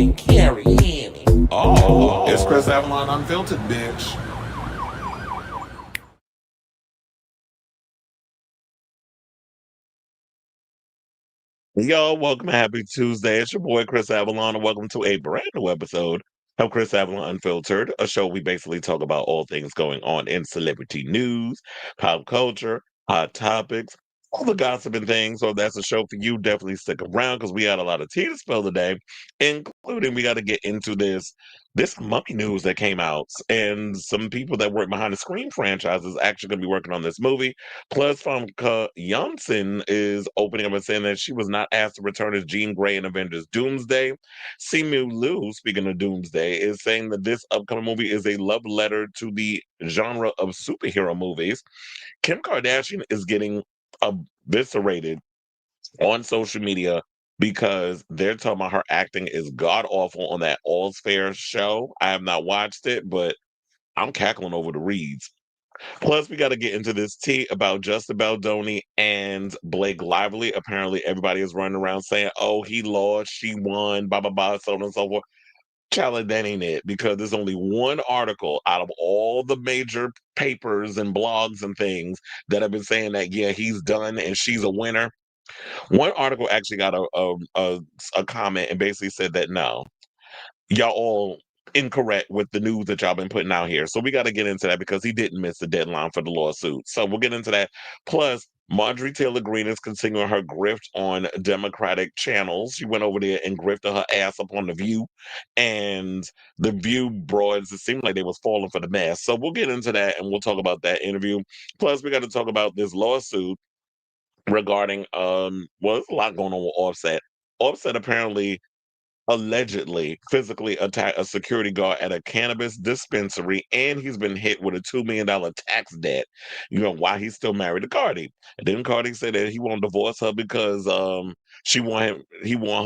and Carrie Annie. Oh, it's Chris Avalon Unfiltered, bitch. Yo, welcome. Happy Tuesday. It's your boy Chris Avalon, and welcome to a brand new episode of Chris Avalon Unfiltered, a show we basically talk about all things going on in celebrity news, pop culture, hot topics, all the gossip and things. So if that's a show for you, definitely stick around because we had a lot of tea to spill today, including we got to get into this mummy news that came out, and some people that work behind the Scream franchise is actually going to be working on this movie. Plus, Famke Janssen is opening up and saying that she was not asked to return as Jean Grey in Avengers Doomsday. Simu Liu, speaking of Doomsday, is saying that this upcoming movie is a love letter to the genre of superhero movies. Kim Kardashian is getting eviscerated on social media because they're talking about her acting is god awful on that All's Fair show. I have not watched it, but I'm cackling over the reads. Plus, we got to get into this tea about Justin Baldoni and Blake Lively. Apparently, everybody is running around saying, "Oh, he lost, she won, blah blah blah, so on and so forth." Child, that ain't it, because there's only one article out of all the major papers and blogs and things that have been saying that yeah, he's done and she's a winner. One article actually got a comment and basically said that no, y'all all incorrect with the news that y'all been putting out here. So we got to get into that because he didn't miss the deadline for the lawsuit. So we'll get into that. Plus, Marjorie Taylor Greene is continuing her grift on Democratic channels. She went over there and grifted her ass up on The View, and The View broads, it seemed like they was falling for the mess. So we'll get into that and we'll talk about that interview. Plus, we got to talk about this lawsuit regarding well, there's a lot going on with Offset. Offset apparently allegedly physically attacked a security guard at a cannabis dispensary, and he's been hit with a $2 million tax debt. You know why he's still married to Cardi? And then Cardi said that he won't divorce her because he want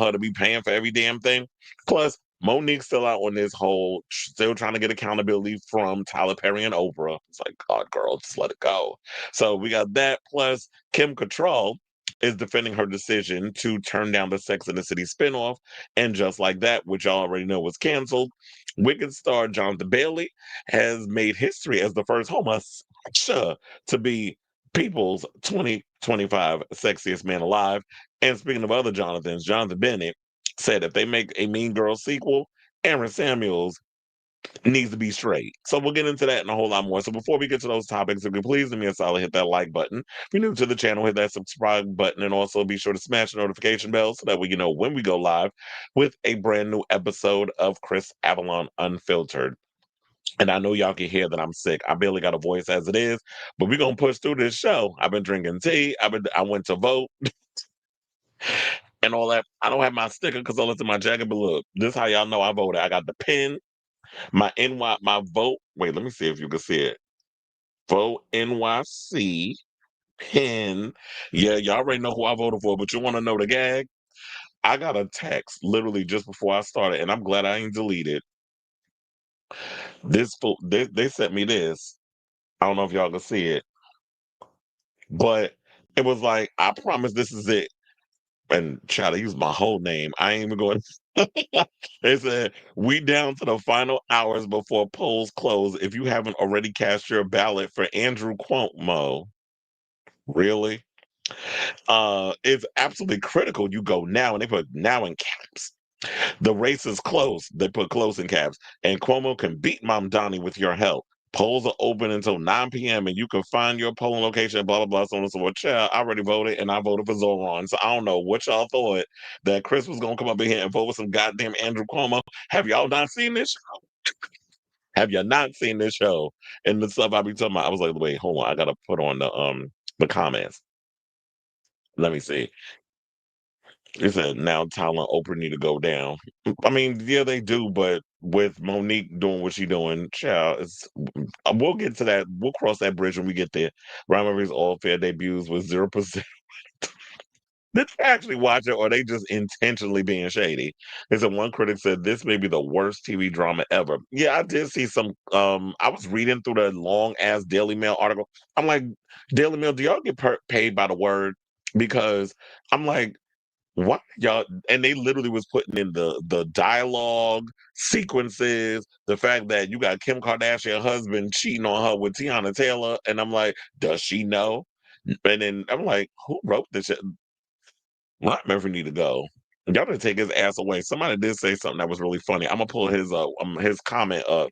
her to be paying for every damn thing. Plus, Monique's still out on this whole, still trying to get accountability from Tyler Perry and Oprah. It's like, God, girl, just let it go. So we got that. Plus, Kim Cattrall is defending her decision to turn down the Sex and the City spinoff, and just like that, which y'all already know was canceled. Wicked star Jonathan Bailey has made history as the first homosexual to be People's 2025 Sexiest Man Alive. And speaking of other Jonathans, Jonathan Bennett said if they make a Mean Girls sequel, Aaron Samuels needs to be straight. So we'll get into that and a whole lot more. So before we get to those topics, if you please do me a solid, hit that like button. If you're new to the channel, hit that subscribe button, and also be sure to smash the notification bell so that way you know when we go live with a brand new episode of Chris Avalon Unfiltered. And I know y'all can hear that I'm sick. I barely got a voice as it is, but we're gonna push through this show. I've been drinking tea. I went to vote and all that. I don't have my sticker because I left in my jacket, but look, this is how y'all know I voted. I got the pin. My vote. Wait, let me see if you can see it. Vote NYC pin. Yeah, y'all already know who I voted for, but you want to know the gag? I got a text literally just before I started, and I'm glad I ain't deleted this. They sent me this. I don't know if y'all can see it, but it was like, I promise this is it. And try to use my whole name. I ain't even going. They said, we down to the final hours before polls close. If you haven't already cast your ballot for Andrew Cuomo, really? It's absolutely critical you go now. And they put now in caps. The race is close. They put close in caps. And Cuomo can beat Mom Donnie with your help. Polls are open until 9 p.m. and you can find your polling location, blah, blah, blah, so on and so forth. Child, I already voted and I voted for Zoran. So I don't know what y'all thought that Chris was going to come up in here and vote for some goddamn Andrew Cuomo. Have y'all not seen this show? Have you not seen this show? And the stuff I be talking about, I was like, wait, hold on. I got to put on the comments. Let me see. He said now Tyler and Oprah need to go down. I mean, yeah, they do, but with Monique doing what she doing, child, we'll get to that. We'll cross that bridge when we get there. Rivalry's all fair debuts with 0%. Did they actually watch it, or are they just intentionally being shady? They said one critic said this may be the worst TV drama ever. Yeah, I did see some. I was reading through the long ass Daily Mail article. I'm like, Daily Mail, do y'all get paid by the word? Because I'm like, Why y'all? And they literally was putting in the dialogue sequences, the fact that you got Kim Kardashian husband cheating on her with Tiana Taylor, and I'm like, does she know? And then I'm like, who wrote this shit? Ryan Murphy need to go. Y'all didn't take his ass away. Somebody did say something that was really funny. I'm gonna pull his comment up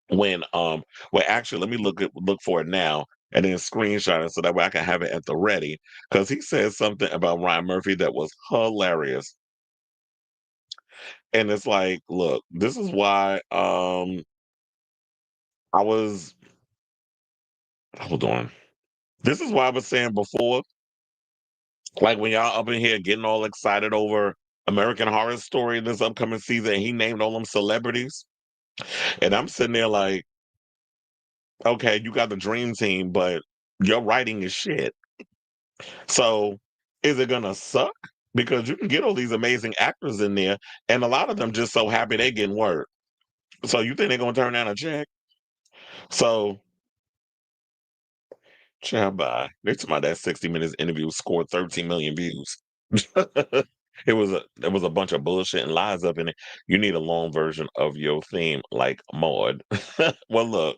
when well actually let me look for it now and then screenshot it so that way I can have it at the ready because he said something about Ryan Murphy that was hilarious. And it's like, look, this is why I was hold on. This is why I was saying before, like when y'all up in here getting all excited over American Horror Story this upcoming season, and he named all them celebrities. And I'm sitting there like, okay, you got the dream team, but your writing is shit. So is it gonna suck? Because you can get all these amazing actors in there, and a lot of them just so happy they getting work. So you think they're gonna turn down a check? So child bye. They talking about that 60 Minutes interview scored 13 million views. It was a bunch of bullshit and lies up in it. You need a long version of your theme like Maud. Well, look,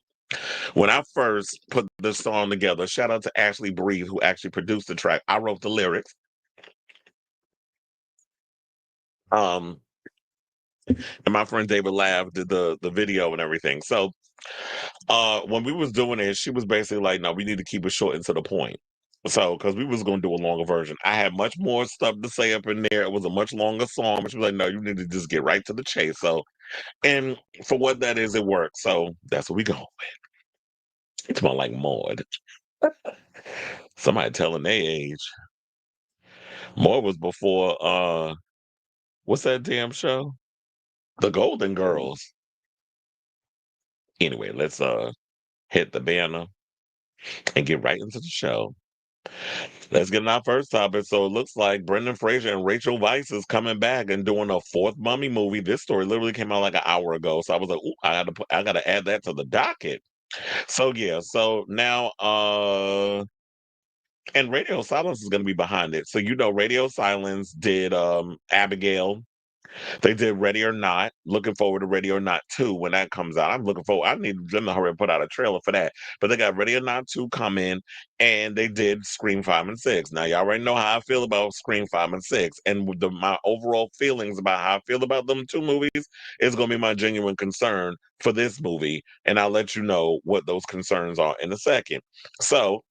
when I first put this song together, shout out to Ashley Breeze, who actually produced the track. I wrote the lyrics. Um, and my friend David Lav did the video and everything. So when we was doing it, she was basically like, no, we need to keep it short and to the point. So, because we was going to do a longer version. I had much more stuff to say up in there. It was a much longer song, but she was like, no, you need to just get right to the chase. So, and for what that is, it worked. So that's what we go with. It's more like Maud. Somebody telling their age. Maud was before, what's that damn show? The Golden Girls. Anyway, let's hit the banner and get right into the show. Let's get in our first topic. So it looks like Brendan Fraser and Rachel Weisz is coming back and doing a fourth Mummy movie. This story literally came out like an hour ago. So I was like, ooh, I gotta add that to the docket. So yeah, so now and Radio Silence is gonna be behind it. So you know Radio Silence did Abigail. They did Ready or Not. Looking forward to Ready or Not 2 when that comes out. I'm looking forward. I need them to hurry and put out a trailer for that. But they got Ready or Not 2 coming, and they did Scream 5 and 6. Now, y'all already know how I feel about Scream 5 and 6. And with my overall feelings about how I feel about them two movies is going to be my genuine concern for this movie. And I'll let you know what those concerns are in a second. So,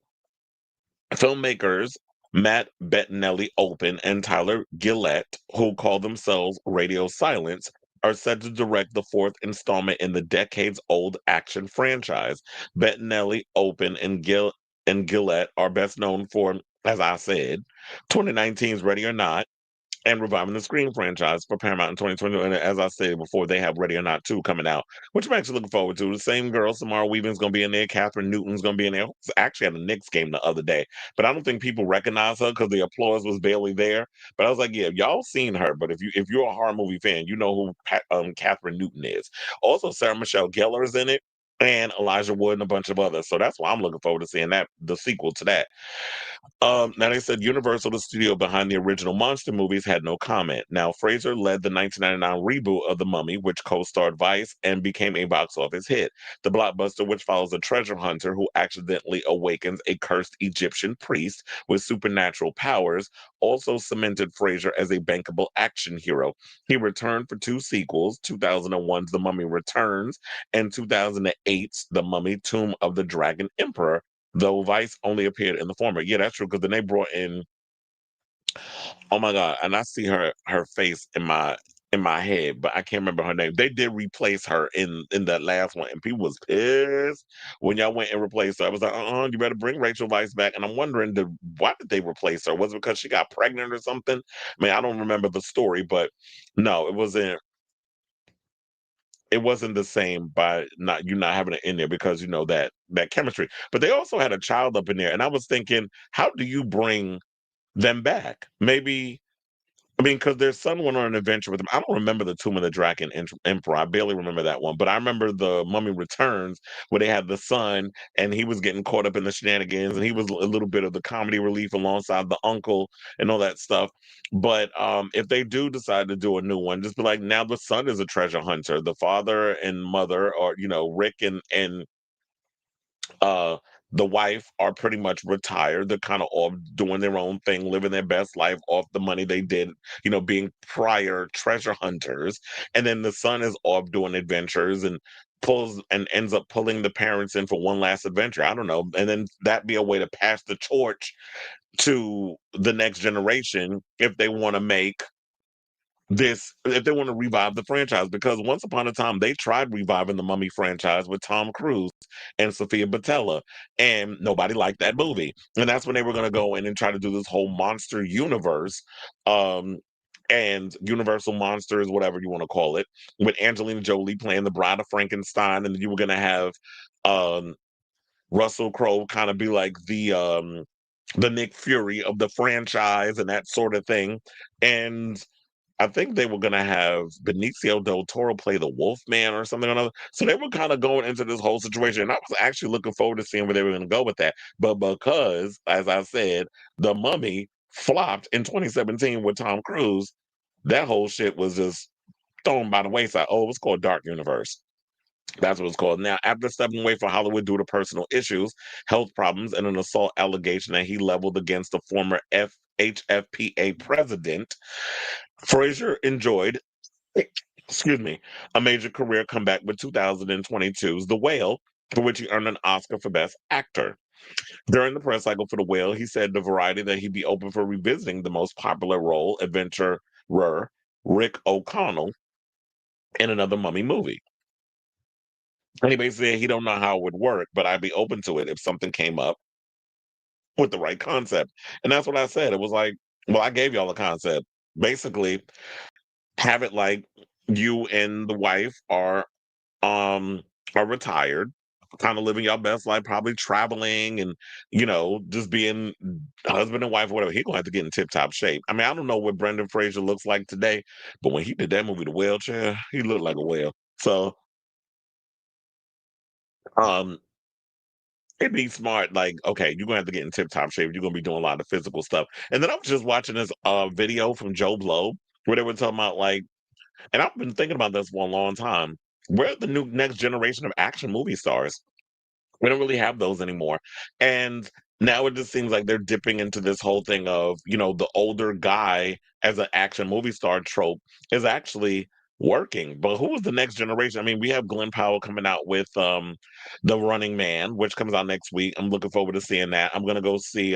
filmmakers Matt Bettinelli Open and Tyler Gillett, who call themselves Radio Silence, are set to direct the fourth installment in the decades-old action franchise. Bettinelli, Open, and Gillett are best known for, as I said, 2019's Ready or Not, and reviving the Scream franchise for Paramount in 2020. And as I said before, they have Ready or Not 2 coming out, which I'm actually looking forward to. The same girl, Samara Weaving's going to be in there. Catherine Newton's going to be in there. Actually at a Knicks game the other day, but I don't think people recognize her because the applause was barely there. But I was like, yeah, y'all seen her, but if you're a horror movie fan, you know who Catherine Newton is. Also, Sarah Michelle Gellar is in it, and Elijah Wood and a bunch of others. So that's why I'm looking forward to seeing that, the sequel to that. Now they said Universal, the studio behind the original monster movies, had no comment. Now Fraser led the 1999 reboot of The Mummy, which co-starred Weisz and became a box office hit. The blockbuster, which follows a treasure hunter who accidentally awakens a cursed Egyptian priest with supernatural powers, also cemented Fraser as a bankable action hero. He returned for two sequels: 2001's The Mummy Returns and 2008's The Mummy: Tomb of the Dragon Emperor, though Weisz only appeared in the former. Yeah, that's true. Because then they brought in, oh my god, and I see her face in my head, but I can't remember her name. They did replace her in that last one, and people was pissed when y'all went and replaced her. I was like, you better bring Rachel Weisz back. And I'm wondering, why did they replace her? Was it because she got pregnant or something? I mean, I don't remember the story, but no, it wasn't the same by not you not having it in there because you know that chemistry. But they also had a child up in there, and I was thinking, how do you bring them back? Maybe I mean, because their son went on an adventure with him. I don't remember the Tomb of the Dragon Emperor. I barely remember that one, but I remember the Mummy Returns where they had the son and he was getting caught up in the shenanigans, and he was a little bit of the comedy relief alongside the uncle and all that stuff. But if they do decide to do a new one, just be like, now the son is a treasure hunter. The father and mother, or Rick and uh the wife are pretty much retired. They're kind of off doing their own thing, living their best life off the money they did, being prior treasure hunters. And then the son is off doing adventures and pulls and ends up pulling the parents in for one last adventure. I don't know. And then that be a way to pass the torch to the next generation if they want to make this, if they want to revive the franchise, because once upon a time they tried reviving the Mummy franchise with Tom Cruise and Sophia Botella, and nobody liked that movie. And that's when they were going to go in and try to do this whole monster universe, um and Universal Monsters, whatever you want to call it, with Angelina Jolie playing the Bride of Frankenstein, and you were going to have um Russell Crowe kind of be like the Nick Fury of the franchise and that sort of thing. And I think they were gonna have Benicio del Toro play the Wolfman or something or another. So they were kind of going into this whole situation. And I was actually looking forward to seeing where they were gonna go with that. But because, as I said, the Mummy flopped in 2017 with Tom Cruise, that whole shit was just thrown by the wayside. Oh, it was called Dark Universe. That's what it's called. Now, after stepping away from Hollywood due to personal issues, health problems, and an assault allegation that he leveled against the former HFPA president, Fraser enjoyed, excuse me, a major career comeback with 2022's The Whale, for which he earned an Oscar for Best Actor. During the press cycle for The Whale, he said to Variety that he'd be open for revisiting the most popular role, adventurer Rick O'Connell, in another Mummy movie. And he basically said he don't know how it would work, but I'd be open to it if something came up with the right concept. And that's what I said. It was like, well, I gave y'all a concept. Basically, have it like you and the wife um are retired, kind of living your best life, probably traveling and just being husband and wife or whatever. He gonna have to get in tip top shape. I mean, I don't know what Brendan Fraser looks like today, but when he did that movie, The Wheelchair, he looked like a whale. So um it'd be smart, like, okay, you're gonna have to get in tip top shape. You're gonna be doing a lot of physical stuff. And then I was just watching this video from Joe Blow where they were talking about like, and I've been thinking about this for a long time. We're the new next generation of action movie stars. We don't really have those anymore. And now it just seems like they're dipping into this whole thing of, the older guy as an action movie star trope is actually working. But who is the next generation? I mean, we have Glenn Powell coming out with The Running Man, which comes out next week. I'm looking forward to seeing that. I'm gonna go see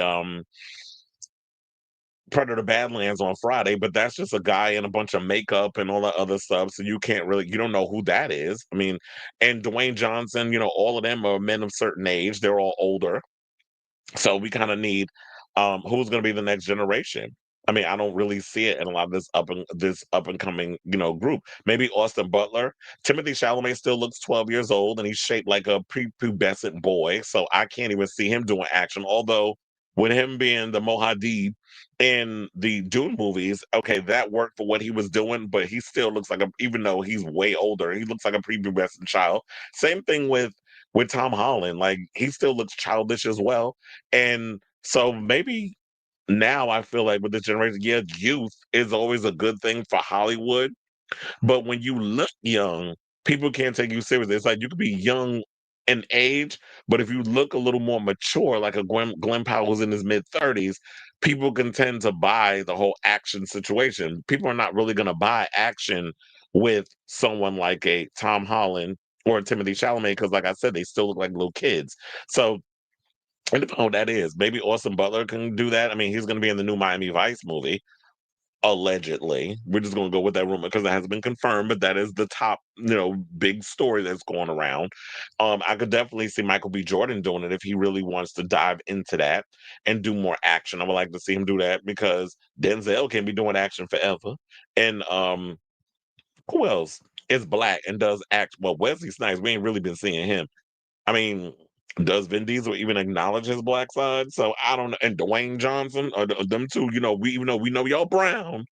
Predator Badlands on Friday, but that's just a guy in a bunch of makeup and all that other stuff. So you don't know who that is. I mean, and Dwayne Johnson, all of them are men of certain age. They're all older. So we kind of need who's going to be the next generation. I mean, I don't really see it in a lot of this up and coming, group. Maybe Austin Butler. Timothy Chalamet still looks 12 years old and he's shaped like a prepubescent boy. So I can't even see him doing action. Although with him being the Mohadib in the Dune movies, okay, that worked for what he was doing, but he still looks like even though he's way older, he looks like a prepubescent child. Same thing with Tom Holland. Like he still looks childish as well. And so maybe now I feel like with this generation, yeah, youth is always a good thing for Hollywood. But when you look young, people can't take you seriously. It's like you could be young in age, but if you look a little more mature, like a Glenn Powell's in his mid-30s, people can tend to buy the whole action situation. People are not really going to buy action with someone like a Tom Holland or a Timothy Chalamet because, like I said, they still look like little kids. So it depends on what that is. Maybe Austin Butler can do that. I mean, he's going to be in the new Miami Vice movie allegedly. We're just going to go with that rumor because it hasn't been confirmed, but that is the top, big story that's going around. I could definitely see Michael B. Jordan doing it if he really wants to dive into that and do more action. I would like to see him do that because Denzel can be doing action forever. And who else is black and does act? Well, Wesley Snipes, we ain't really been seeing him. I mean, does Vin Diesel even acknowledge his black side? So I don't know. And Dwayne Johnson, or them two, we even though we know y'all brown,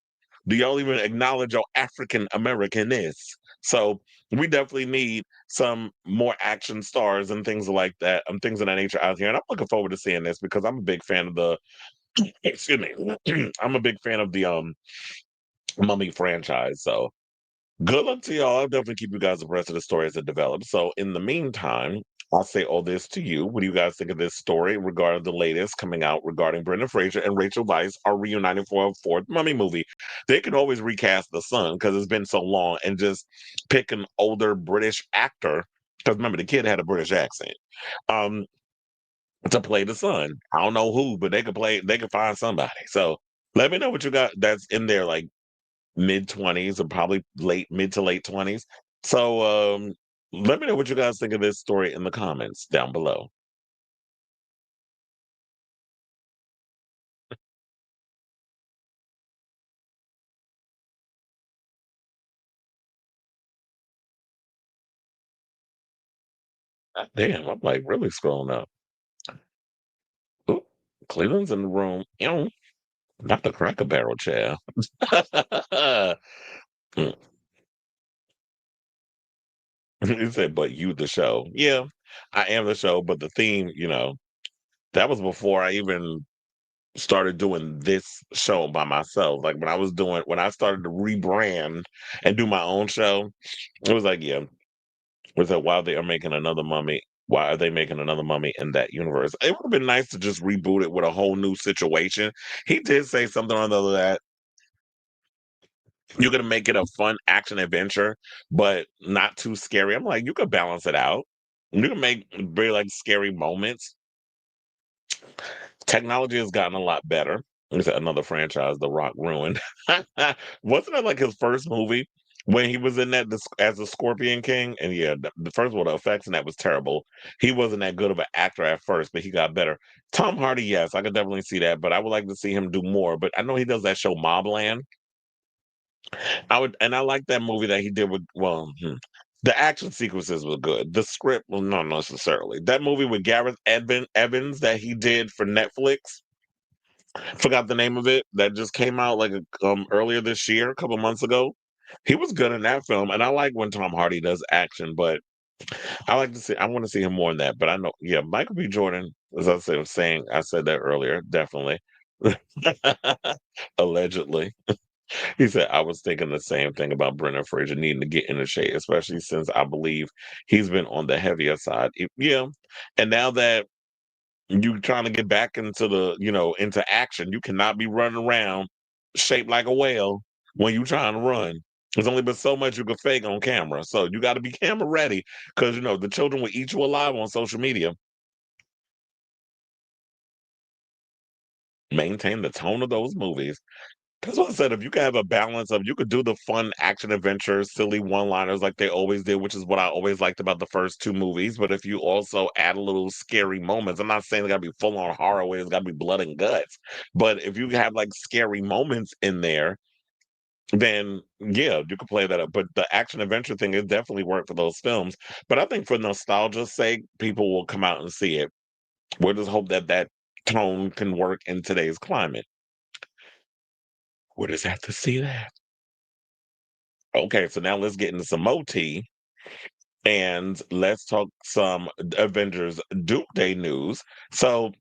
Do y'all even acknowledge your African Americanness? So we definitely need some more action stars and things like that, things of that nature out here. And I'm looking forward to seeing this because I'm a big fan of the excuse me. I'm a big fan of the Mummy franchise. So good luck to y'all. I'll definitely keep you guys abreast of the story as it develops. So in the meantime, I'll say all this to you. What do you guys think of this story regarding the latest coming out regarding Brendan Fraser and Rachel Weisz are reuniting for a fourth Mummy movie? They could always recast the son because it's been so long and just pick an older British actor. Because remember, the kid had a British accent. Um, to play the son. I don't know who, but they could find somebody. So let me know what you got that's in there, like mid-20s or probably mid to late 20s. So let me know what you guys think of this story in the comments down below. God damn, I'm like really scrolling up. Ooh, Cleveland's in the room. Ew, not the Cracker Barrel chair. Mm. He said, but you the show. Yeah, I am the show, but the theme, that was before I even started doing this show by myself. Like when I started to rebrand and do my own show, it was like, yeah, was that while they are making another mummy, why are they making another mummy in that universe? It would have been nice to just reboot it with a whole new situation. He did say something on the other that you're gonna make it a fun action adventure, but not too scary. I'm like, you could balance it out. You can make very like scary moments. Technology has gotten a lot better. Is another franchise The Rock ruined? Wasn't it like his first movie when he was in that as a Scorpion King? And yeah, the first one, the effects and that was terrible. He wasn't that good of an actor at first, but he got better. Tom Hardy, yes, I could definitely see that, but I would like to see him do more. But I know he does that show Mobland. I like that movie that he did with the action sequences were good. The script, well, not necessarily. That movie with Gareth Evans that he did for Netflix, forgot the name of it, that just came out like earlier this year, a couple months ago. He was good in that film, and I like when Tom Hardy does action, but I want to see him more in that. But I know, yeah, Michael B. Jordan, as I said that earlier, definitely. Allegedly. He said, I was thinking the same thing about Brendan Fraser needing to get in the shade, especially since I believe he's been on the heavier side. Yeah. And now that you trying to get back into into action, you cannot be running around shaped like a whale when you trying to run. There's only been so much you can fake on camera. So you got to be camera ready because, the children will eat you alive on social media. Maintain the tone of those movies. That's what I said. If you could have a balance of, you could do the fun action adventures, silly one-liners like they always did, which is what I always liked about the first two movies. But if you also add a little scary moments, I'm not saying it got to be full-on horror where it's got to be blood and guts. But if you have like scary moments in there, then yeah, you could play that up. But the action adventure thing, it definitely worked for those films. But I think for nostalgia's sake, people will come out and see it. We'll just hope that that tone can work in today's climate. We'll just have to see that. Okay, so now let's get into some OT and let's talk some Avengers Doomsday news. So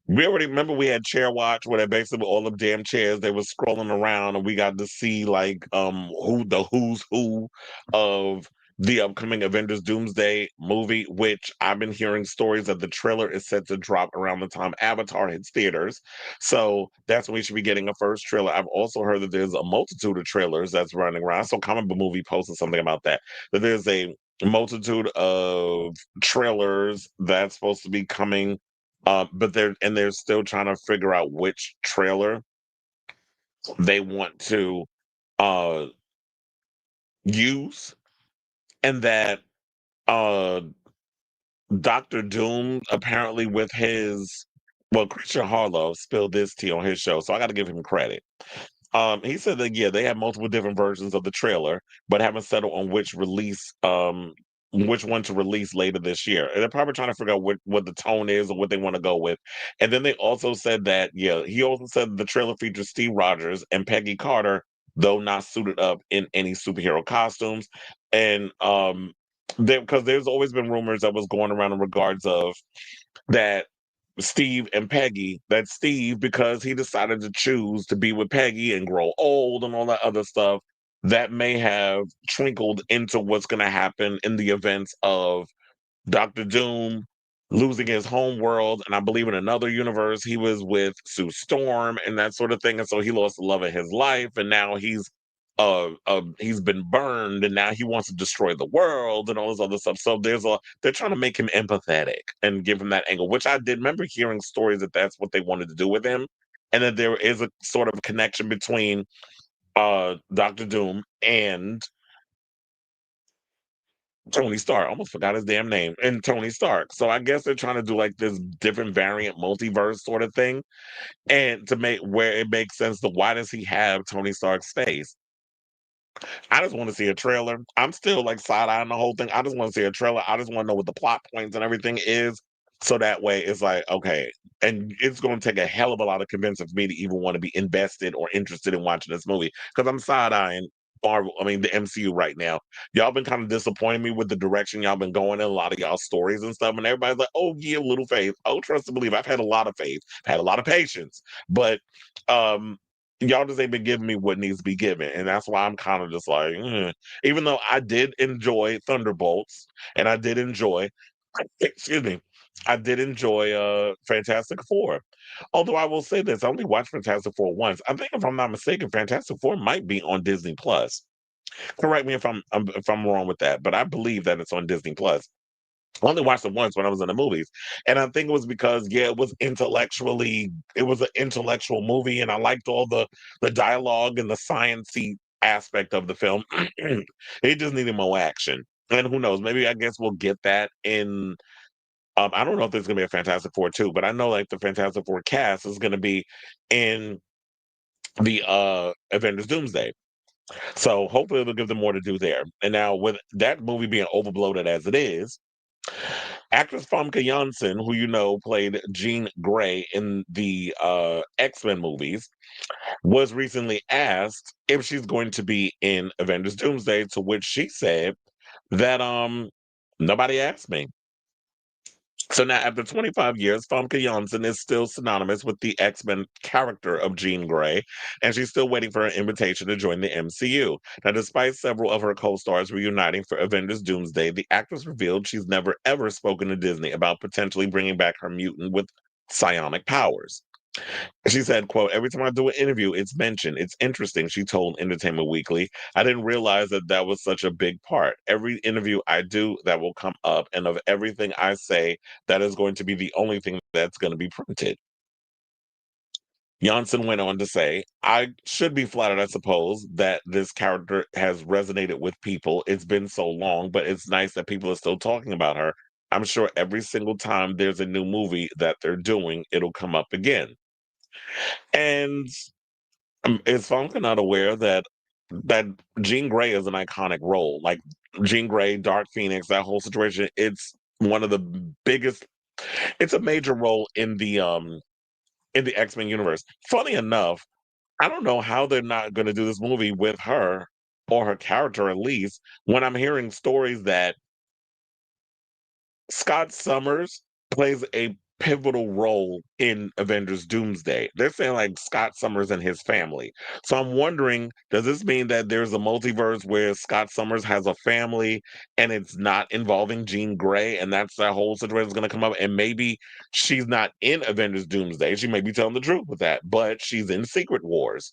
we already remember we had Chair Watch where they basically all the damn chairs they were scrolling around and we got to see like who's who of the upcoming Avengers Doomsday movie, which I've been hearing stories that the trailer is set to drop around the time Avatar hits theaters. So that's when we should be getting a first trailer. I've also heard that there's a multitude of trailers that's running around. I saw Comic Book Movie posted something about that. That there's a multitude of trailers that's supposed to be coming, but they're still trying to figure out which trailer they want to uh use, and that uh Doctor Doom apparently with his, well, Christian Harlow spilled this tea on his show, so I got to give him credit. He said that yeah, they have multiple different versions of the trailer, but haven't settled on which one to release later this year. And they're probably trying to figure out what the tone is or what they want to go with. And then they also said that, yeah, he also said the trailer features Steve Rogers and Peggy Carter though not suited up in any superhero costumes. And because there's always been rumors that was going around in regards of that Steve and Peggy, that Steve, because he decided to choose to be with Peggy and grow old and all that other stuff, that may have trickled into what's going to happen in the events of Doctor Doom losing his home world, and I believe in another universe he was with Sue Storm and that sort of thing, and so he lost the love of his life, and now he's been burned, and now he wants to destroy the world and all this other stuff. So they're trying to make him empathetic and give him that angle, which I did remember hearing stories that that's what they wanted to do with him, and that there is a sort of connection between Doctor Doom and Tony Stark. I almost forgot his damn name. And Tony Stark. So I guess they're trying to do like this different variant multiverse sort of thing. And to make where it makes sense to why does he have Tony Stark's face? I just want to see a trailer. I'm still like side-eyeing the whole thing. I just want to see a trailer. I just want to know what the plot points and everything is. So that way it's like, okay. And it's going to take a hell of a lot of convincing for me to even want to be invested or interested in watching this movie. Because I'm side-eyeing Marvel, I mean the MCU right now. Y'all been kind of disappointing me with the direction y'all been going in a lot of y'all stories and stuff. And everybody's like, oh, yeah, little faith. Oh, trust and believe. I've had a lot of faith, I've had a lot of patience. But um y'all just ain't been giving me what needs to be given, and that's why I'm kind of just like, even though I did enjoy Thunderbolts, and I did enjoy, excuse me, I did enjoy Fantastic Four. Although I will say this, I only watched Fantastic Four once. I think if I'm not mistaken, Fantastic Four might be on Disney Plus. Correct me if I'm wrong with that, but I believe that it's on Disney Plus. I only watched it once when I was in the movies. And I think it was because, yeah, it was an intellectual movie, and I liked all the dialogue and the sciencey aspect of the film. It just needed more action. And who knows, maybe I guess we'll get that in I don't know if there's gonna be a Fantastic Four too, but I know like the Fantastic Four cast is gonna be in the Avengers Doomsday. So hopefully it'll give them more to do there. And now with that movie being overbloated as it is, actress Famke Janssen, who you know played Jean Grey in the X-Men movies, was recently asked if she's going to be in Avengers Doomsday, to which she said that nobody asked me. So now, after 25 years, Famke Janssen is still synonymous with the X-Men character of Jean Grey, and she's still waiting for an invitation to join the MCU. Now, despite several of her co-stars reuniting for Avengers Doomsday, the actress revealed she's never ever spoken to Disney about potentially bringing back her mutant with psionic powers. She said, quote, every time I do an interview, it's mentioned. It's interesting, she told Entertainment Weekly. I didn't realize that that was such a big part. Every interview I do, that will come up. And of everything I say, that is going to be the only thing that's going to be printed. Janssen went on to say, I should be flattered, I suppose, that this character has resonated with people. It's been so long, but it's nice that people are still talking about her. I'm sure every single time there's a new movie that they're doing, it'll come up again. And is Famke not aware that Jean Grey is an iconic role? Like Jean Grey, Dark Phoenix, that whole situation. It's one of the biggest. It's a major role in the X Men universe. Funny enough, I don't know how they're not going to do this movie with her or her character at least. When I'm hearing stories that Scott Summers plays a pivotal role in Avengers Doomsday. They're saying like Scott Summers and his family. So I'm wondering, does this mean that there's a multiverse where Scott Summers has a family and it's not involving Jean Grey, and that's that whole situation is going to come up, and maybe she's not in Avengers Doomsday. She may be telling the truth with that, but she's in Secret Wars.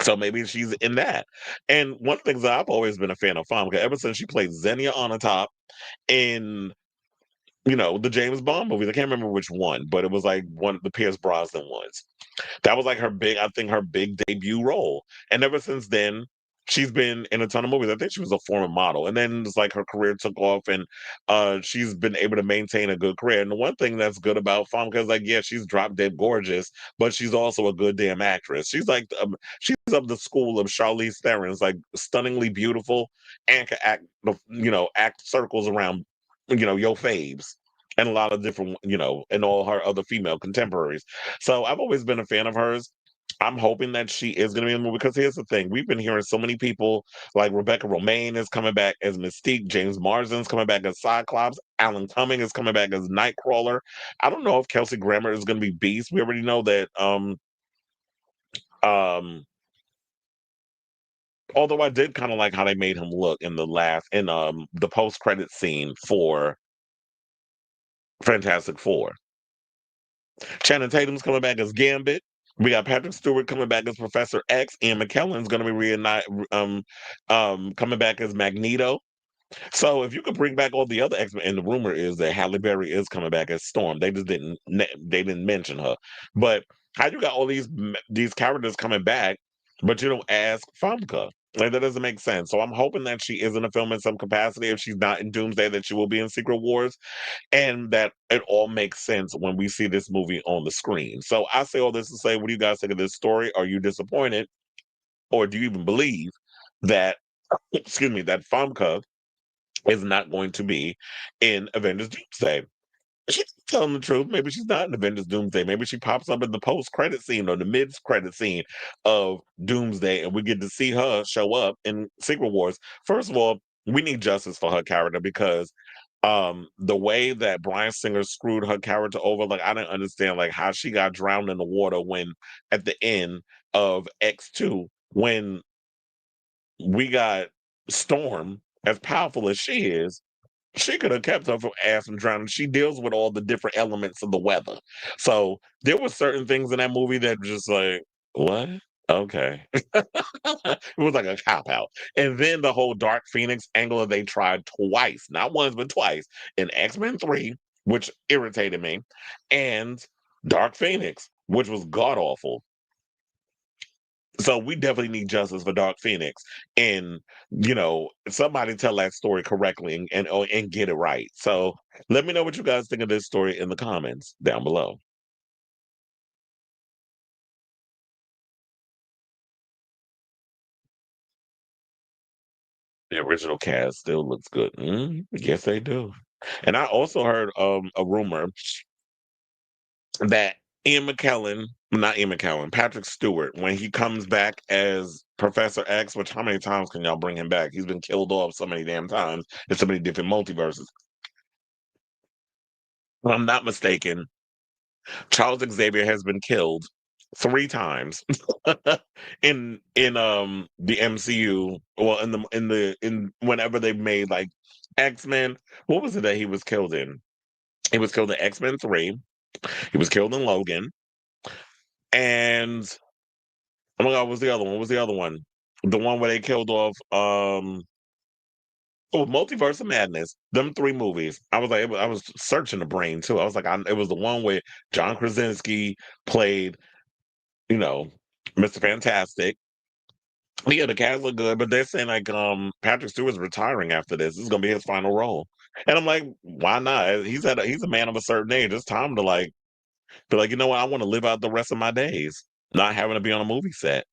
So maybe she's in that. And one of the things that I've always been a fan of Famke, ever since she played Xenia on the top in the James Bond movies. I can't remember which one, but it was like one of the Pierce Brosnan ones. That was like I think her big debut role. And ever since then, she's been in a ton of movies. I think she was a former model. And then it's like her career took off, and she's been able to maintain a good career. And the one thing that's good about Famke is like, yeah, she's drop dead gorgeous, but she's also a good damn actress. She's of the school of Charlize Theron's, like stunningly beautiful and can act, act circles around, your faves. And a lot of different, and all her other female contemporaries. So I've always been a fan of hers. I'm hoping that she is going to be in the movie because here's the thing: we've been hearing so many people like Rebecca Romaine is coming back as Mystique, James Marsden's coming back as Cyclops, Alan Cumming is coming back as Nightcrawler. I don't know if Kelsey Grammer is going to be Beast. We already know that. Um, although I did kind of like how they made him look in the post credit scene for Fantastic Four. Channing Tatum's coming back as Gambit. We got Patrick Stewart coming back as Professor X. Ian McKellen's going to be coming back as Magneto. So if you could bring back all the other X-Men, and the rumor is that Halle Berry is coming back as Storm. They just didn't mention her. But how you got all these characters coming back, but you don't ask Famke? Like that doesn't make sense. So I'm hoping that she is in a film in some capacity. If she's not in Doomsday, that she will be in Secret Wars, and that it all makes sense when we see this movie on the screen. So I say all this to say, what do you guys think of this story? Are you disappointed, or do you even believe that? Excuse me, that Famke is not going to be in Avengers Doomsday. She's telling the truth. Maybe she's not in Avengers Doomsday. Maybe she pops up in the post-credit scene or the mid-credit scene of Doomsday, and we get to see her show up in Secret Wars. First of all, we need justice for her character because the way that Bryan Singer screwed her character over, like I didn't understand like how she got drowned in the water when at the end of X2 when we got Storm, as powerful as she is, she could have kept her from ass from drowning. She deals with all the different elements of the weather. So there were certain things in that movie that just like, what? Okay. It was like a cop out. And then the whole Dark Phoenix angle they tried twice, not once, but twice in X-Men 3, which irritated me, and Dark Phoenix, which was god awful. So we definitely need justice for Dark Phoenix, and somebody tell that story correctly and get it right. So let me know what you guys think of this story in the comments down below. The original cast still looks good. Yes, they do. And I also heard a rumor that not Ian McKellen, Patrick Stewart, when he comes back as Professor X, which how many times can y'all bring him back? He's been killed off so many damn times in so many different multiverses. If I'm not mistaken, Charles Xavier has been killed 3 times in the MCU. Well, in whenever they made like X-Men. What was it that he was killed in? He was killed in X-Men 3. He was killed in Logan. And oh my god, what was the other one? What was the other one? The one where they killed off Multiverse of Madness. Them 3 movies. I was like, I was searching the brain too. I was like, it was the one where John Krasinski played, you know, Mr. Fantastic. Yeah, the cast look good, but they're saying like Patrick Stewart's retiring after this. This is gonna be his final role. And I'm like, why not? He's a man of a certain age. It's time to like be like, you know what, I want to live out the rest of my days, not having to be on a movie set.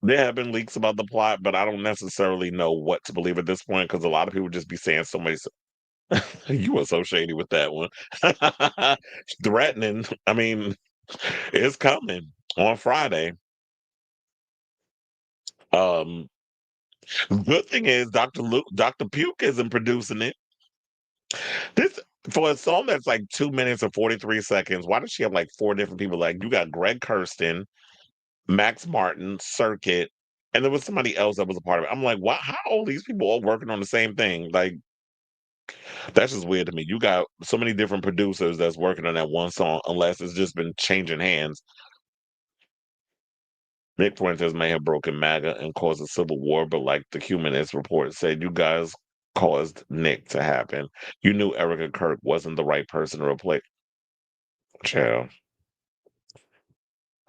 There have been leaks about the plot, but I don't necessarily know what to believe at this point because a lot of people just be saying so many. You were so shady with that one. Threatening. I mean, it's coming on Friday. Um, Good thing is Dr. Puke isn't producing it. This for a song that's like 2 minutes and 43 seconds. Why does she have like 4 different people? Like you got Greg Kirsten, Max Martin, Circuit, and there was somebody else that was a part of it. I'm like, why? How are all these people all working on the same thing? Like that's just weird to me. You got so many different producers that's working on that one song, unless it's just been changing hands. Nick Fuentes may have broken MAGA and caused a civil war, but like the Humanist report said, you guys caused Nick to happen. You knew Erica Kirk wasn't the right person to replace. Child.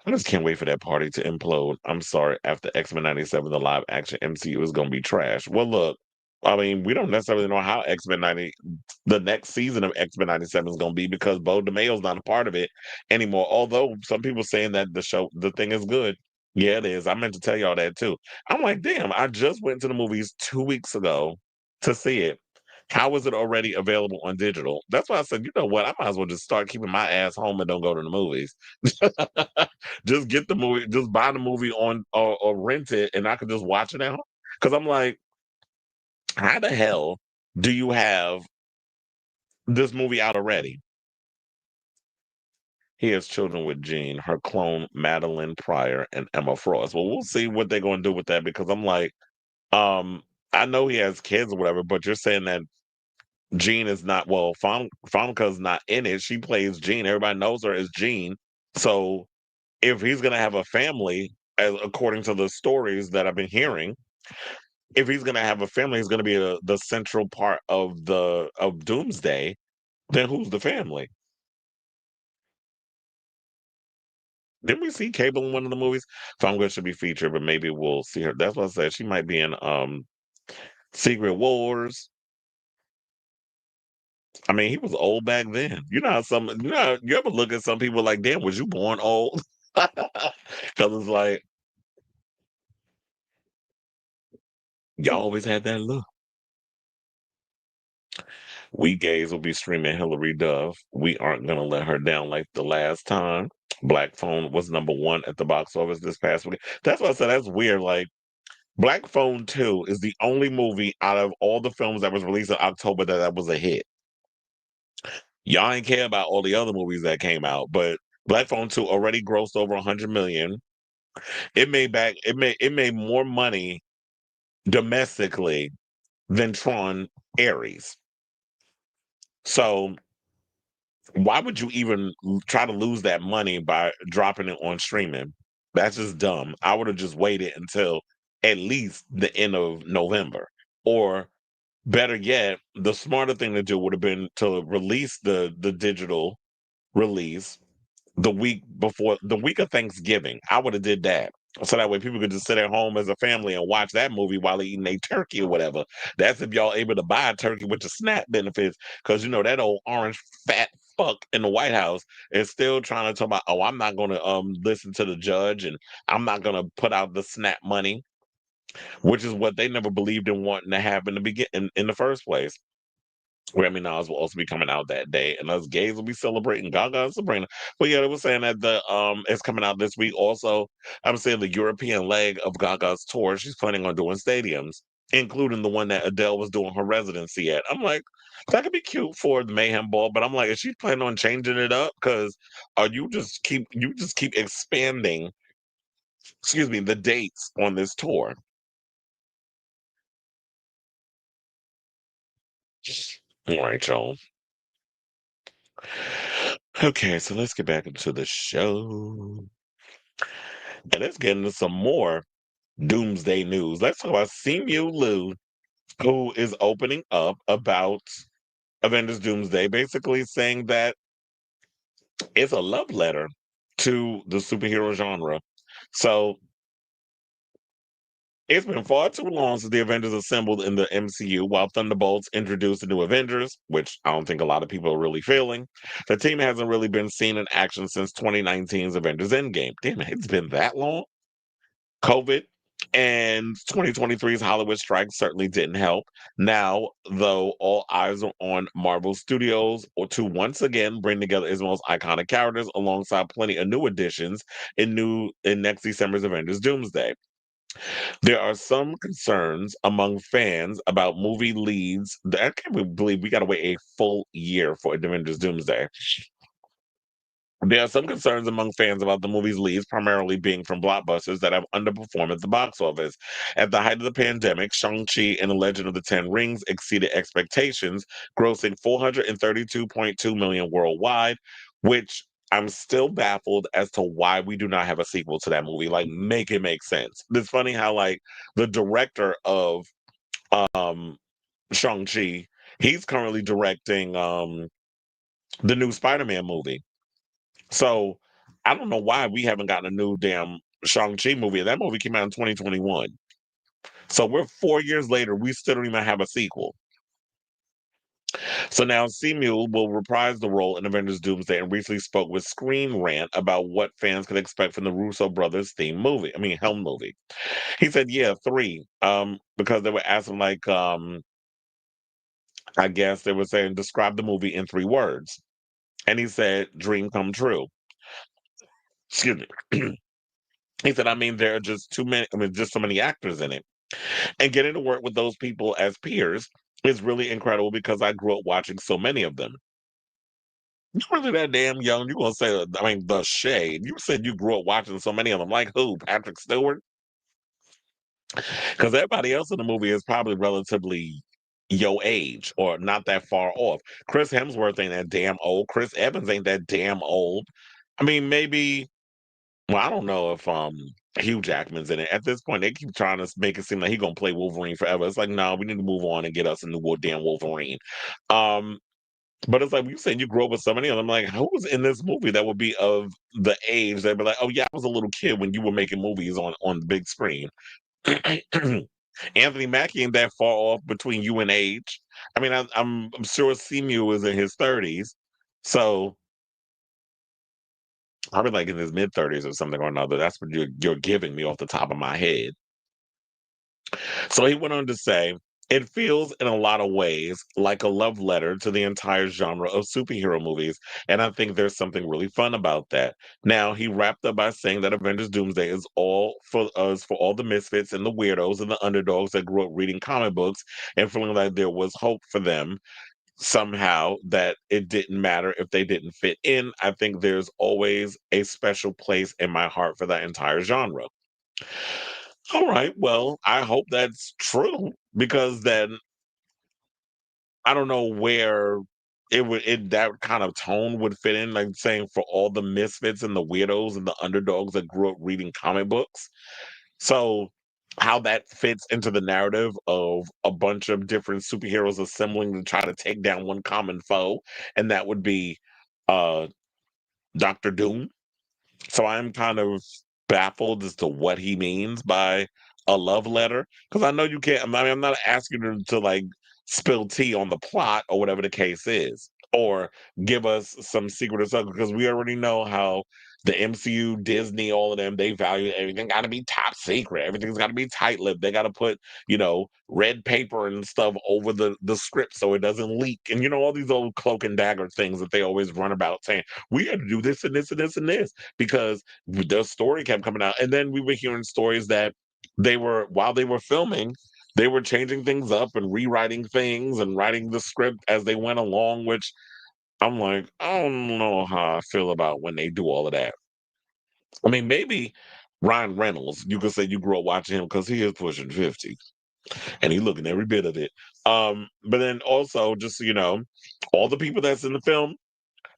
I just can't wait for that party to implode. I'm sorry. After X-Men 97, the live action MCU is going to be trash. Well, look, I mean, we don't necessarily know how the next season of X-Men 97 is going to be because Bo DeMayo's not a part of it anymore. Although some people saying that the thing is good. Yeah, it is. I meant to tell y'all that too. I'm like, damn, I just went to the movies 2 weeks ago to see it. How is it already available on digital? That's why I said, you know what? I might as well just start keeping my ass home and don't go to the movies. Just get the movie, just buy the movie on or rent it, and I could just watch it at home. Because I'm like, how the hell do you have this movie out already? He has children with Jean, her clone Madeline Pryor, and Emma Frost. Well, we'll see what they're going to do with that because I'm like, um, I know he has kids or whatever, but you're saying that Jean is not, well, Famke's not in it. She plays Jean. Everybody knows her as Jean. So if he's going to have a family, as according to the stories that I've been hearing, if he's going to have a family, he's going to be the central part of the of Doomsday. Then who's the family? Didn't we see Cable in one of the movies? Famke should be featured, but maybe we'll see her. That's what I said. She might be in Secret Wars. I mean, he was old back then. You know how you ever look at some people like, damn, was you born old? Because it's like, you always had that look. We gays will be streaming Hillary Duff. We aren't gonna let her down like the last time. Black Phone was number one at the box office this past week. That's why I said that's weird. Like Black Phone 2 is the only movie out of all the films that was released in October that was a hit. Y'all ain't care about all the other movies that came out, but Black Phone 2 already grossed over 100 million. It made more money domestically than Tron Ares. So why would you even try to lose that money by dropping it on streaming? That's just dumb. I would have just waited until at least the end of November. Or better yet, the smarter thing to do would have been to release the digital release the week of Thanksgiving. I would have did that. So that way people could just sit at home as a family and watch that movie while they eating a turkey or whatever. That's if y'all able to buy a turkey with the SNAP benefits. Because you know that old orange fat fuck in the White House is still trying to talk about, oh, I'm not gonna listen to the judge and I'm not gonna put out the SNAP money, which is what they never believed in wanting to have in the in the first place. Grammy Nas will also be coming out that day, and us gays will be celebrating Gaga and Sabrina. But yeah, they were saying that the it's coming out this week. Also, I'm saying the European leg of Gaga's tour. She's planning on doing stadiums, including the one that Adele was doing her residency at. I'm like, that could be cute for the Mayhem Ball, but I'm like, is she planning on changing it up? Because are you just keep expanding? Excuse me, the dates on this tour. All right, y'all. Okay, so let's get back into the show. And let's get into some more Doomsday news. Let's talk about Simu, who is opening up about Avengers Doomsday, basically saying that it's a love letter to the superhero genre. So it's been far too long since the Avengers assembled in the MCU, while Thunderbolts introduced the new Avengers, which I don't think a lot of people are really feeling. The team hasn't really been seen in action since 2019's Avengers Endgame. Damn it, it's been that long? COVID and 2023's Hollywood strike certainly didn't help. Now, though, all eyes are on Marvel Studios or to once again bring together its most iconic characters alongside plenty of new additions in next December's Avengers Doomsday. There are some concerns among fans about movie leads. I can't believe we got to wait a full year for Avengers Doomsday. There are some concerns among fans about the movie's leads, primarily being from blockbusters that have underperformed at the box office. At the height of the pandemic, Shang-Chi and the Legend of the Ten Rings exceeded expectations, grossing 432.2 million worldwide, which I'm still baffled as to why we do not have a sequel to that movie. Like, make it make sense. It's funny how, like, the director of um Shang-Chi, he's currently directing the new Spider-Man movie. So I don't know why we haven't gotten a new damn Shang-Chi movie. That movie came out in 2021. So we're 4 years later, we still don't even have a sequel. So now Simu will reprise the role in Avengers Doomsday and recently spoke with Screen Rant about what fans can expect from the Russo brothers theme movie. I mean Helm movie. He said, yeah, three. Because they were asking like I guess they were saying, describe the movie in 3 words. And he said, dream come true. Excuse me. He said, I mean, there are just too many, I mean, just so many actors in it. And getting to work with those people as peers is really incredible because I grew up watching so many of them. You're really that damn young. You're going to say, I mean, the shade. You said you grew up watching so many of them. Like who? Patrick Stewart? Because everybody else in the movie is probably relatively your age or not that far off. Chris Hemsworth ain't that damn old. Chris Evans ain't that damn old. I mean, maybe, well, I don't know if Hugh Jackman's in it. At this point, they keep trying to make it seem like he's gonna play Wolverine forever. It's like, no, we need to move on and get us a new damn Wolverine. Um, but it's like you said, you grew up with somebody, and I'm like, who was in this movie that would be of the age that be like, oh yeah, I was a little kid when you were making movies on the big screen. Anthony Mackie ain't that far off between you and age. I mean, I'm sure Simu is in his 30s, so probably like in his mid 30s or something or another. That's what you're giving me off the top of my head. So he went on to say, it feels in a lot of ways like a love letter to the entire genre of superhero movies. And I think there's something really fun about that. Now, he wrapped up by saying that Avengers Doomsday is all for us, for all the misfits and the weirdos and the underdogs that grew up reading comic books and feeling like there was hope for them somehow, that it didn't matter if they didn't fit in. I think there's always a special place in my heart for that entire genre. All right. Well, I hope that's true because then I don't know where that kind of tone would fit in, like saying for all the misfits and the weirdos and the underdogs that grew up reading comic books. So how that fits into the narrative of a bunch of different superheroes assembling to try to take down one common foe, and that would be uh Doctor Doom. So I'm kind of baffled as to what he means by a love letter. Because I know you can't, I mean, I'm not asking him to like spill tea on the plot or whatever the case is, or give us some secret or something, because we already know how the MCU, Disney, all of them, they value everything got to be top secret. Everything's got to be tight lipped. They got to put, red paper and stuff over the script so it doesn't leak. And, all these old cloak and dagger things that they always run about saying, we had to do this and this and this and this because the story kept coming out. And then we were hearing stories that while they were filming, they were changing things up and rewriting things and writing the script as they went along, which I'm like, I don't know how I feel about when they do all of that. I mean, maybe Ryan Reynolds, you could say you grew up watching him because he is pushing 50 and he's looking every bit of it. But then also, just so you know, all the people that's in the film,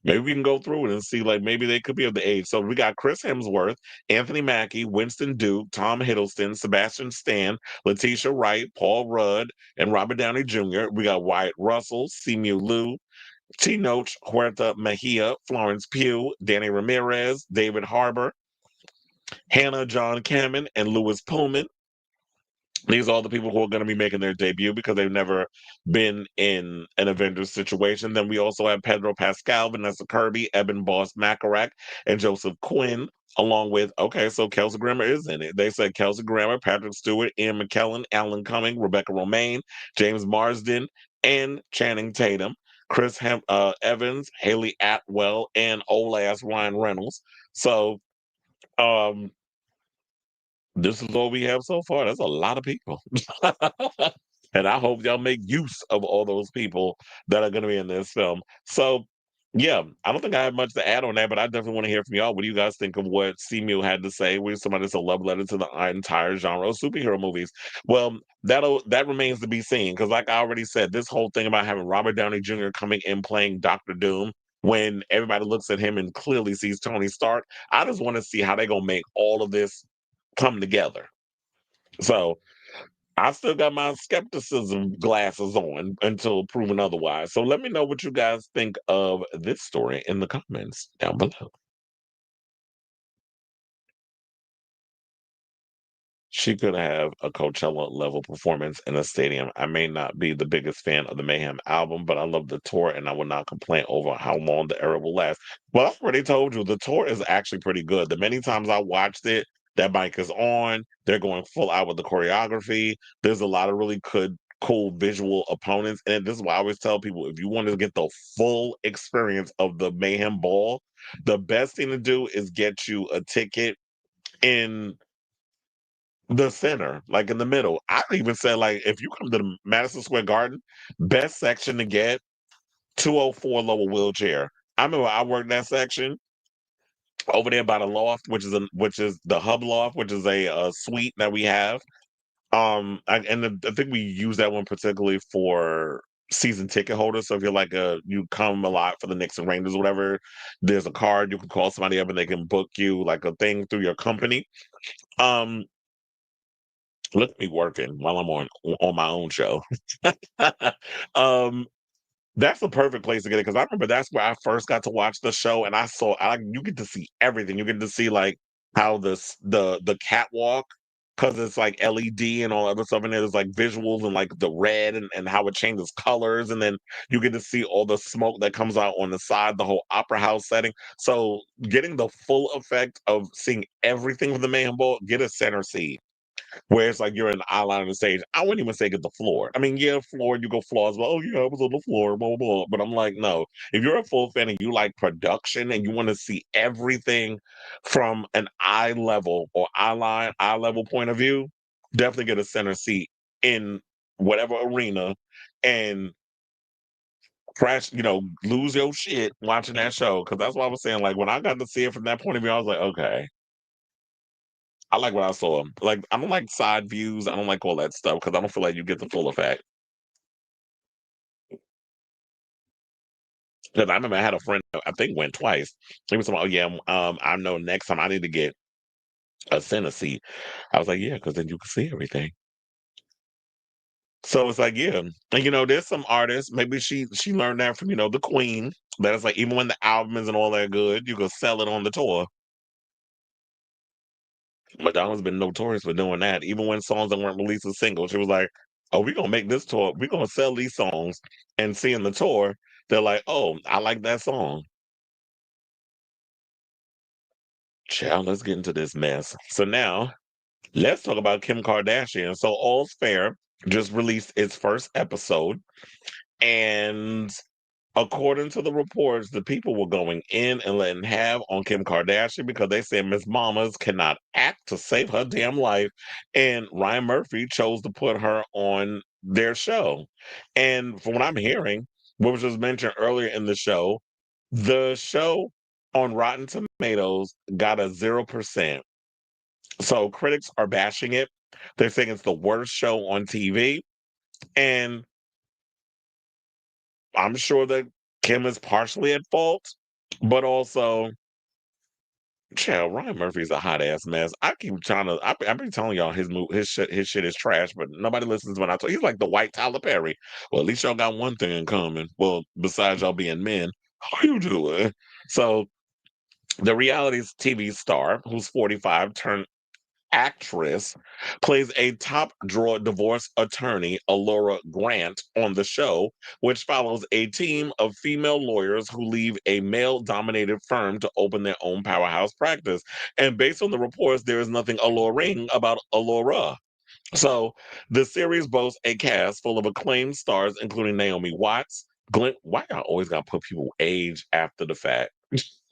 maybe we can go through it and see, like, maybe they could be of the age. So we got Chris Hemsworth, Anthony Mackie, Winston Duke, Tom Hiddleston, Sebastian Stan, Letitia Wright, Paul Rudd, and Robert Downey Jr. We got Wyatt Russell, Simu Liu, Tenoch Huerta Mejia, Florence Pugh, Danny Ramirez, David Harbour, Hannah John Kamen, and Louis Pullman. These are all the people who are going to be making their debut because they've never been in an Avengers situation. Then we also have Pedro Pascal, Vanessa Kirby, Eben Boss Macarack, and Joseph Quinn, along with, okay, so Kelsey Grammer is in it. They said Kelsey Grammer, Patrick Stewart, Ian McKellen, Alan Cumming, Rebecca Romaine, James Marsden, and Channing Tatum, Evans, Haley Atwell, and old ass Ryan Reynolds. So, um, this is all we have so far. That's a lot of people. And I hope y'all make use of all those people that are going to be in this film. So, yeah, I don't think I have much to add on that, but I definitely want to hear from y'all. What do you guys think of what Simu had to say? We're somebody that's a love letter to the entire genre of superhero movies. Well, that remains to be seen because, like I already said, this whole thing about having Robert Downey Jr. coming in playing Doctor Doom when everybody looks at him and clearly sees Tony Stark, I just want to see how they're gonna make all of this come together. So I still got my skepticism glasses on until proven otherwise. So let me know what you guys think of this story in the comments down below. She could have a Coachella level performance in a stadium. I may not be the biggest fan of the Mayhem album, but I love the tour and I will not complain over how long the era will last. Well, I already told you the tour is actually pretty good. The many times I watched it, that mic is on, they're going full out with the choreography. There's a lot of really cool visual opponents. And this is why I always tell people, if you want to get the full experience of the Mayhem Ball, the best thing to do is get you a ticket in the center, like in the middle. I even said, like, if you come to the Madison Square Garden, best section to get 204 lower wheelchair. I remember I worked that section over there by the loft, which is the hub loft, which is a suite that we have. I think we use that one particularly for season ticket holders. So if you're like you come a lot for the Knicks and Rangers, or whatever, there's a card you can call somebody up and they can book you like a thing through your company. Um, Look at me working while I'm on my own show. um, that's the perfect place to get it because I remember that's where I first got to watch the show, and you get to see everything. You get to see like how the catwalk, because it's like LED and all other stuff in there. There's like visuals and like the red and how it changes colors, and then you get to see all the smoke that comes out on the side, the whole opera house setting. So getting the full effect of seeing everything from the Mayhem Ball, get a center seat where it's like you're in the outline of the stage. I wouldn't even say get the floor. I mean, yeah, floor, you go flaws, but oh yeah, I was on the floor, blah, blah, blah. But I'm like, no. If you're a full fan and you like production and you want to see everything from an eye level or eye level point of view, definitely get a center seat in whatever arena and crash, lose your shit watching that show. Cause that's what I was saying. Like when I got to see it from that point of view, I was like, okay. I like what I saw. Like, I don't like side views. I don't like all that stuff because I don't feel like you get the full effect. Because I remember I had a friend, I think went twice. He was like, "Oh yeah, I know next time I need to get a center seat." I was like, "Yeah, because then you can see everything." So it's like, yeah, and there's some artists. Maybe she learned that from the Queen. That it's like even when the album isn't all that good, you can sell it on the tour. Madonna's been notorious for doing that. Even when songs that weren't released as singles, she was like, "Oh, we're gonna make this tour. We're gonna sell these songs." And seeing the tour, they're like, "Oh, I like that song." Child, let's get into this mess. So now, let's talk about Kim Kardashian. So All's Fair just released its first episode, and according to the reports, the people were going in and letting have on Kim Kardashian because they said Miss Mamas cannot act to save her damn life. And Ryan Murphy chose to put her on their show. And from what I'm hearing, what was just mentioned earlier in the show on Rotten Tomatoes got a 0%. So critics are bashing it. They're saying it's the worst show on TV. And I'm sure that Kim is partially at fault, but also, child, Ryan Murphy's a hot ass mess. I keep trying to. I've been telling y'all his shit is trash, but nobody listens when I talk. He's like the white Tyler Perry. Well, at least y'all got one thing in common. Well, besides y'all being men, how you doing? So the reality TV star, who's 45, turned actress, plays a top drawer divorce attorney, Alora Grant, on the show, which follows a team of female lawyers who leave a male dominated firm to open their own powerhouse practice. And based on the reports, there is nothing alluring about Alora. So the series boasts a cast full of acclaimed stars, including Naomi Watts. Glenn, why y'all always gotta put people age after the fact?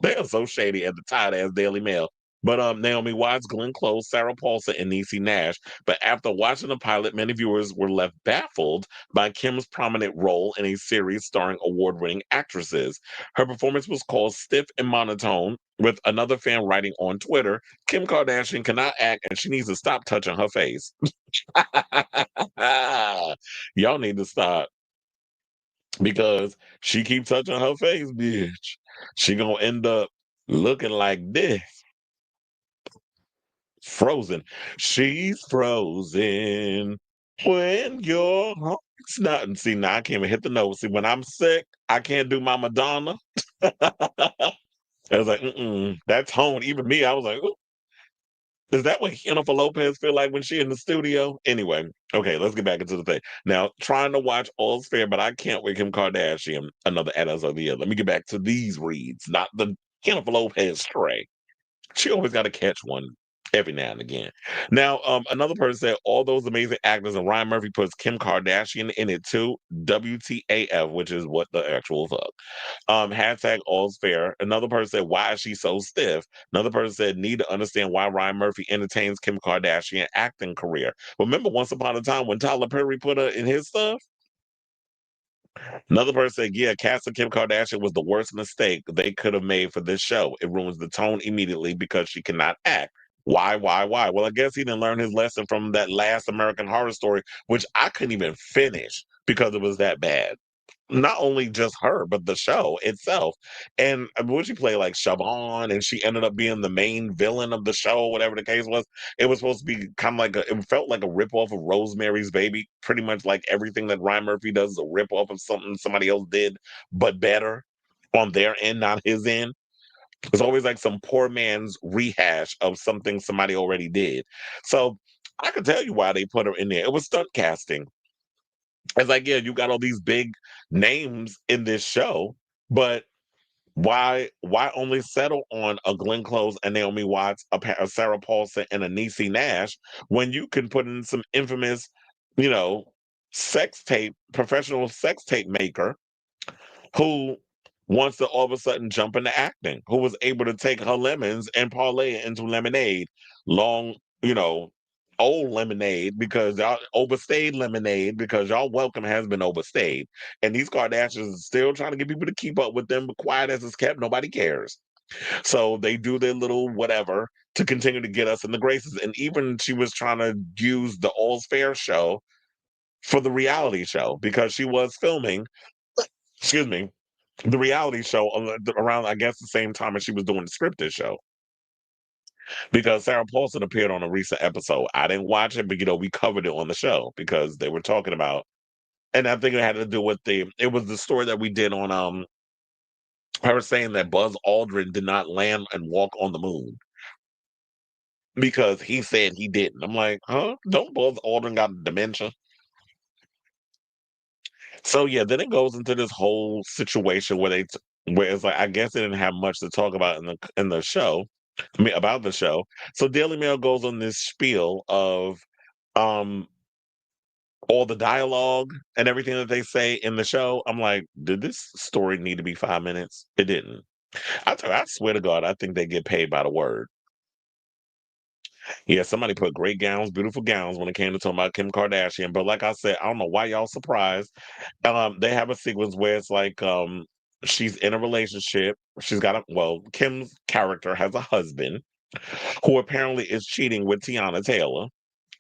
They are so shady at the tired ass Daily Mail. But Naomi Watts, Glenn Close, Sarah Paulson, and Niecy Nash. But after watching the pilot, many viewers were left baffled by Kim's prominent role in a series starring award-winning actresses. Her performance was called stiff and monotone, with another fan writing on Twitter, Kim Kardashian cannot act and she needs to stop touching her face. Y'all need to stop because she keep touching her face, bitch. She gonna end up looking like this. Frozen. She's frozen when your heart's not. And see, now I can't even hit the note. See, when I'm sick, I can't do my Madonna. I was like, that tone. Even me, I was like, ooh. Is that what Jennifer Lopez feel like when she in the studio? Anyway, okay, let's get back into the thing. Now, trying to watch All's Fair, but I can't with Kim Kardashian. Another as of the other. Let me get back to these reads, not the Jennifer Lopez stray. She always got to catch one. every now and again. Now, another person said all those amazing actors, and Ryan Murphy puts Kim Kardashian in it too. WTAF, which is what the actual fuck. Hashtag all's fair. Another person said, why is she so stiff? Another person said, need to understand why Ryan Murphy entertains Kim Kardashian acting career. Remember once upon a time when Tyler Perry put her in his stuff? Another person said, yeah, casting Kim Kardashian was the worst mistake they could have made for this show. It ruins the tone immediately because she cannot act. Why? Well, I guess he didn't learn his lesson from that last American Horror Story, which I couldn't even finish because it was that bad. Not only just her, but the show itself. And would she play like Siobhan, and she ended up being the main villain of the show, whatever the case was. It was supposed to be kind of like it felt like a ripoff of Rosemary's Baby. Pretty much like everything that Ryan Murphy does is a ripoff of something somebody else did, but better on their end, not his end. It's always like some poor man's rehash of something somebody already did. So I could tell you why they put her in there. It was stunt casting. It's like, yeah, you got all these big names in this show, but why only settle on a Glenn Close, and Naomi Watts, a Sarah Paulson, and a Niecy Nash when you can put in some infamous, you know, professional sex tape maker who wants to all of a sudden jump into acting, who was able to take her lemons and parlay it into lemonade, long, you know, old lemonade because y'all overstayed lemonade because y'all welcome has been overstayed. And these Kardashians are still trying to get people to keep up with them, but quiet as it's kept, nobody cares. So they do their little whatever to continue to get us in the graces. And even she was trying to use the All's Fair show for the reality show because she was filming, excuse me, the reality show around, I guess, the same time as she was doing the scripted show. Because Sarah Paulson appeared on a recent episode. I didn't watch it, but we covered it on the show because they were talking about, and I think it had to do with it was the story that we did on her saying that Buzz Aldrin did not land and walk on the moon because he said he didn't. I'm like, huh? Don't Buzz Aldrin got dementia? So yeah, then it goes into this whole situation where where it's like I guess they didn't have much to talk about in the show. I mean about the show. So Daily Mail goes on this spiel of um all the dialogue and everything that they say in the show. I'm like, did this story need to be 5 minutes? It didn't. I swear to God, I think they get paid by the word. Yeah, somebody put great gowns, beautiful gowns when it came to talking about Kim Kardashian. But like I said, I don't know why y'all surprised. They have a sequence where it's like she's in a relationship. Kim's character has a husband who apparently is cheating with Tiana Taylor,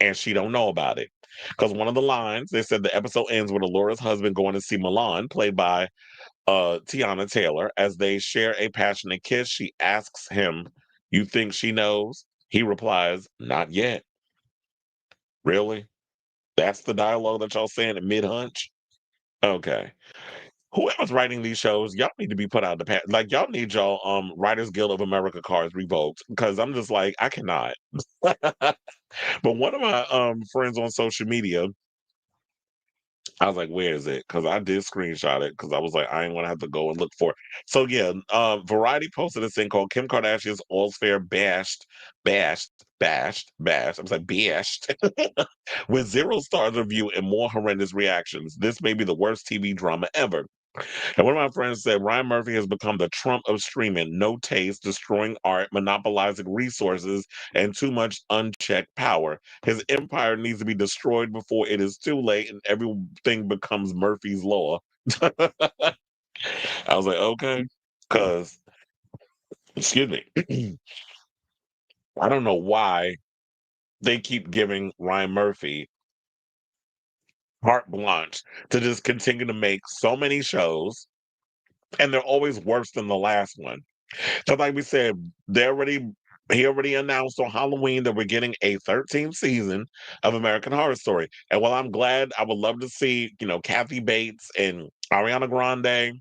and she don't know about it. Because one of the lines, they said the episode ends with Alora's husband going to see Milan, played by Tiana Taylor. As they share a passionate kiss, she asks him, you think she knows? He replies, not yet. Really? That's the dialogue that y'all saying at mid-hunch? Okay. Whoever's writing these shows, y'all need to be put out the past. Like y'all need y'all Writers Guild of America cards revoked. Because I'm just like, I cannot. But one of my friends on social media, I was like, where is it? Because I did screenshot it because I was like, I ain't gonna have to go and look for it. So yeah, Variety posted this thing called Kim Kardashian's All's Fair bashed, bashed. I was like, bashed. With 0 stars review and more horrendous reactions. This may be the worst TV drama ever. And one of my friends said Ryan Murphy has become the Trump of streaming, no taste, destroying art, monopolizing resources, and too much unchecked power. His empire needs to be destroyed before it is too late and everything becomes Murphy's Law. I was like, okay, because, excuse me, I don't know why they keep giving Ryan Murphy carte blanche to just continue to make so many shows, and they're always worse than the last one. So, like we said, he already announced on Halloween that we're getting a 13th season of American Horror Story. And while I'm glad, I would love to see, Kathy Bates and Ariana Grande,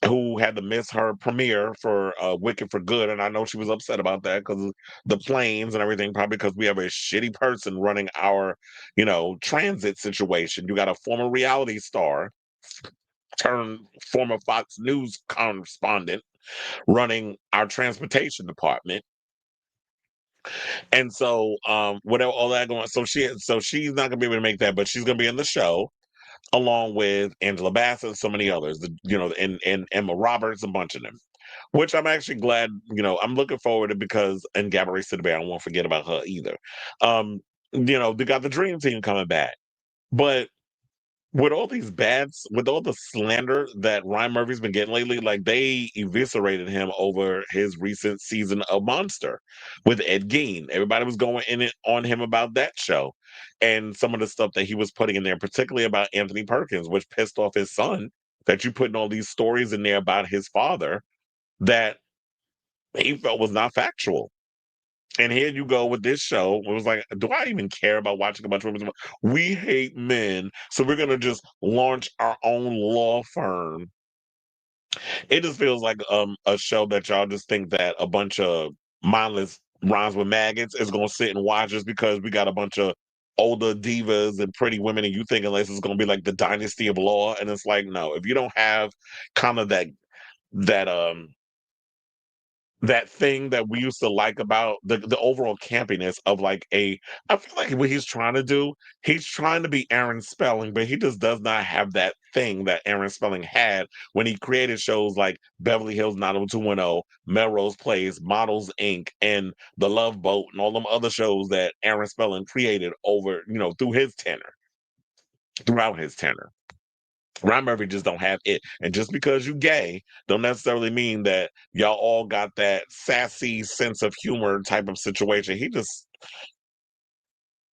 who had to miss her premiere for Wicked for Good. And I know she was upset about that because of the planes and everything, probably because we have a shitty person running our, transit situation. You got a former reality star turned former Fox News correspondent running our transportation department. And so, whatever all that going, so she's not gonna be able to make that, but she's gonna be in the show along with Angela Bassett and so many others, and Emma Roberts, a bunch of them. Which I'm actually glad, I'm looking forward to because and Gabourey Sidibe, I won't forget about her either. They got the Dream Team coming back. But with all the slander that Ryan Murphy's been getting lately, like they eviscerated him over his recent season of Monster with Ed Gein. Everybody was going in it on him about that show and some of the stuff that he was putting in there, particularly about Anthony Perkins, which pissed off his son. That you putting all these stories in there about his father that he felt was not factual. And here you go with this show. It was like, do I even care about watching a bunch of women? We hate men, so we're gonna just launch our own law firm. It just feels like a show that y'all just think that a bunch of mindless rhymes with maggots is gonna sit and watch just because we got a bunch of older divas and pretty women, and you thinking this is gonna be like the dynasty of law, and it's like, no, if you don't have kind of that that thing that we used to like about the overall campiness of like I feel like what he's trying to be Aaron Spelling, but he just does not have that thing that Aaron Spelling had when he created shows like Beverly Hills 90210, Melrose Place, Models Inc., and The Love Boat, and all them other shows that Aaron Spelling created over, throughout his tenure. Ryan Murphy just don't have it. And just because you gay don't necessarily mean that y'all all got that sassy sense of humor type of situation.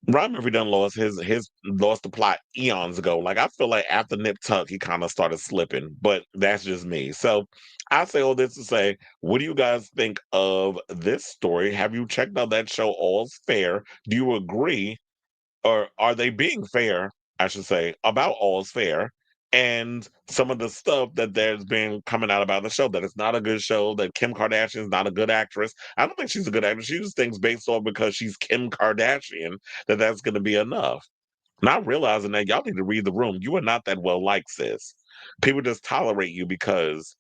Ryan Murphy done lost his lost the plot eons ago. Like I feel like after Nip Tuck, he kind of started slipping, but that's just me. So I say all this to say, what do you guys think of this story? Have you checked out that show All's Fair? Do you agree or are they being fair, I should say, about All's Fair and some of the stuff that there's been coming out about the show that it's not a good show, that Kim Kardashian is not a good actress. I don't think she's a good actress. She just thinks based on because she's Kim Kardashian that that's going to be enough. Not realizing that y'all need to read the room. You are not that well liked, sis. People just tolerate you because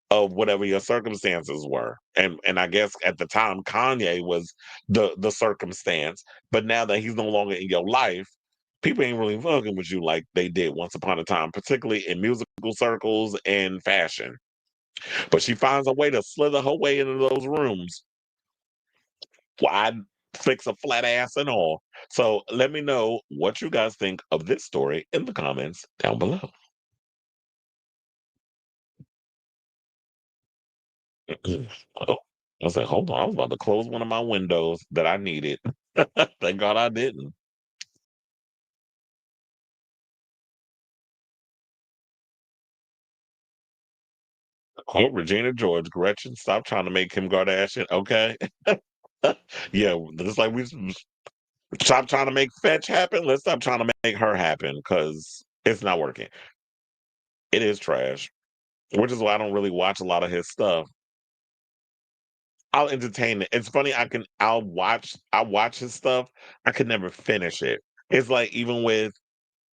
of whatever your circumstances were. And I guess at the time Kanye was the circumstance, but now that he's no longer in your life, people ain't really fucking with you like they did once upon a time, particularly in musical circles and fashion. But she finds a way to slither her way into those rooms. Wide fix a flat ass and all. So let me know what you guys think of this story in the comments down below. Oh, I was like, hold on, I was about to close one of my windows that I needed. Thank God I didn't. Oh, Regina George, Gretchen, stop trying to make Kim Kardashian. Okay. Yeah, just like we stop trying to make Fetch happen. Let's stop trying to make her happen because it's not working. It is trash, which is why I don't really watch a lot of his stuff. I'll entertain it. It's funny. I watch his stuff. I could never finish it. It's like even with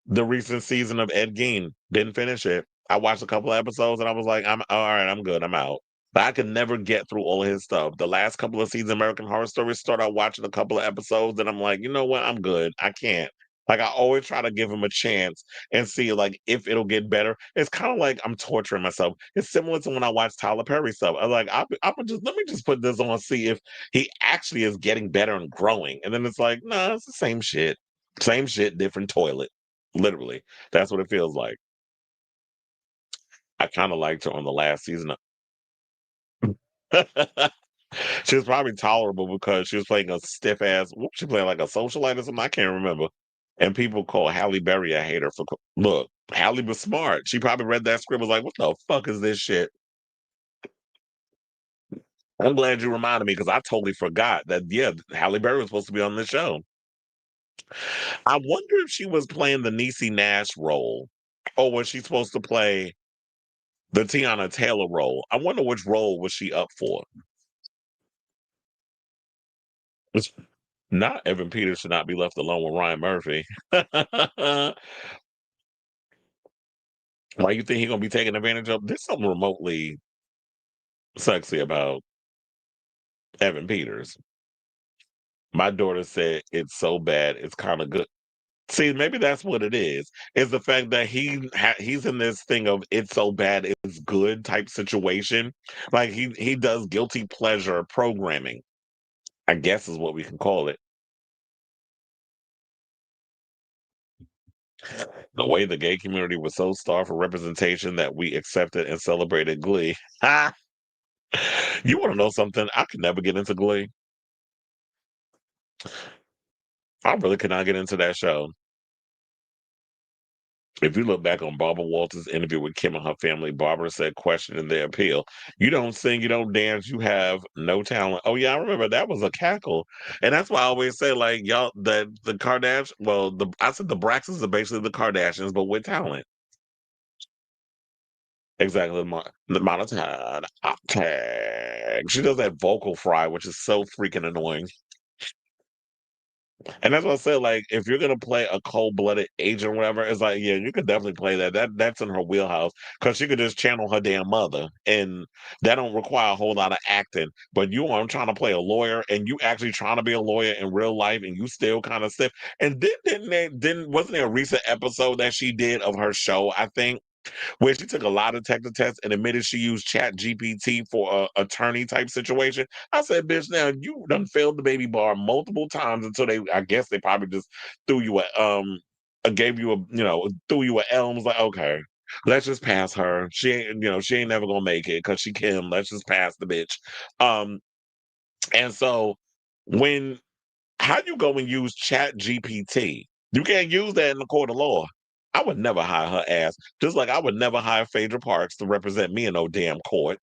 the recent season of Ed Gein. Didn't finish it. I watched a couple of episodes and I was like, I'm all right, I'm good, I'm out. But I could never get through all of his stuff. The last couple of seasons of American Horror Story start out watching a couple of episodes and I'm like, you know what, I'm good. I can't. Like I always try to give him a chance and see like if it'll get better. It's kind of like I'm torturing myself. It's similar to when I watch Tyler Perry stuff. I'm like, I'm just let me just put this on see if he actually is getting better and growing. And then it's like, nah, it's the same shit. Same shit, different toilet. Literally. That's what it feels like. I kind of liked her on the last season. She was probably tolerable because she was playing a stiff ass. What was she playing like a socialite or something? I can't remember. And people call Halle Berry a hater for look. Halle was smart. She probably read that script was like, "What the fuck is this shit?" I'm glad you reminded me because I totally forgot that. Yeah, Halle Berry was supposed to be on the show. I wonder if she was playing the Niecy Nash role, or was she supposed to play the Tiana Taylor role? I wonder which role was she up for. It's not Evan Peters should not be left alone with Ryan Murphy. Why you think he gonna be taken advantage of? There's something remotely sexy about Evan Peters. My daughter said it's so bad, it's kind of good. See, maybe that's what it is the fact that he's in this thing of it's so bad it's good type situation. Like he does guilty pleasure programming, I guess is what we can call it. The way the gay community was so starved for representation that we accepted and celebrated Glee. Ha! You want to know something? I could never get into Glee. I really could not get into that show. If you look back on Barbara Walters' interview with Kim and her family, Barbara said, questioning their appeal, "You don't sing, you don't dance, you have no talent." Oh yeah, I remember that was a cackle, and that's why I always say, like, y'all, that the Kardashians. Well, the I said the Braxtons are basically the Kardashians, but with talent. Exactly, the monotone tag. She does that vocal fry, which is so freaking annoying. And that's what I said. Like, if you're gonna play a cold-blooded agent or whatever, it's like, yeah, you could definitely play that. That's in her wheelhouse because she could just channel her damn mother, and that don't require a whole lot of acting. But you are trying to play a lawyer, and you actually trying to be a lawyer in real life, and you still kind of stiff. And didn't wasn't there a recent episode that she did of her show? I think where she took a lie detector test and admitted she used Chat GPT for a attorney type situation. I said, bitch, now you done failed the baby bar multiple times until I guess they probably just threw you gave you a, threw you a L and was like, okay, let's just pass her. She ain't never gonna make it because she Kim. Let's just pass the bitch. Um, and so when how you go and use Chat GPT? You can't use that in the court of law. I would never hire her ass. Just like I would never hire Phaedra Parks to represent me in no damn court.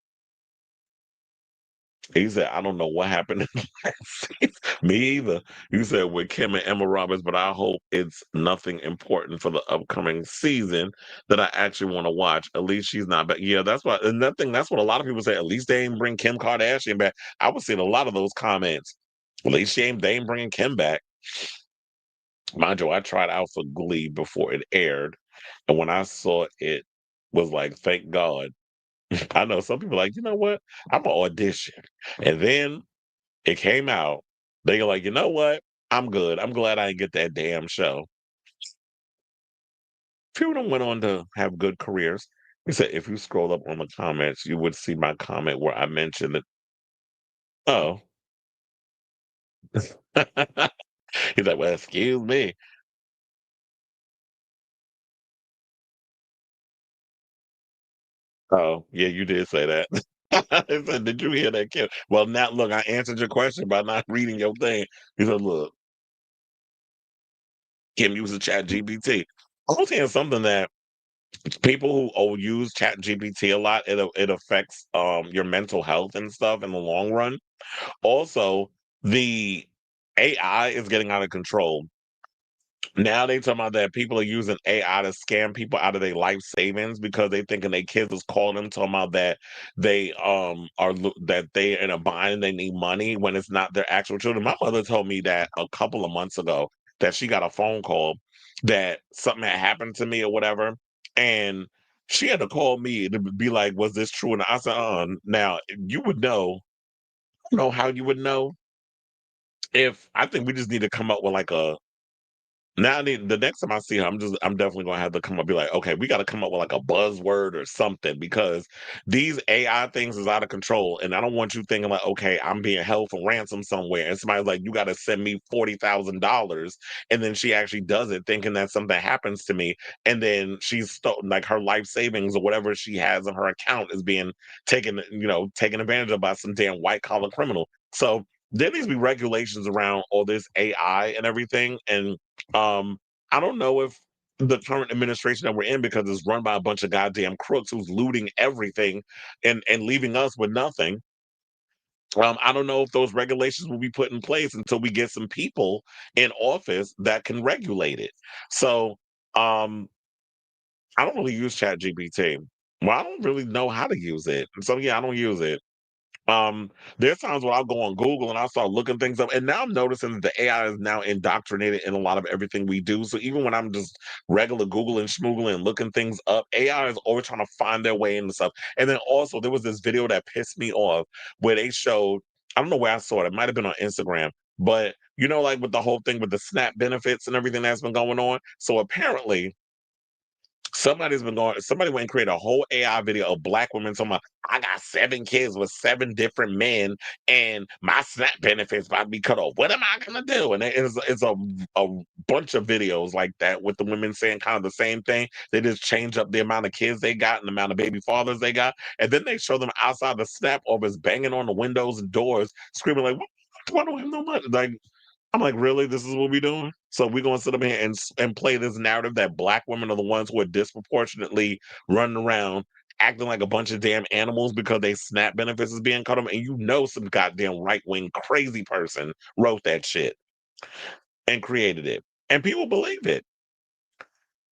He said, I don't know what happened in the last season. Me either. You said with Kim and Emma Roberts, but I hope it's nothing important for the upcoming season that I actually want to watch. At least she's not back. Yeah, that's what, and that's what a lot of people say. At least they ain't bring Kim Kardashian back. I was seeing a lot of those comments. At least they ain't bringing Kim back. Mind you, I tried out for Glee before it aired, and when I saw it, was like, thank God. I know some people are like, you know what? I'm gonna audition, and then it came out. They were like, you know what? I'm good. I'm glad I didn't get that damn show. Few of them went on to have good careers. He said, if you scroll up on the comments, you would see my comment where I mentioned that. Oh, he's like, well, excuse me. Oh, yeah, you did say that. I said, did you hear that, Kim? Well, now look, I answered your question by not reading your thing. He said, look, Kim uses Chat GPT. I was hearing something that people who use Chat GPT a lot, it affects your mental health and stuff in the long run. Also, the AI is getting out of control. Now they talking about that people are using AI to scam people out of their life savings because they thinking their kids is calling them talking about that they that they in a bind, they need money when it's not their actual children. My mother told me that a couple of months ago that she got a phone call that something had happened to me or whatever, and she had to call me to be like, "Was this true?" And I said, Now you would know. I don't know how you would know if I think we just need to come up with like a now the next time I see her, I'm definitely gonna have to come up and be like, okay, we gotta come up with like a buzzword or something because these AI things is out of control. And I don't want you thinking like, okay, I'm being held for ransom somewhere. And somebody's like, you gotta send me $40,000. And then she actually does it thinking that something happens to me. And then like her life savings or whatever she has in her account is being taken advantage of by some damn white collar criminal. So there needs to be regulations around all this AI and everything. And um, I don't know if the current administration that we're in, because it's run by a bunch of goddamn crooks who's looting everything and leaving us with nothing. I don't know if those regulations will be put in place until we get some people in office that can regulate it. So um, I don't really use Chat GPT. Well, I don't really know how to use it. So yeah, I don't use it. There's times where I'll go on Google and I'll start looking things up. And now I'm noticing that the AI is now indoctrinated in a lot of everything we do. So even when I'm just regular Googling, schmoogling, and looking things up, AI is always trying to find their way into stuff. And then also there was this video that pissed me off where they showed, I don't know where I saw it, it might have been on Instagram, But you know, like with the whole thing with the SNAP benefits and everything that's been going on. So apparently, somebody went and created a whole AI video of black women talking about, I got 7 kids with 7 different men and my SNAP benefits about to be cut off. What am I gonna do? And it's a bunch of videos like that with the women saying kind of the same thing. They just change up the amount of kids they got and the amount of baby fathers they got. And then they show them outside the SNAP office banging on the windows and doors, screaming like, why do I have no money? Like, I'm like, really? This is what we doing? So we're gonna sit up here and play this narrative that black women are the ones who are disproportionately running around acting like a bunch of damn animals because they SNAP benefits is being cut off, and you know some goddamn right wing crazy person wrote that shit and created it, and people believe it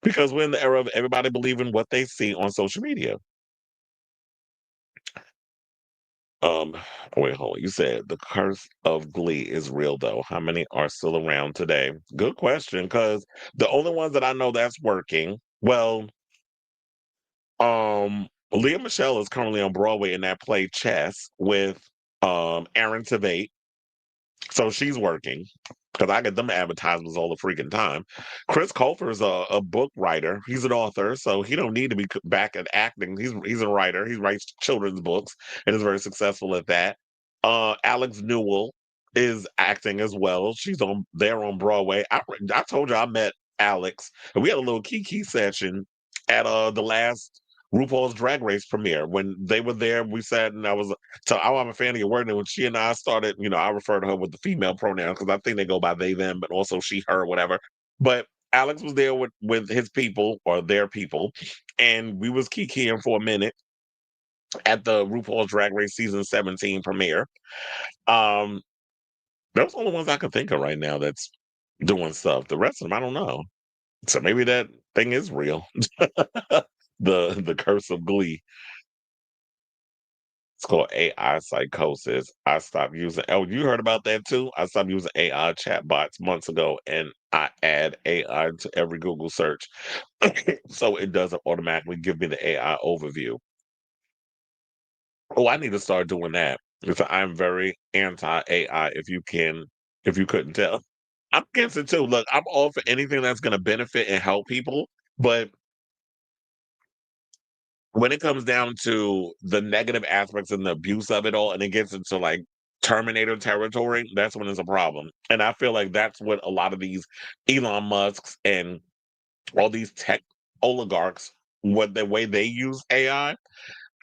because we're in the era of everybody believing what they see on social media. Um, wait, hold on. You said the curse of Glee is real, though. How many are still around today? Good question, because the only ones that I know that's working, well, Leah Michelle is currently on Broadway in that play Chess with Aaron Tveit. So she's working because I get them advertisements all the freaking time. Chris Colfer is a book writer. He's an author, so he don't need to be back at acting. He's a writer. He writes children's books and is very successful at that. Alex Newell is acting as well. She's on there on Broadway. I told you I met Alex and we had a little kiki session at the last RuPaul's Drag Race premiere when they were there. We sat and I'm a fan of your word. And when she and I started, I refer to her with the female pronoun because I think they go by they, them, but also she, her, whatever. But Alex was there with his people or their people, and we was kikiing for a minute at the RuPaul's Drag Race season 17 premiere. Um, those are the only ones I can think of right now that's doing stuff. The rest of them, I don't know. So maybe that thing is real. The curse of Glee. It's called AI psychosis. I stopped using. Oh, you heard about that too? I stopped using AI chatbots months ago, and I add AI to every Google search, so it doesn't automatically give me the AI overview. Oh, I need to start doing that because I'm very anti AI. If you couldn't tell, I'm against it too. Look, I'm all for anything that's going to benefit and help people, but when it comes down to the negative aspects and the abuse of it all, and it gets into like Terminator territory, that's when it's a problem. And I feel like that's what a lot of these Elon Musks and all these tech oligarchs, what the way they use AI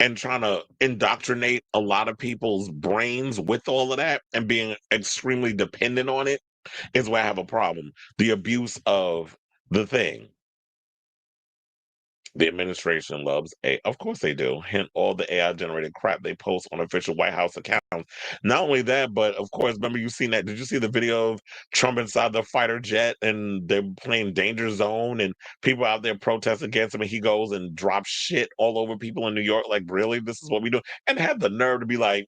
and trying to indoctrinate a lot of people's brains with all of that and being extremely dependent on it is where I have a problem. The abuse of the thing. The administration loves of course they do. Hint all the AI generated crap they post on official White House accounts. Not only that, but of course, remember you seen that? Did you see the video of Trump inside the fighter jet and they're playing Danger Zone and people out there protest against him and he goes and drops shit all over people in New York? Like, really? This is what we do? And had the nerve to be like,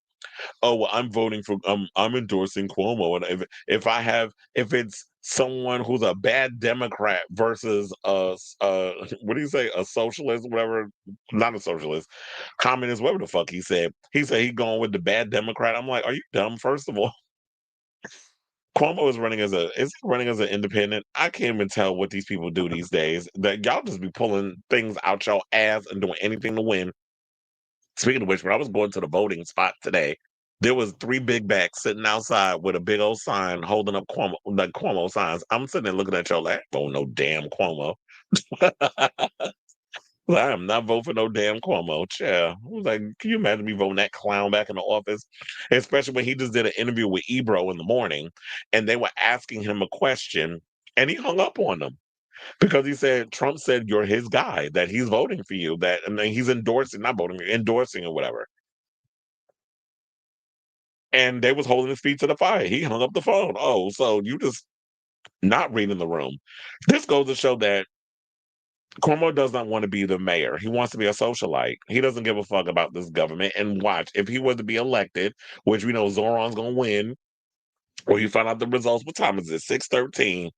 oh well, I'm voting for I'm endorsing Cuomo, and if it's someone who's a bad Democrat versus what do you say, a socialist, whatever, not a socialist, communist, whatever the fuck he said he going with the bad Democrat. I'm like, are you dumb? First of all, Cuomo is he running as an independent. I can't even tell what these people do these days. That y'all just be pulling things out y'all ass and doing anything to win. Speaking of which, when I was going to the voting spot today, there was 3 big backs sitting outside with a big old sign holding up Cuomo signs. I'm sitting there looking at y'all like, oh no damn Cuomo. I am not voting for no damn Cuomo. Chair. I was like, can you imagine me voting that clown back in the office? Especially when he just did an interview with Ebro in the morning and they were asking him a question and he hung up on them because he said Trump said you're his guy, that he's voting for you, that and then he's endorsing, not voting, endorsing or whatever. And they was holding his feet to the fire. He hung up the phone. Oh, so you just not reading the room. This goes to show that Cuomo does not want to be the mayor. He wants to be a socialite. He doesn't give a fuck about this government. And watch, if he were to be elected, which we know Zoran's gonna win, or you find out the results, what time is it? 6:13.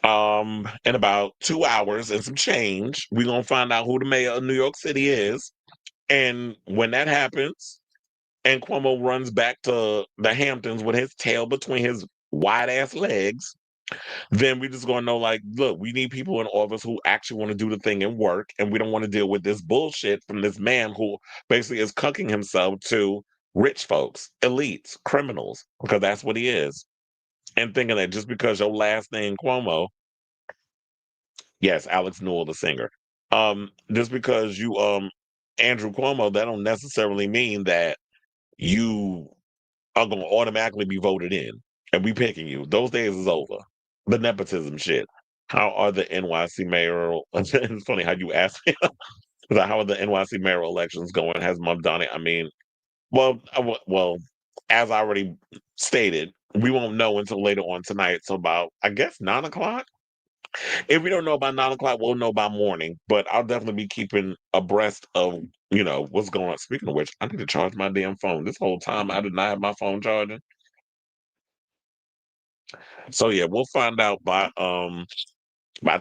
In about 2 hours and some change, we're gonna find out who the mayor of New York City is. And when that happens, and Cuomo runs back to the Hamptons with his tail between his wide ass legs, then we just gonna know, like, look, we need people in office who actually want to do the thing and work, and we don't want to deal with this bullshit from this man who basically is cucking himself to rich folks, elites, criminals, because that's what he is. And thinking that just because your last name Cuomo, yes, Alex Newell, the singer, just because you Andrew Cuomo, that don't necessarily mean that you are gonna automatically be voted in and we picking you. Those days is over. The nepotism shit. How are the NYC mayoral? It's funny how you ask me. Like, how are the NYC mayoral elections going? Has Mom done it? I mean, well, as I already stated, we won't know until later on tonight. So about, I guess, 9 o'clock. If we don't know about 9 o'clock, we'll know by morning. But I'll definitely be keeping abreast of what's going on. Speaking of which, I need to charge my damn phone. This whole time I did not have my phone charging. So yeah, we'll find out by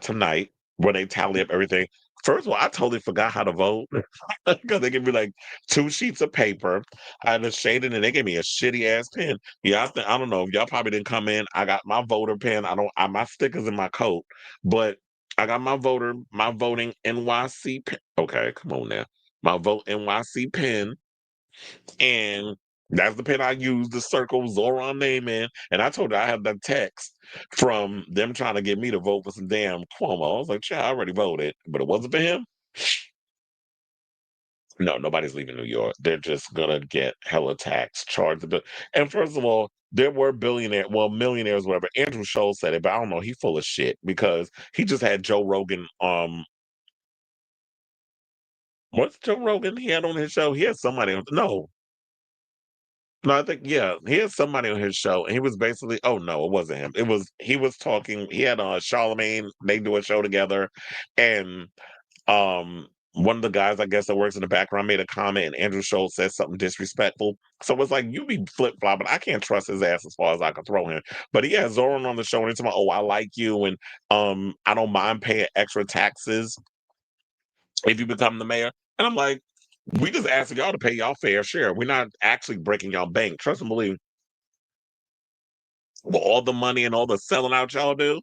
tonight when they tally up everything. First of all, I totally forgot how to vote because they give me like 2 sheets of paper. I had to shade it, and they gave me a shitty ass pen. Yeah, I don't know. Y'all probably didn't come in. I got my voter pen. My stickers in my coat, but I got my voting NYC pen. Okay, come on now. My vote NYC pen, and that's the pen I used to circle Zoran name in. And I told her I had the text from them trying to get me to vote for some damn Cuomo. I was like, "Yeah, I already voted," but it wasn't for him. No, nobody's leaving New York. They're just gonna get hella tax charged. And first of all, there were millionaires, whatever. Andrew Schultz said it, but I don't know. He full of shit because he just had Joe Rogan. What's Joe Rogan? He had on his show. He had somebody on. No, I think yeah, he had somebody on his show, and he was basically. Oh no, it wasn't him. He was talking. He had Charlemagne. They do a show together, and one of the guys I guess that works in the background made a comment, and Andrew Schultz said something disrespectful. So it's like you be flip flopping. I can't trust his ass as far as I can throw him. But he had Zoran on the show, and he's talking about, oh, I like you, and I don't mind paying extra taxes if you become the mayor. And I'm like, we just asking y'all to pay y'all fair share. We're not actually breaking y'all bank. Trust and believe, with all the money and all the selling out y'all do,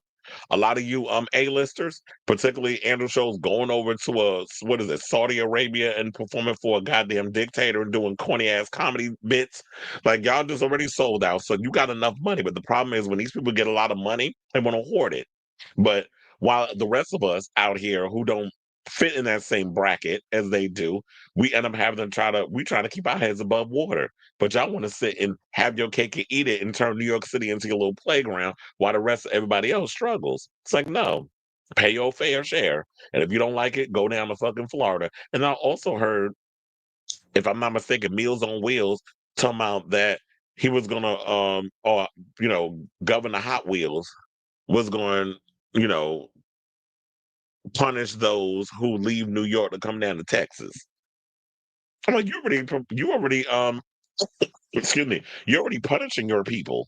a lot of you A-listers, particularly Andrew Schultz, going over to what is it, Saudi Arabia and performing for a goddamn dictator and doing corny ass comedy bits. Like y'all just already sold out. So you got enough money. But the problem is when these people get a lot of money, they want to hoard it. But while the rest of us out here who don't fit in that same bracket as they do, we end up having to try to keep our heads above water. But y'all want to sit and have your cake and eat it and turn New York City into your little playground while the rest of everybody else struggles. It's like, no, pay your fair share. And if you don't like it, go down to fucking Florida. And I also heard, if I'm not mistaken, Meals on Wheels talking about that he was gonna or Governor Hot Wheels was going, you know, punish those who leave New York to come down to Texas. I'm like, you already excuse me, you're already punishing your people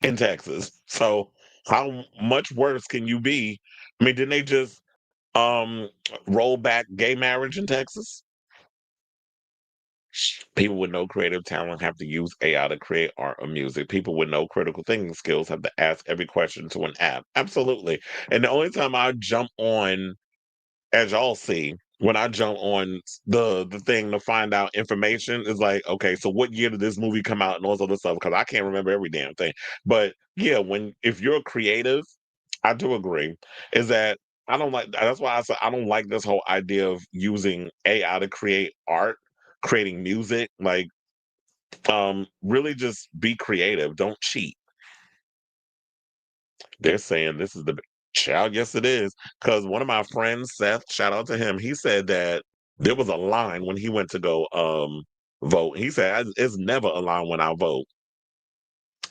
in Texas. So how much worse can you be? I mean, didn't they just um roll back gay marriage in Texas? People with no creative talent have to use AI to create art or music. People with no critical thinking skills have to ask every question to an app. Absolutely. And the only time I jump on, as y'all see, when I jump on the thing to find out information, is like, okay, so what year did this movie come out and all this other stuff? Because I can't remember every damn thing. But yeah, if you're creative, I do agree. Is that I don't like that's why I said I don't like this whole idea of using AI to create art, creating music. Like, really just be creative. Don't cheat. They're saying this is the child. Yes, it is. Because one of my friends, Seth, shout out to him, he said that there was a line when he went to go vote. He said, it's never a line when I vote.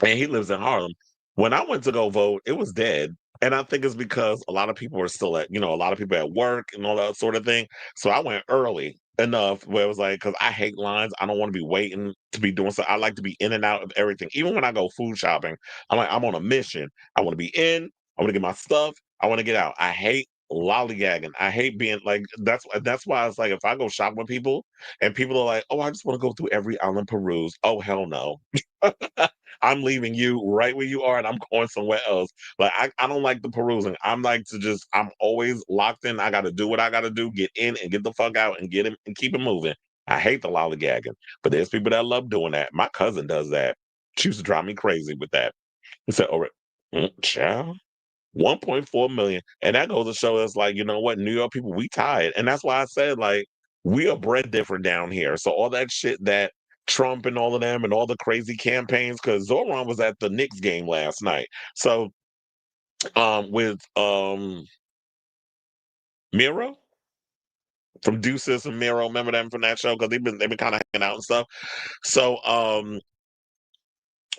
And he lives in Harlem. When I went to go vote, it was dead. And I think it's because a lot of people are still a lot of people at work and all that sort of thing. So I went early enough where it was like, because I hate lines. I don't want to be waiting to be doing something. I like to be in and out of everything. Even when I go food shopping, I'm on a mission. I want to be in, I want to get my stuff, I want to get out. I hate lollygagging. I hate being like that's why it's like if I go shop with people and people are like, "Oh, I just want to go through every island peruse." Oh, hell no. I'm leaving you right where you are and I'm going somewhere else. Like I don't like the perusing. I'm like to just I'm always locked in. I gotta do what I gotta do, get in and get the fuck out and get him and keep it moving. I hate the lollygagging. But there's people that love doing that. My cousin does that. She used to drive me crazy with that. He said, "Oh, child." 1.4 million. And that goes to show us, like, you know what, New York people, we tired. And that's why I said, like, we are bred different down here. So all that shit that Trump and all of them and all the crazy campaigns, because Zoran was at the Knicks game last night. So with Miro from Deuces and Miro, remember them from that show? Because they've been kind of hanging out and stuff. So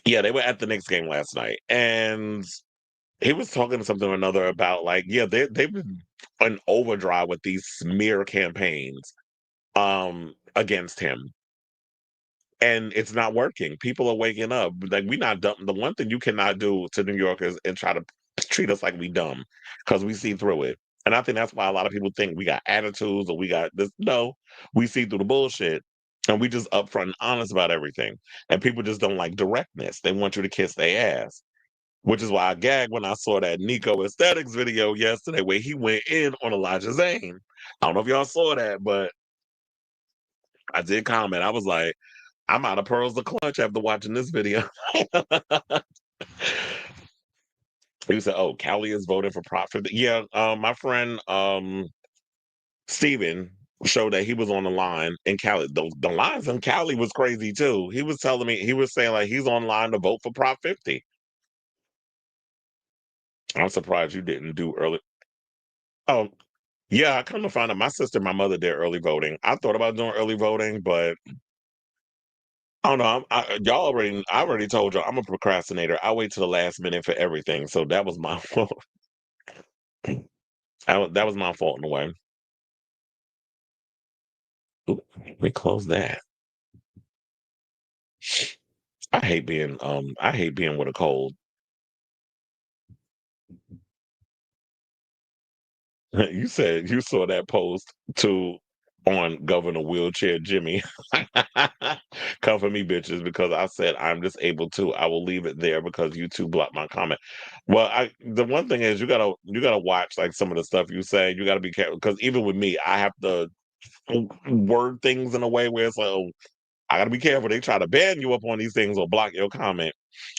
yeah, they were at the Knicks game last night. And he was talking to something or another about like, yeah, they've been on overdrive with these smear campaigns against him. And it's not working. People are waking up. Like we not dumb. The one thing you cannot do to New Yorkers and try to treat us like we dumb because we see through it. And I think that's why a lot of people think we got attitudes or we got this. No, we see through the bullshit. And we just upfront and honest about everything. And people just don't like directness. They want you to kiss their ass. Which is why I gagged when I saw that Nico Aesthetics video yesterday where he went in on Elijah Zane. I don't know if y'all saw that, but I did comment. I was like, I'm out of pearls to clutch after watching this video. He said, "Oh, Cali is voting for Prop 50." Yeah, my friend Steven showed that he was on the line in Cali. The lines in Cali was crazy too. He was telling me, he was saying like he's online to vote for Prop 50. I'm surprised you didn't do early. Oh, yeah, I come to find out my sister and my mother did early voting. I thought about doing early voting, but I don't know. Y'all already, I already told y'all I'm a procrastinator. I wait to the last minute for everything. So that was my fault. That was my fault in a way. Ooh, we close that. I hate being with a cold. You said you saw that post to on Governor Wheelchair Jimmy. Come for me, bitches, because I said I'm just able to. I will leave it there because you two blocked my comment. Well, the one thing is you gotta watch like some of the stuff you say. You gotta be careful because even with me, I have to word things in a way where it's like, oh, I gotta be careful. They try to ban you up on these things or block your comment.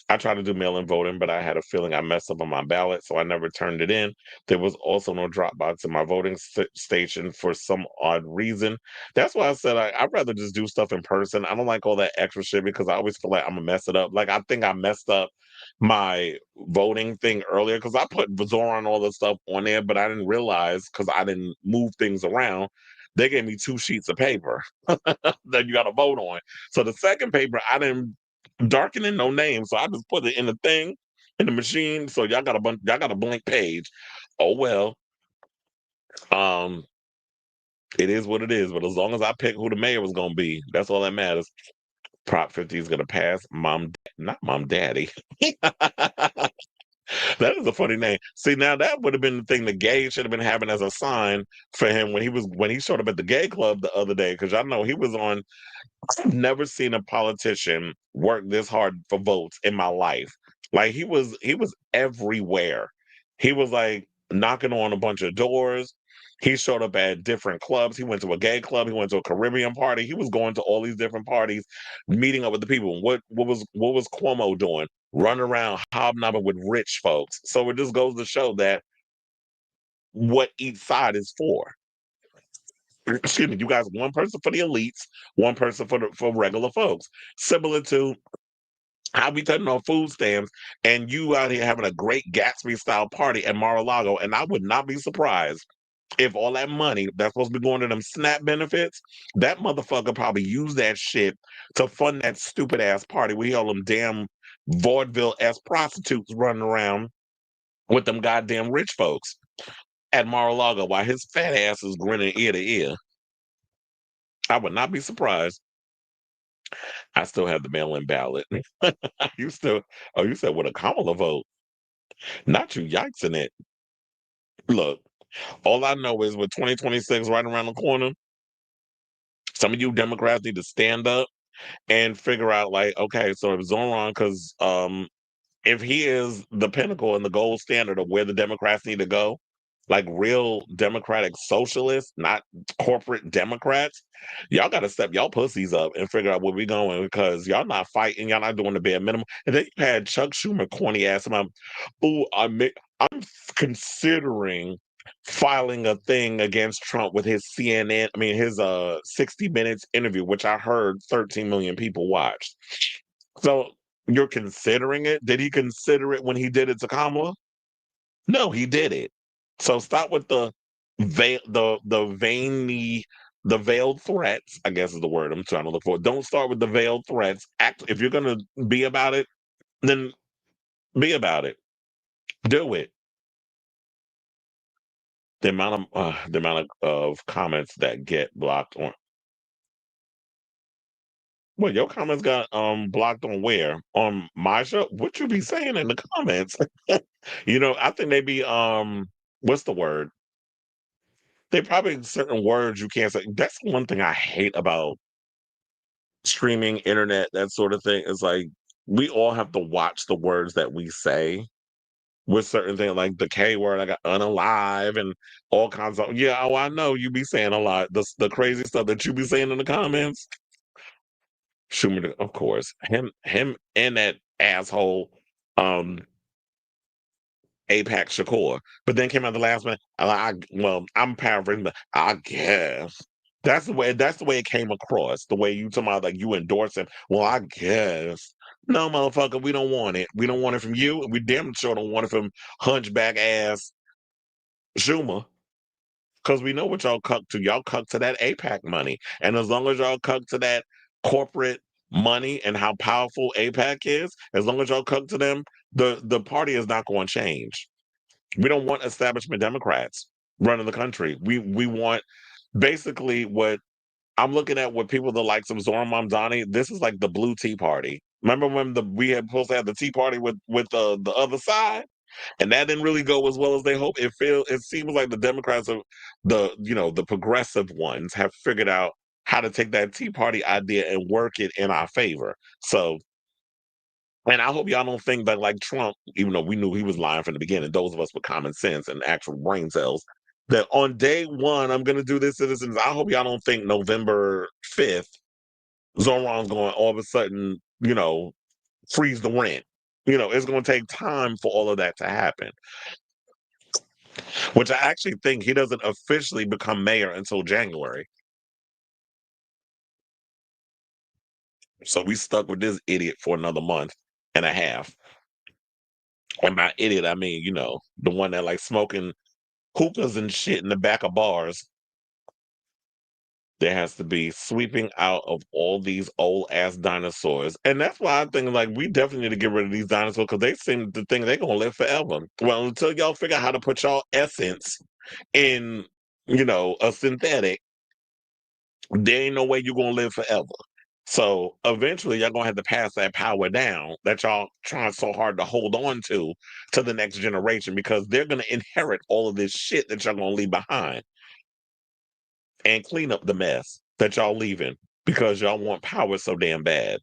I tried to do mail-in voting, but I had a feeling I messed up on my ballot, so I never turned it in. There was also no drop box in my voting station for some odd reason. That's why I said I'd rather just do stuff in person. I don't like all that extra shit because I always feel like I'm gonna mess it up. Like I think I messed up my voting thing earlier because I put Bazor on all the stuff on there, but I didn't realize because I didn't move things around. They gave me 2 sheets of paper that you got to vote on. So the second paper, I didn't darkening no name. So I just put it in the thing in the machine. So y'all got a blank page. Oh well. Um, it is what it is. But as long as I pick who the mayor was gonna be, that's all that matters. Prop 50 is gonna pass. Not mom daddy. That is a funny name. See, now that would have been the thing the gay should have been having as a sign for him when he showed up at the gay club the other day. Because I know he was on. I've never seen a politician work this hard for votes in my life. Like he was everywhere. He was like knocking on a bunch of doors. He showed up at different clubs. He went to a gay club. He went to a Caribbean party. He was going to all these different parties, meeting up with the people. What was Cuomo doing? Running around hobnobbing with rich folks. So it just goes to show that what each side is for. Excuse me, you guys, one person for the elites, one person for regular folks. Similar to how we turning on food stamps, and you out here having a great Gatsby style party at Mar-a-Lago, and I would not be surprised if all that money that's supposed to be going to them SNAP benefits, that motherfucker probably used that shit to fund that stupid ass party where all them damn vaudeville ass prostitutes running around with them goddamn rich folks at Mar-a-Lago while his fat ass is grinning ear to ear. I would not be surprised. I still have the mail-in ballot. You still, oh, you said with a Kamala vote, not you yikes in it. Look, All I know is with 2026 right around the corner, some of you Democrats need to stand up and figure out, like, okay, so if Zoran, because if he is the pinnacle and the gold standard of where the Democrats need to go, like real democratic socialists, not corporate Democrats, y'all got to step y'all pussies up and figure out where we going, because y'all not fighting, y'all not doing the bare minimum. And then you had Chuck Schumer corny ass, and I'm considering filing a thing against Trump with his CNN, I mean his 60 Minutes interview, which I heard 13 million people watched. So you're considering it? Did he consider it when he did it to Kamala? No, he did it. So stop with the the veiled threats, I guess is the word I'm trying to look for. Don't start with the veiled threats. Act if you're gonna be about it, then be about it. Do it. The amount of comments that get blocked on. Well, your comments got blocked on where? On my show? What you be saying in the comments? I think they be what's the word? They probably certain words you can't say. That's one thing I hate about streaming, internet, that sort of thing. Is like we all have to watch the words that we say with certain things, like the K word, I got unalive and all kinds of I know you be saying a lot. The crazy stuff that you be saying in the comments. Schumer, of course, him and that asshole, um, APAC Shakur, but then came out the last minute. Well, I'm paraphrasing, but I guess that's the way it came across. The way you talking about, like, you endorse him. Well, I guess. No, motherfucker, we don't want it. We don't want it from you, and we damn sure don't want it from hunchback ass Schumer. Because we know what y'all cuck to. Y'all cuck to that APAC money. And as long as y'all cuck to that corporate money and how powerful APAC is, as long as y'all cuck to them, the party is not going to change. We don't want establishment Democrats running the country. We want basically what I'm looking at with people the likes of Zoran Mamdani. This is like the blue tea party. Remember when we had supposed to have the tea party with the other side? And that didn't really go as well as they hoped. It seems like the Democrats of the progressive ones have figured out how to take that Tea Party idea and work it in our favor. So, and I hope y'all don't think that, like Trump, even though we knew he was lying from the beginning, those of us with common sense and actual brain cells, that on day one I'm gonna do this, citizens. I hope y'all don't think November 5th, Zoran's going all of a sudden, freeze the rent. It's going to take time for all of that to happen, which I actually think he doesn't officially become mayor until January. So we stuck with this idiot for another month and a half. And by idiot, I mean, the one that like smoking hookahs and shit in the back of bars. There has to be sweeping out of all these old ass dinosaurs. And that's why I think, like, we definitely need to get rid of these dinosaurs, because they seem to think they're going to live forever. Well, until y'all figure out how to put y'all essence in, a synthetic, there ain't no way you're going to live forever. So eventually, y'all gonna have to pass that power down that y'all trying so hard to hold on to the next generation, because they're gonna inherit all of this shit that y'all gonna leave behind and clean up the mess that y'all leaving because y'all want power so damn bad.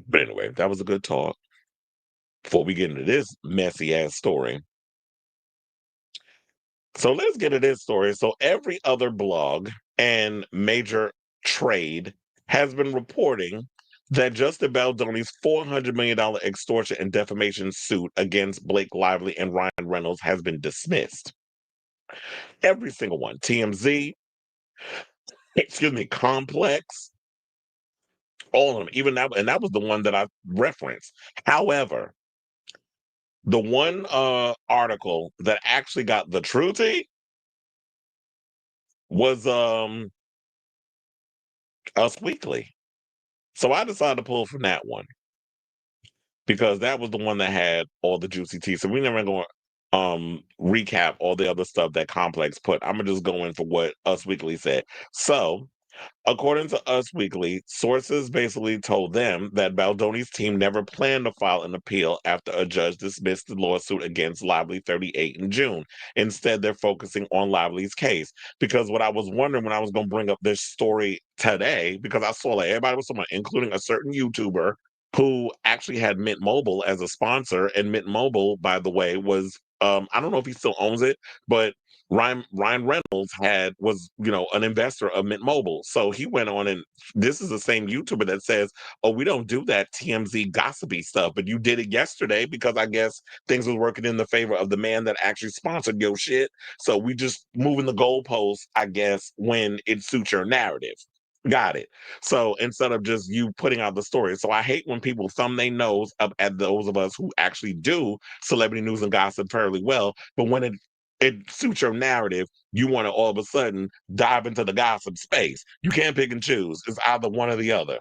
But anyway, that was a good talk. Before we get into this messy ass story, so let's get to this story. So every other blog and major trade has been reporting that Justin Baldoni's $400 million extortion and defamation suit against Blake Lively and Ryan Reynolds has been dismissed. Every single one. TMZ, excuse me, Complex, all of them. Even that, and that was the one that I referenced. However, the one article that actually got the truth was Us Weekly. So I decided to pull from that one because that was the one that had all the juicy tea. So we never going to recap all the other stuff that Complex put. I'm gonna just go in for what Us Weekly said. So According to Us Weekly, sources basically told them that Baldoni's team never planned to file an appeal after a judge dismissed the lawsuit against Lively 38 in June. Instead, they're focusing on Lively's case. Because what I was wondering when I was going to bring up this story today, because I saw like everybody was talking about, including a certain YouTuber who actually had Mint Mobile as a sponsor. And Mint Mobile, by the way, was I don't know if he still owns it, but Ryan Reynolds was an investor of Mint Mobile. So he went on, and this is the same YouTuber that says, "Oh, we don't do that TMZ gossipy stuff, but you did it yesterday because I guess things was working in the favor of the man that actually sponsored your shit. So we just moving the goalposts, I guess, when it suits your narrative." Got it. So instead of just you putting out the story. So I hate when people thumb their nose up at those of us who actually do celebrity news and gossip fairly well, but when it suits your narrative, you want to all of a sudden dive into the gossip space. You can't pick and choose. It's either one or the other.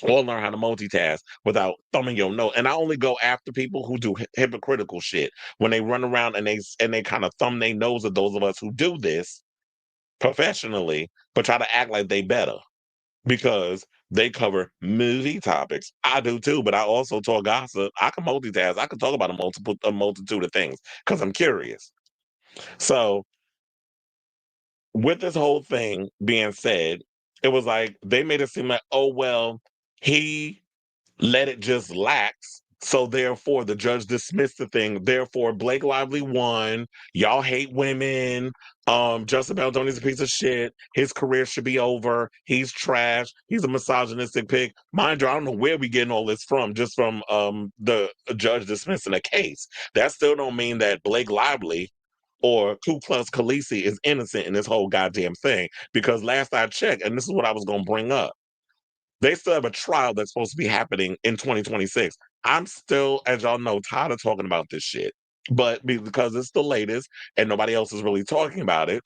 Or learn how to multitask without thumbing your nose. And I only go after people who do hypocritical shit when they run around and they kind of thumb their nose at those of us who do this professionally, but try to act like they better because they cover movie topics. I do too, but I also talk gossip. I can multitask. I can talk about a multitude of things because I'm curious. So with this whole thing being said, it was like they made it seem like, oh well, he let it just lax. So therefore, the judge dismissed the thing. Therefore, Blake Lively won. Y'all hate women. Justin Baldoni's a piece of shit. His career should be over. He's trash. He's a misogynistic pig. Mind you, I don't know where we getting all this from. Just from the judge dismissing a case. That still don't mean that Blake Lively or Ku Klux Khaleesi is innocent in this whole goddamn thing. Because last I checked, and this is what I was going to bring up, they still have a trial that's supposed to be happening in 2026. I'm still, as y'all know, tired of talking about this shit. But because it's the latest and nobody else is really talking about it,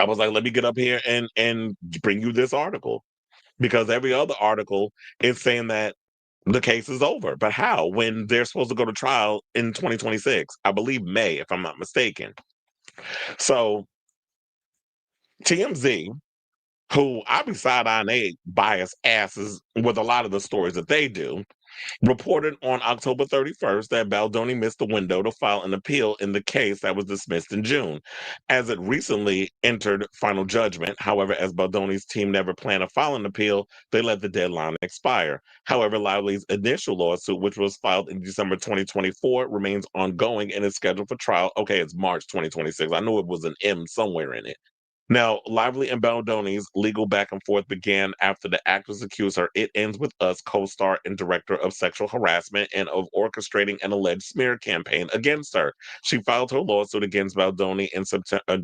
I was like, let me get up here and bring you this article. Because every other article is saying that the case is over. But how? When they're supposed to go to trial in 2026, I believe May, if I'm not mistaken. So TMZ, who I be side-eyeing they biased asses with a lot of the stories that they do, reported on October 31st that Baldoni missed the window to file an appeal in the case that was dismissed in June, as it recently entered final judgment. However, as Baldoni's team never planned to file an appeal, they let the deadline expire. However, Lively's initial lawsuit, which was filed in December 2024, remains ongoing and is scheduled for trial. Okay, it's March 2026. I knew it was an M somewhere in it. Now, Lively and Baldoni's legal back and forth began after the actress accused her It Ends With Us co-star and director of sexual harassment and of orchestrating an alleged smear campaign against her. She filed her lawsuit against Baldoni in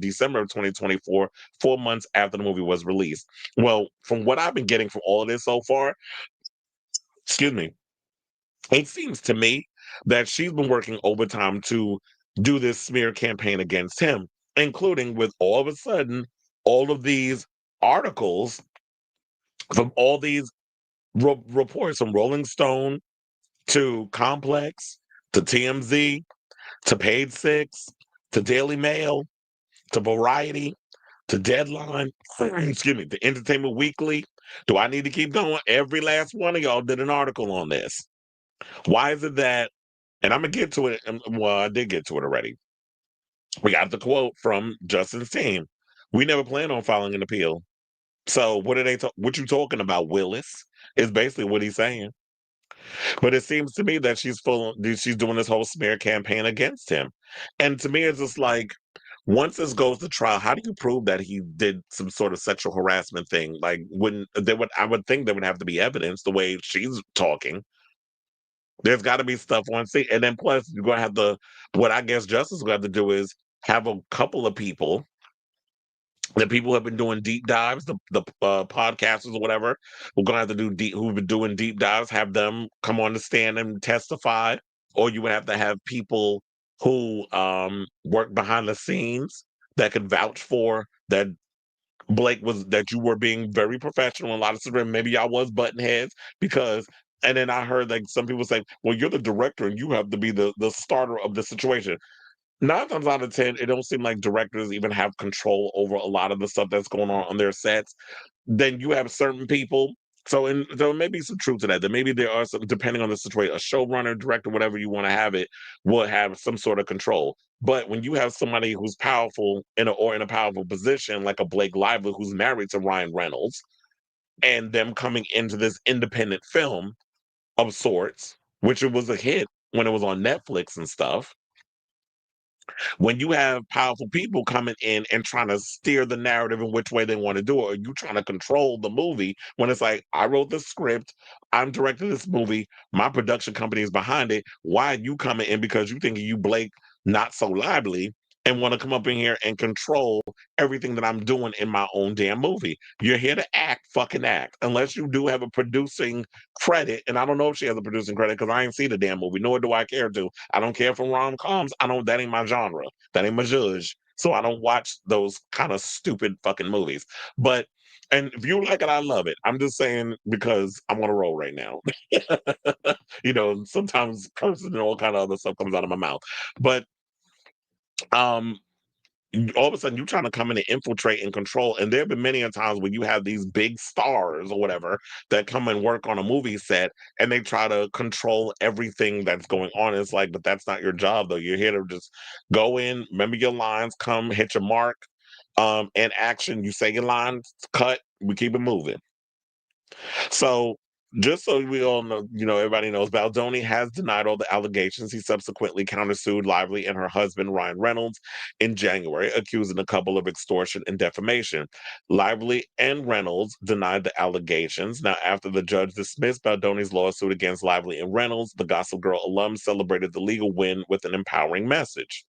December of 2024, 4 months after the movie was released. Well, from what I've been getting from all of this so far, excuse me, it seems to me that she's been working overtime to do this smear campaign against him, including with all of a sudden all of these articles from all these reports from Rolling Stone to Complex to TMZ to Page Six to Daily Mail to Variety to Deadline, excuse me, to Entertainment Weekly. Do I need to keep going? Every last one of y'all did an article on this. Why is it that, and I'm going to get to it, well, I did get to it already. We got the quote from Justin's team. We never plan on filing an appeal. So what are what you talking about, Willis? Is basically what he's saying. But it seems to me that she's doing this whole smear campaign against him. And to me, it's just like, once this goes to trial, how do you prove that he did some sort of sexual harassment thing? Like, I would think there would have to be evidence the way she's talking. There's got to be stuff on scene. And then plus, you're going to have what I guess Justice is going to have to do is have a couple of people, the people who have been doing deep dives, the podcasters or whatever, we're going to have to who've been doing deep dives, have them come on the stand and testify. Or you would have to have people who work behind the scenes that could vouch for that that you were being very professional in a lot of situations. Maybe y'all was button heads because, and then I heard like some people say, well, you're the director and you have to be the starter of the situation. nine times out of 10, it don't seem like directors even have control over a lot of the stuff that's going on their sets. Then you have certain people. So, there may be some truth to that. That maybe there are some, depending on the situation, a showrunner, director, whatever you want to have it, will have some sort of control. But when you have somebody who's powerful in a powerful position, like a Blake Lively who's married to Ryan Reynolds, and them coming into this independent film of sorts, which it was a hit when it was on Netflix and stuff, when you have powerful people coming in and trying to steer the narrative in which way they want to do it, or you trying to control the movie, when it's like, I wrote the script, I'm directing this movie, my production company is behind it. Why are you coming in because you think you Blake not so lively and want to come up in here and control everything that I'm doing in my own damn movie? You're here to act, fucking act. Unless you do have a producing credit, and I don't know if she has a producing credit because I ain't seen the damn movie, nor do I care to. I don't care for rom-coms. I don't, that ain't my genre. That ain't my judge. So I don't watch those kind of stupid fucking movies. But and if you like it, I love it. I'm just saying because I'm on a roll right now. Sometimes cursing and all kind of other stuff comes out of my mouth. But um all of a sudden you're trying to come in and infiltrate and control. And there have been many a times when you have these big stars or whatever that come and work on a movie set and they try to control everything that's going on. It's like, but that's not your job though. You're here to just go in, remember your lines, come hit your mark, and action. You say your lines, cut, we keep it moving. So, just so we all know, everybody knows, Baldoni has denied all the allegations. He subsequently countersued Lively and her husband, Ryan Reynolds, in January, accusing the couple of extortion and defamation. Lively and Reynolds denied the allegations. Now, after the judge dismissed Baldoni's lawsuit against Lively and Reynolds, the Gossip Girl alum celebrated the legal win with an empowering message,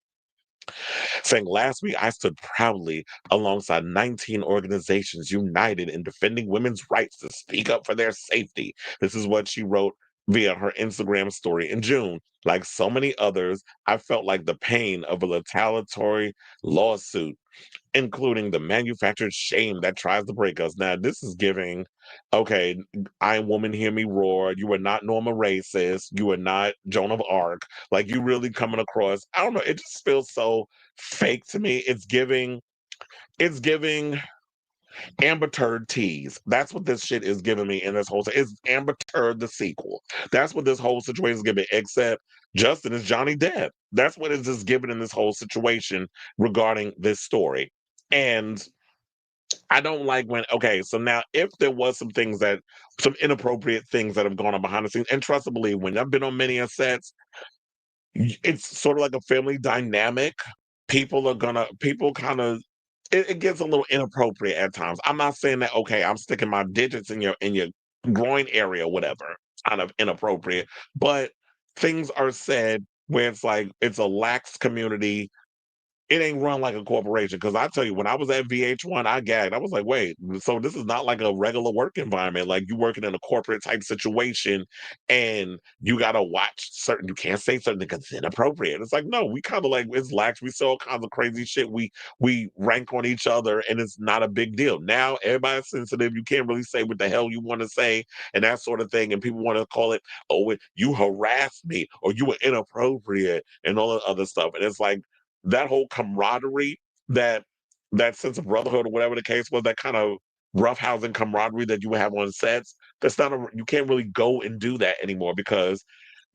saying, "Last week I stood proudly alongside 19 organizations united in defending women's rights to speak up for their safety." This is what she wrote via her Instagram story in June. Like so many others, I felt like the pain of a retaliatory lawsuit, including the manufactured shame that tries to break us. Now, this is giving, okay, I Woman Hear Me Roar. You are not Norma Racist. You are not Joan of Arc. Like, you really coming across, I don't know, it just feels so fake to me. It's giving Amber Turd tease. That's what this shit is giving me in this whole thing. It's Amber Turd the sequel. That's what this whole situation is giving, except Justin is Johnny Depp. That's what it's just giving in this whole situation regarding this story. And I don't like when, okay, so now if there was some inappropriate things that have gone on behind the scenes, and trust and believe, when I've been on many a sets, it's sort of like a family dynamic. People kind of, it gets a little inappropriate at times. I'm not saying that, okay, I'm sticking my digits in your groin area, whatever, kind of inappropriate, but things are said where it's like it's a lax community. It ain't run like a corporation. Because I tell you, when I was at VH1, I gagged. I was like, wait, so this is not like a regular work environment. Like you working in a corporate type situation and you gotta watch you can't say certain because it's inappropriate. It's like, no, we kind of like it's lax. We say all kinds of crazy shit. We rank on each other and it's not a big deal. Now everybody's sensitive. You can't really say what the hell you want to say and that sort of thing. And people want to call it, oh, you harassed me or you were inappropriate and all that other stuff. And it's like that whole camaraderie, that that sense of brotherhood or whatever the case was, that kind of roughhousing camaraderie that you would have on sets, you can't really go and do that anymore because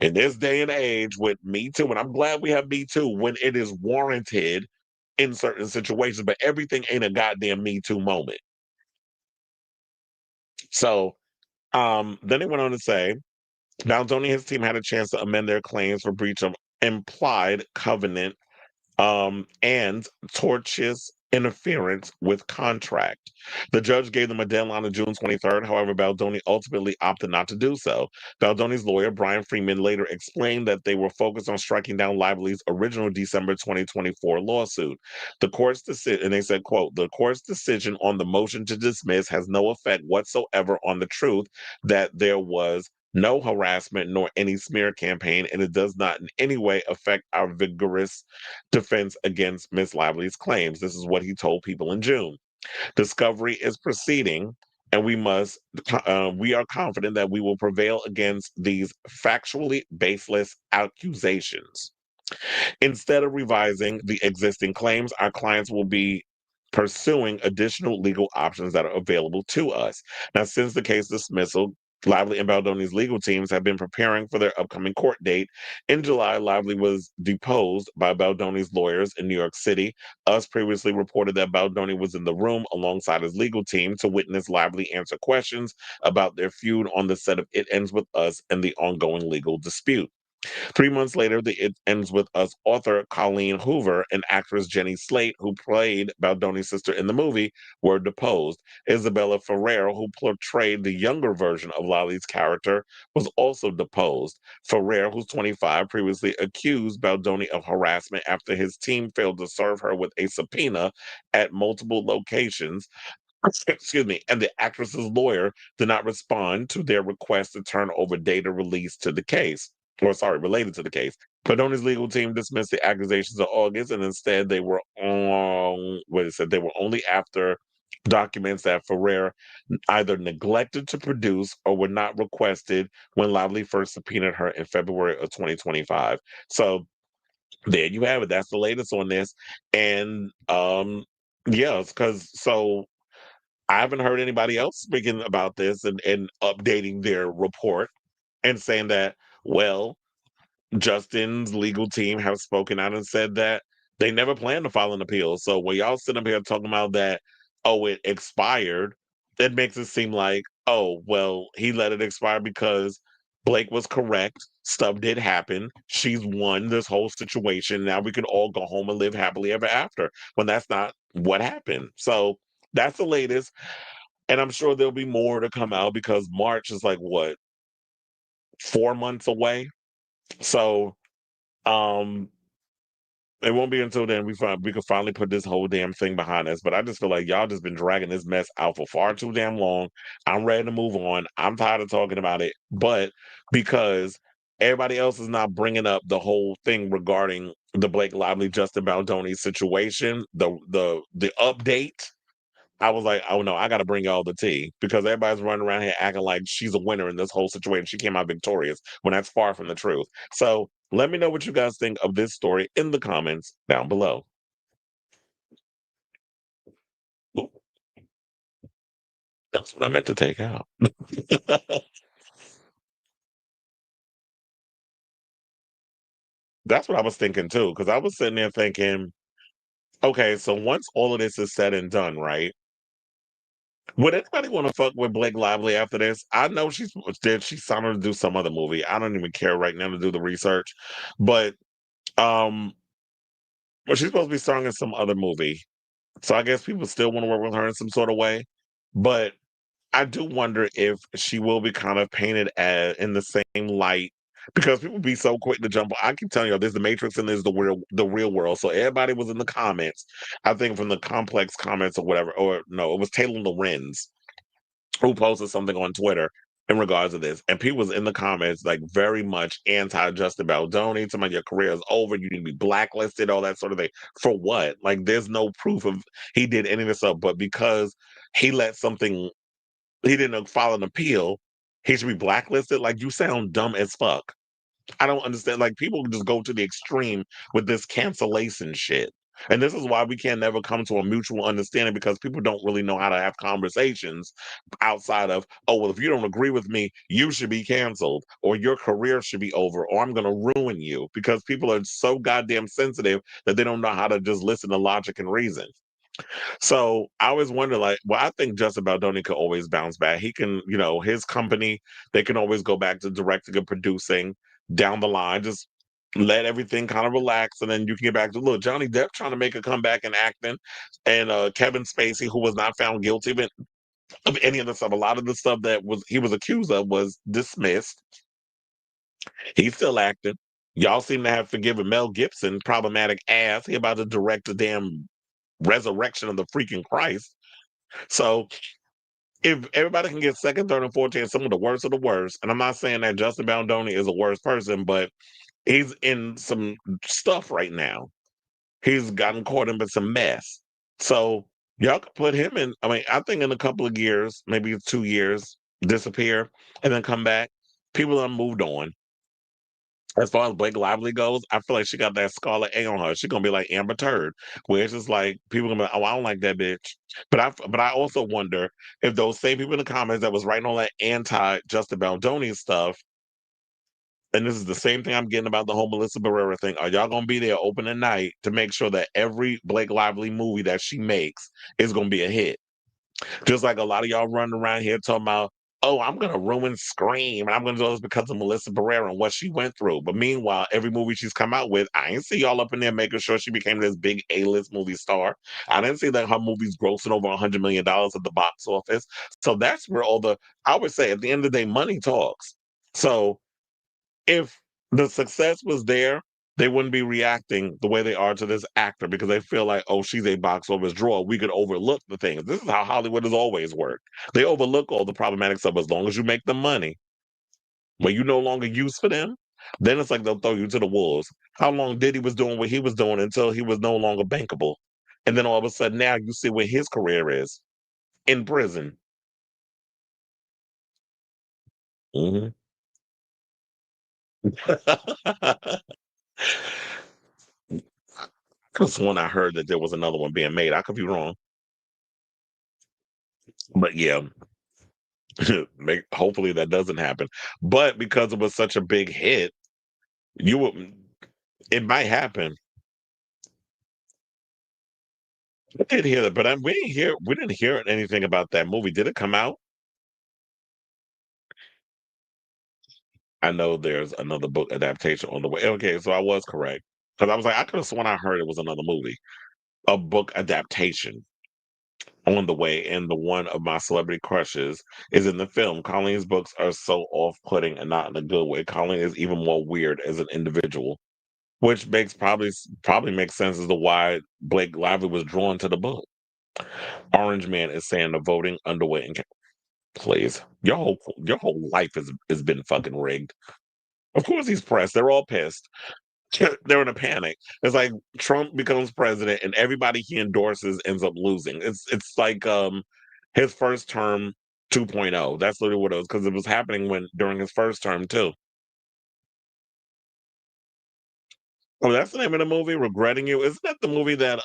in this day and age with Me Too, and I'm glad we have Me Too when it is warranted in certain situations, but everything ain't a goddamn Me Too moment. So then they went on to say, Baldoni and his team had a chance to amend their claims for breach of implied covenant and tortious interference with contract. The judge gave them a deadline of June 23rd. However, Baldoni ultimately opted not to do so. Baldoni's lawyer, Brian Freeman, later explained that they were focused on striking down Lively's original December 2024 lawsuit. The court's decision, and they said, quote, the court's decision on the motion to dismiss has no effect whatsoever on the truth that there was no harassment nor any smear campaign, and it does not in any way affect our vigorous defense against Ms. Lively's claims. This is what he told people in June. Discovery is proceeding, and we are confident that we will prevail against these factually baseless accusations. Instead of revising the existing claims, our clients will be pursuing additional legal options that are available to us. Now, since the case dismissal, Lively and Baldoni's legal teams have been preparing for their upcoming court date. In July, Lively was deposed by Baldoni's lawyers in New York City. Us previously reported that Baldoni was in the room alongside his legal team to witness Lively answer questions about their feud on the set of It Ends With Us and the ongoing legal dispute. 3 months later, the It Ends With Us author Colleen Hoover and actress Jenny Slate, who played Baldoni's sister in the movie, were deposed. Isabella Ferrer, who portrayed the younger version of Lolly's character, was also deposed. Ferrer, who's 25, previously accused Baldoni of harassment after his team failed to serve her with a subpoena at multiple locations. Excuse me, and the actress's lawyer did not respond to their request to turn over data released to the case, or sorry, related to the case. Baldoni's legal team dismissed the accusations in August, and instead they were on what it said they were only after documents that Ferrer either neglected to produce or were not requested when Lively first subpoenaed her in February of 2025. So there you have it. That's the latest on this. And yeah, because so I haven't heard anybody else speaking about this and updating their report and saying that, well, Justin's legal team have spoken out and said that they never plan to file an appeal. So when y'all sit up here talking about that, oh, it expired, it makes it seem like, oh, well, he let it expire because Blake was correct. Stuff did happen. She's won this whole situation. Now we can all go home and live happily ever after. When that's not what happened. So that's the latest. And I'm sure there'll be more to come out because March is like what, 4 months away. So um it won't be until then we can finally put this whole damn thing behind us. But I just feel like y'all just been dragging this mess out for far too damn long. I'm ready to move on. I'm tired of talking about it. But because everybody else is not bringing up the whole thing regarding the Blake Lively Justin Baldoni situation, the update, I was like, oh no, I got to bring y'all the tea because everybody's running around here acting like she's a winner in this whole situation. She came out victorious when that's far from the truth. So let me know what you guys think of this story in the comments down below. Ooh, that's what I meant to take out. That's what I was thinking too, because I was sitting there thinking, okay, so once all of this is said and done, right? Would anybody want to fuck with Blake Lively after this? I know she's signed her to do some other movie. I don't even care right now to do the research. But um well, she's supposed to be starring in some other movie. So I guess people still want to work with her in some sort of way. But I do wonder if she will be kind of painted as in the same light because people be so quick to jump. I keep telling you, there's the Matrix and there's the real world. So everybody was in the comments. I think from the complex comments or whatever, or no, it was Taylor Lorenz who posted something on Twitter in regards to this. And people was in the comments like very much anti Justin Baldoni, talking about your career is over, you need to be blacklisted, all that sort of thing. For what? Like there's no proof of he did any of this stuff, but because he let something he didn't file an appeal, he should be blacklisted. Like you sound dumb as fuck. I don't understand. Like people just go to the extreme with this cancellation shit. And this is why we can never come to a mutual understanding because people don't really know how to have conversations outside of, oh, well, if you don't agree with me, you should be canceled or your career should be over or I'm going to ruin you because people are so goddamn sensitive that they don't know how to just listen to logic and reason. So I always wonder, like, well, I think Justin Baldoni could always bounce back. He can, his company, they can always go back to directing and producing down the line. Just let everything kind of relax, and then you can get back to look. Johnny Depp trying to make a comeback in acting, and Kevin Spacey, who was not found guilty of any of the stuff. A lot of the stuff that was he was accused of was dismissed. He's still acting. Y'all seem to have forgiven Mel Gibson, problematic ass. He about to direct a damn resurrection of the freaking Christ. So if everybody can get second, third, and fourth chance, some of the worst of the worst, and I'm not saying that Justin Baldoni is a worse person, but he's in some stuff right now. He's gotten caught in some mess. So y'all could put him in. I mean, I think in a couple of years, maybe 2 years, disappear and then come back. People have moved on. As far as Blake Lively goes, I feel like she got that scarlet A on her. She's gonna be like Amber Turd, where it's just like people gonna be like, "Oh, I don't like that bitch." But I also wonder if those same people in the comments that was writing all that anti Justin Baldoni stuff, and this is the same thing I'm getting about the whole Melissa Barrera thing. Are y'all gonna be there opening night to make sure that every Blake Lively movie that she makes is gonna be a hit? Just like a lot of y'all running around here talking about, oh, I'm gonna ruin Scream and I'm gonna do this because of Melissa Barrera and what she went through. But meanwhile, every movie she's come out with, I ain't see y'all up in there making sure she became this big A-list movie star. I didn't see that her movies grossing over $100 million at the box office. So that's where I would say at the end of the day, money talks. So if the success was there, they wouldn't be reacting the way they are to this actor because they feel like, oh, she's a box office draw. We could overlook the things. This is how Hollywood has always worked. They overlook all the problematic stuff as long as you make the money. When you no longer use for them, then it's like they'll throw you to the wolves. How long Diddy was doing what he was doing until he was no longer bankable? And then all of a sudden now you see where his career is in prison. Mhm. I could have sworn I heard that there was another one being made. I could be wrong. But yeah, hopefully that doesn't happen. But because it was such a big hit, you would it might happen. I did hear that, but we didn't hear anything about that movie. Did it come out? I know there's another book adaptation on the way. Okay, so I was correct. Because I was like, I could have sworn I heard it was another movie, a book adaptation on the way. And the one of my celebrity crushes is in the film. Colleen's books are so off-putting and not in a good way. Colleen is even more weird as an individual. Which makes probably makes sense as to why Blake Lively was drawn to the book. Orange Man is saying the voting underway and please, your whole life has been fucking rigged. Of course he's pressed. They're all pissed. They're in a panic. It's like Trump becomes president and everybody he endorses ends up losing. It's like his first term 2.0. That's literally what it was because it was happening when during his first term too. Oh, that's the name of the movie, Regretting You. Isn't that the movie that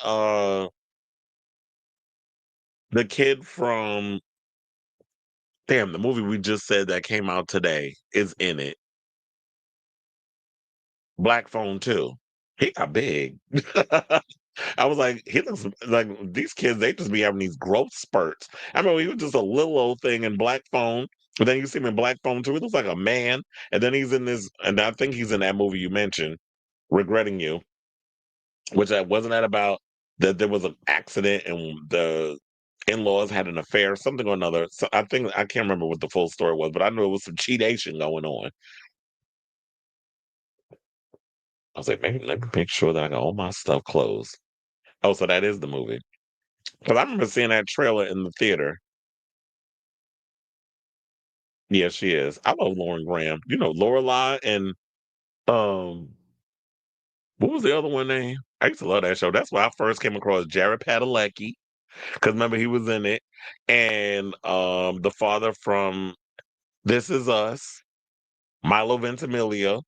the kid from damn, the movie we just said that came out today is in it. Black Phone too. He got big. I was like, he looks like these kids, they just be having these growth spurts. I mean, he was just a little old thing in Black Phone, but then you see him in Black Phone too. He looks like a man. And then he's in this, and I think he's in that movie you mentioned, Regretting You, which that wasn't that about that there was an accident and the in-laws had an affair, something or another. So I think I can't remember what the full story was, but I knew it was some cheatation going on. I was like, maybe let me make sure that I got all my stuff closed. Oh, so that is the movie. Because I remember seeing that trailer in the theater. Yeah, she is. I love Lauren Graham. You know, Lorelai and um, what was the other one name? I used to love that show. That's why I first came across Jared Padalecki. Because remember he was in it, and the father from This Is Us, Milo Ventimiglia,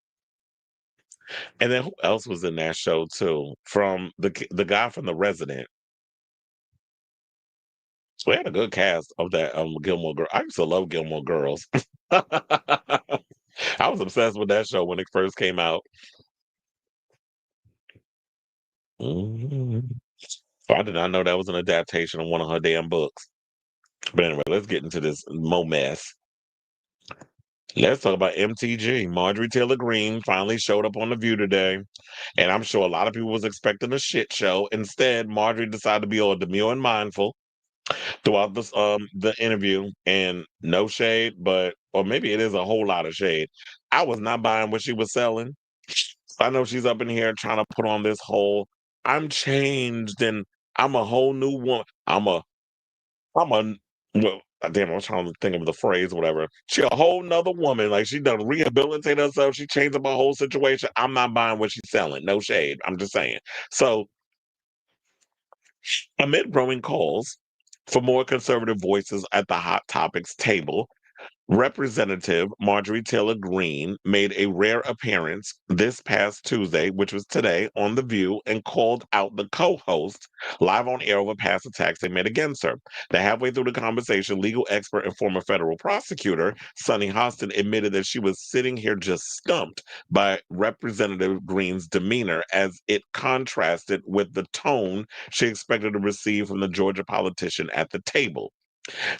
and then who else was in that show too? From the guy from The Resident. So we had a good cast of that Gilmore Girl. I used to love Gilmore Girls. I was obsessed with that show when it first came out. Mhm. So I did not know that was an adaptation of one of her damn books. But anyway, let's get into this mo mess. Let's talk about MTG. Marjorie Taylor Greene finally showed up on The View today. And I'm sure a lot of people was expecting a shit show. Instead, Marjorie decided to be all demure and mindful throughout this the interview. And no shade, but or maybe it is a whole lot of shade. I was not buying what she was selling. I know she's up in here trying to put on this whole I'm changed and I'm a whole new woman. I'm a well, damn, I was trying to think of the phrase, whatever. She a whole nother woman. Like she done rehabilitate herself. She changed up her whole situation. I'm not buying what she's selling. No shade. I'm just saying. So amid growing calls for more conservative voices at the hot topics table, Representative Marjorie Taylor Greene made a rare appearance this past Tuesday, which was today, on The View and called out the co-host live on air over past attacks they made against her. Now, halfway through the conversation, legal expert and former federal prosecutor Sunny Hostin admitted that she was sitting here just stumped by Representative Greene's demeanor as it contrasted with the tone she expected to receive from the Georgia politician at the table.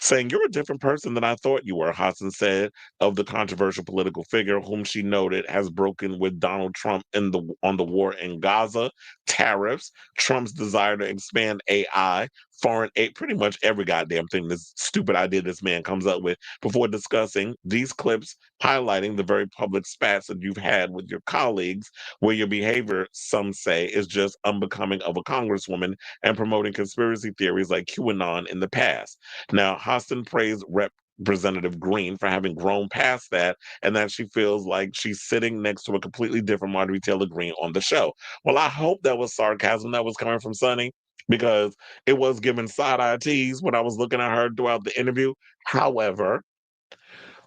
Saying, "You're a different person than I thought you were," Hassan said of the controversial political figure whom she noted has broken with Donald Trump on the war in Gaza, tariffs, Trump's desire to expand AI, foreign aid, pretty much every goddamn thing this stupid idea this man comes up with, before discussing these clips highlighting the very public spats that you've had with your colleagues, where your behavior, some say, is just unbecoming of a congresswoman and promoting conspiracy theories like QAnon in the past. Now, Hostin praised Representative Greene for having grown past that and that she feels like she's sitting next to a completely different Marjorie Taylor Greene on the show. Well, I hope that was sarcasm that was coming from Sunny, because it was giving side eye tease when I was looking at her throughout the interview. However,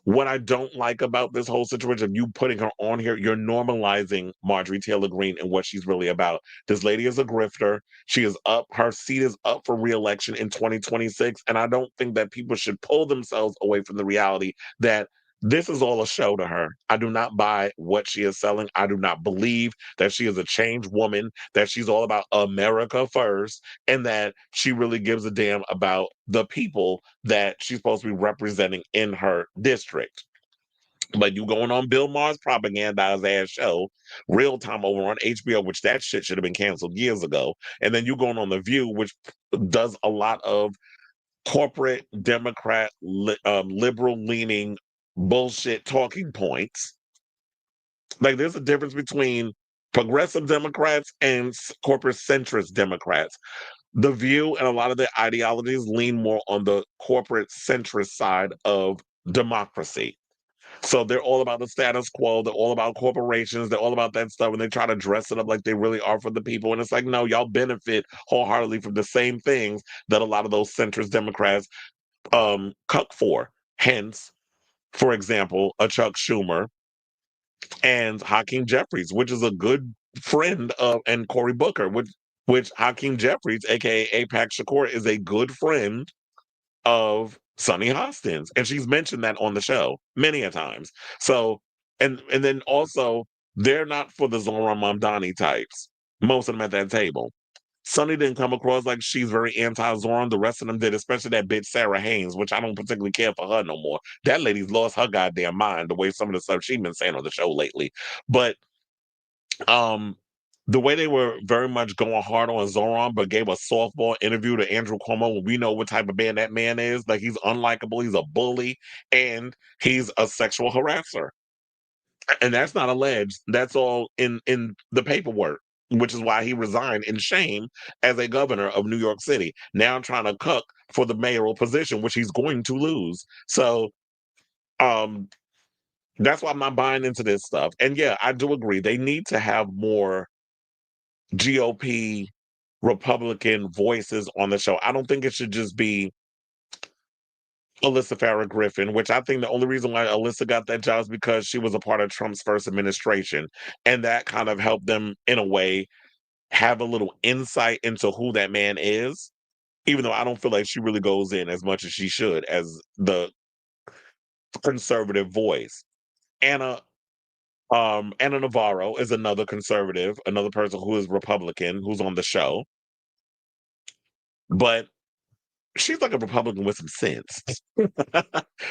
what I don't like about this whole situation of you putting her on here, you're normalizing Marjorie Taylor Greene and what she's really about. This lady is a grifter. She is up, her seat is up for reelection in 2026. And I don't think that people should pull themselves away from the reality that this is all a show to her. I do not buy what she is selling. I do not believe that she is a changed woman, that she's all about America first, and that she really gives a damn about the people that she's supposed to be representing in her district. But you going on Bill Maher's propagandized ass show, Real Time, over on HBO, which that shit should have been canceled years ago. And then you going on The View, which does a lot of corporate Democrat, liberal leaning bullshit talking points. Like, there's a difference between progressive Democrats and corporate centrist Democrats. The View and a lot of their ideologies lean more on the corporate centrist side of democracy. So they're all about the status quo. They're all about corporations. They're all about that stuff. And they try to dress it up like they really are for the people. And it's like, no, y'all benefit wholeheartedly from the same things that a lot of those centrist Democrats cuck for. Hence, for example, a Chuck Schumer and Hakeem Jeffries, which is a good friend of, and Cory Booker, which Hakeem Jeffries, aka Apac Shakur, is a good friend of Sunny Hostin's, and she's mentioned that on the show many a times. So, and then also, they're not for the Zoran Mamdani types. Most of them at that table. Sunny didn't come across like she's very anti-Zoran. The rest of them did, especially that bitch Sarah Haynes, which I don't particularly care for her no more. That lady's lost her goddamn mind the way some of the stuff she's been saying on the show lately. But um the way they were very much going hard on Zoran, but gave a softball interview to Andrew Cuomo when we know what type of man that man is. Like, he's unlikable, he's a bully, and he's a sexual harasser. And that's not alleged. That's all in the paperwork, which is why he resigned in shame as a governor of New York City. Now I'm trying to cook for the mayoral position, which he's going to lose. So um that's why I'm not buying into this stuff. And yeah, I do agree. They need to have more GOP Republican voices on the show. I don't think it should just be Alyssa Farrah Griffin, which I think the only reason why Alyssa got that job is because she was a part of Trump's first administration. And that kind of helped them, in a way, have a little insight into who that man is, even though I don't feel like she really goes in as much as she should as the conservative voice. Anna Anna Navarro is another conservative, another person who is Republican, who's on the show. But she's like a Republican with some sense.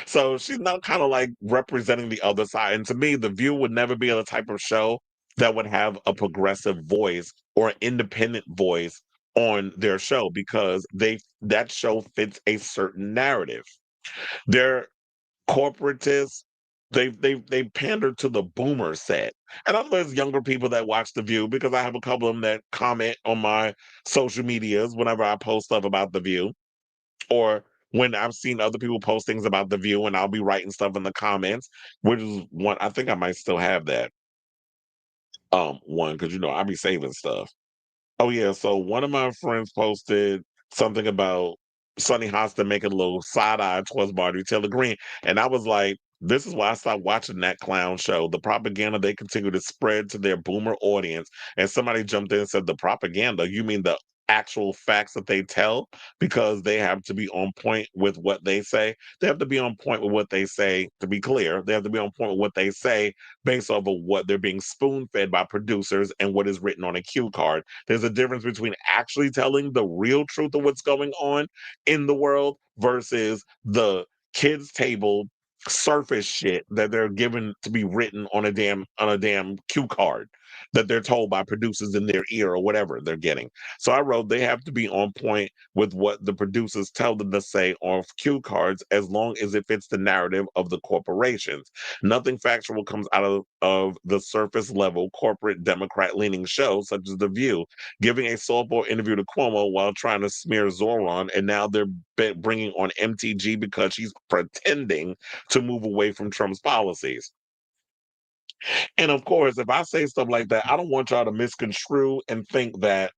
So she's not kind of like representing the other side. And to me, The View would never be the type of show that would have a progressive voice or an independent voice on their show, because that show fits a certain narrative. They're corporatists. They pander to the boomer set. And I know there's younger people that watch The View, because I have a couple of them that comment on my social medias whenever I post stuff about The View, or when I've seen other people post things about The View and I'll be writing stuff in the comments, which is one, I think I might still have that one, because I'll be saving stuff. Oh yeah, so one of my friends posted something about Sonny Hostin making a little side eye towards Marjorie Taylor Greene. And I was like, this is why I stopped watching that clown show. The propaganda they continue to spread to their boomer audience. And somebody jumped in and said, the propaganda, you mean the actual facts that they tell? Because they have to be on point with what they say. They have to be on point with what they say, to be clear. They have to be on point with what they say based off of what they're being spoon fed by producers and what is written on a cue card. There's a difference between actually telling the real truth of what's going on in the world versus the kids table surface shit that they're given to be written on a damn cue card that they're told by producers in their ear or whatever they're getting. So I wrote they have to be on point with what the producers tell them to say on cue cards as long as it fits the narrative of the corporations. Nothing factual comes out of the surface level corporate Democrat leaning show such as The View, giving a softball interview to Cuomo while trying to smear Zoran, and now they're bringing on MTG because she's pretending to move away from Trump's policies. And of course, if I say stuff like that, I don't want y'all to misconstrue and think that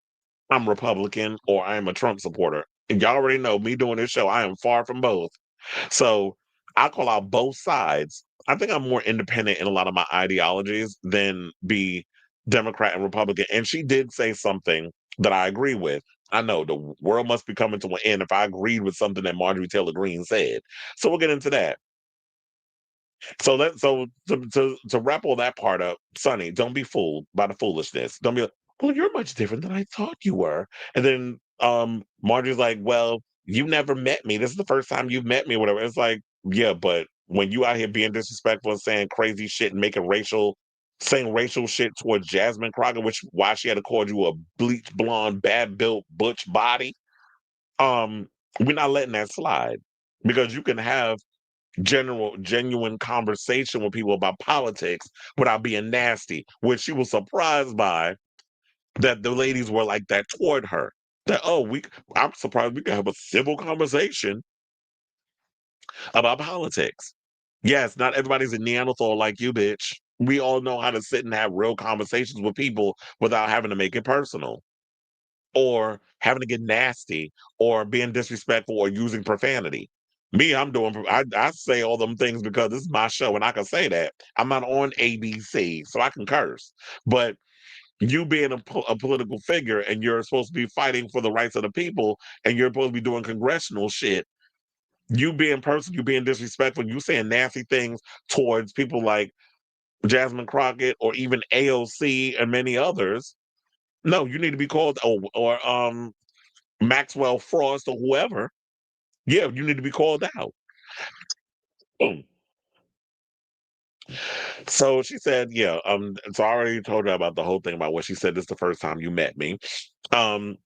I'm Republican or I am a Trump supporter. And y'all already know me doing this show, I am far from both. So I call out both sides. I think I'm more independent in a lot of my ideologies than be Democrat and Republican. And she did say something that I agree with. I know the world must be coming to an end if I agreed with something that Marjorie Taylor Greene said. So we'll get into that. So to wrap all that part up, Sonny, don't be fooled by the foolishness. Don't be like, well, you're much different than I thought you were. And then Marjorie's like, well, you never met me. This is the first time you've met me, or whatever. It's like, yeah, but when you out here being disrespectful and saying crazy shit and saying racial shit towards Jasmine Crockett, which why she had to call you a bleach blonde, bad built butch body. Um, we're not letting that slide because you can have genuine conversation with people about politics without being nasty, which she was surprised by that the ladies were like that toward her. That I'm surprised we can have a civil conversation about politics. Yes, not everybody's a Neanderthal like you, bitch. We all know how to sit and have real conversations with people without having to make it personal or having to get nasty or being disrespectful or using profanity. Me, I say all them things because this is my show and I can say that. I'm not on ABC, so I can curse. But you being a political figure and you're supposed to be fighting for the rights of the people and you're supposed to be doing congressional shit, you being disrespectful, you saying nasty things towards people like Jasmine Crockett or even AOC and many others. No, you need to be called or Maxwell Frost or whoever, yeah, you need to be called out. Boom. So she said, yeah, so I already told her about the whole thing about what she said this is the first time you met me. Um,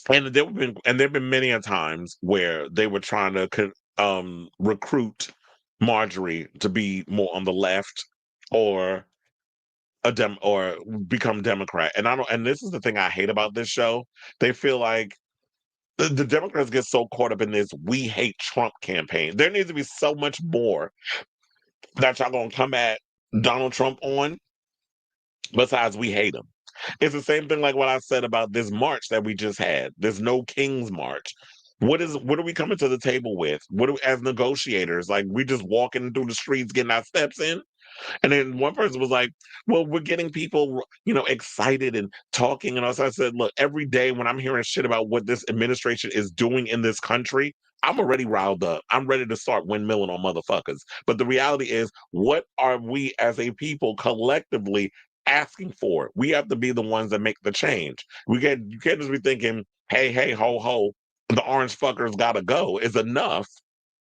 and there've been many a times where they were trying to recruit Marjorie to be more on the left or or become Democrat. And I don't and this is the thing I hate about this show. They feel like the Democrats get so caught up in this "we hate Trump" campaign. There needs to be so much more that y'all gonna come at Donald Trump on besides we hate him. It's the same thing like what I said about this march that we just had, this No Kings March. What are we coming to the table with? As negotiators? Like we just walking through the streets getting our steps in? And then one person was like, well, we're getting people, excited and talking. And also I said, look, every day when I'm hearing shit about what this administration is doing in this country, I'm already riled up. I'm ready to start windmilling on motherfuckers. But the reality is, what are we as a people collectively asking for? We have to be the ones that make the change. You can't just be thinking, hey, hey, ho, ho, the orange fuckers gotta go is enough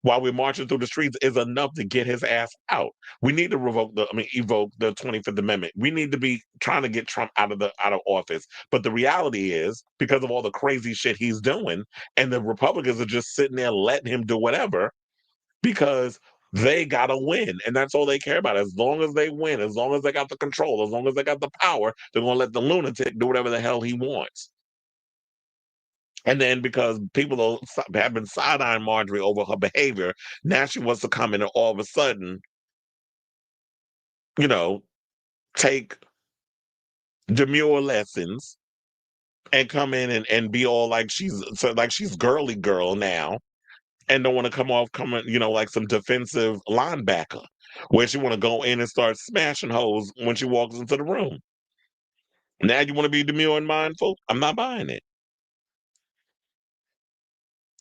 while we're marching through the streets is enough to get his ass out. We need to evoke the 25th Amendment. We need to be trying to get Trump out of office. But the reality is, because of all the crazy shit he's doing, and the Republicans are just sitting there letting him do whatever, because they gotta win. And that's all they care about. As long as they win, as long as they got the control, as long as they got the power, they're gonna let the lunatic do whatever the hell he wants. And then because people have been side-eyeing Marjorie over her behavior, now she wants to come in and all of a sudden, you know, take demure lessons and come in and be all like she's girly girl now and don't want to come off coming, like some defensive linebacker where she want to go in and start smashing hoes when she walks into the room. Now you want to be demure and mindful? I'm not buying it.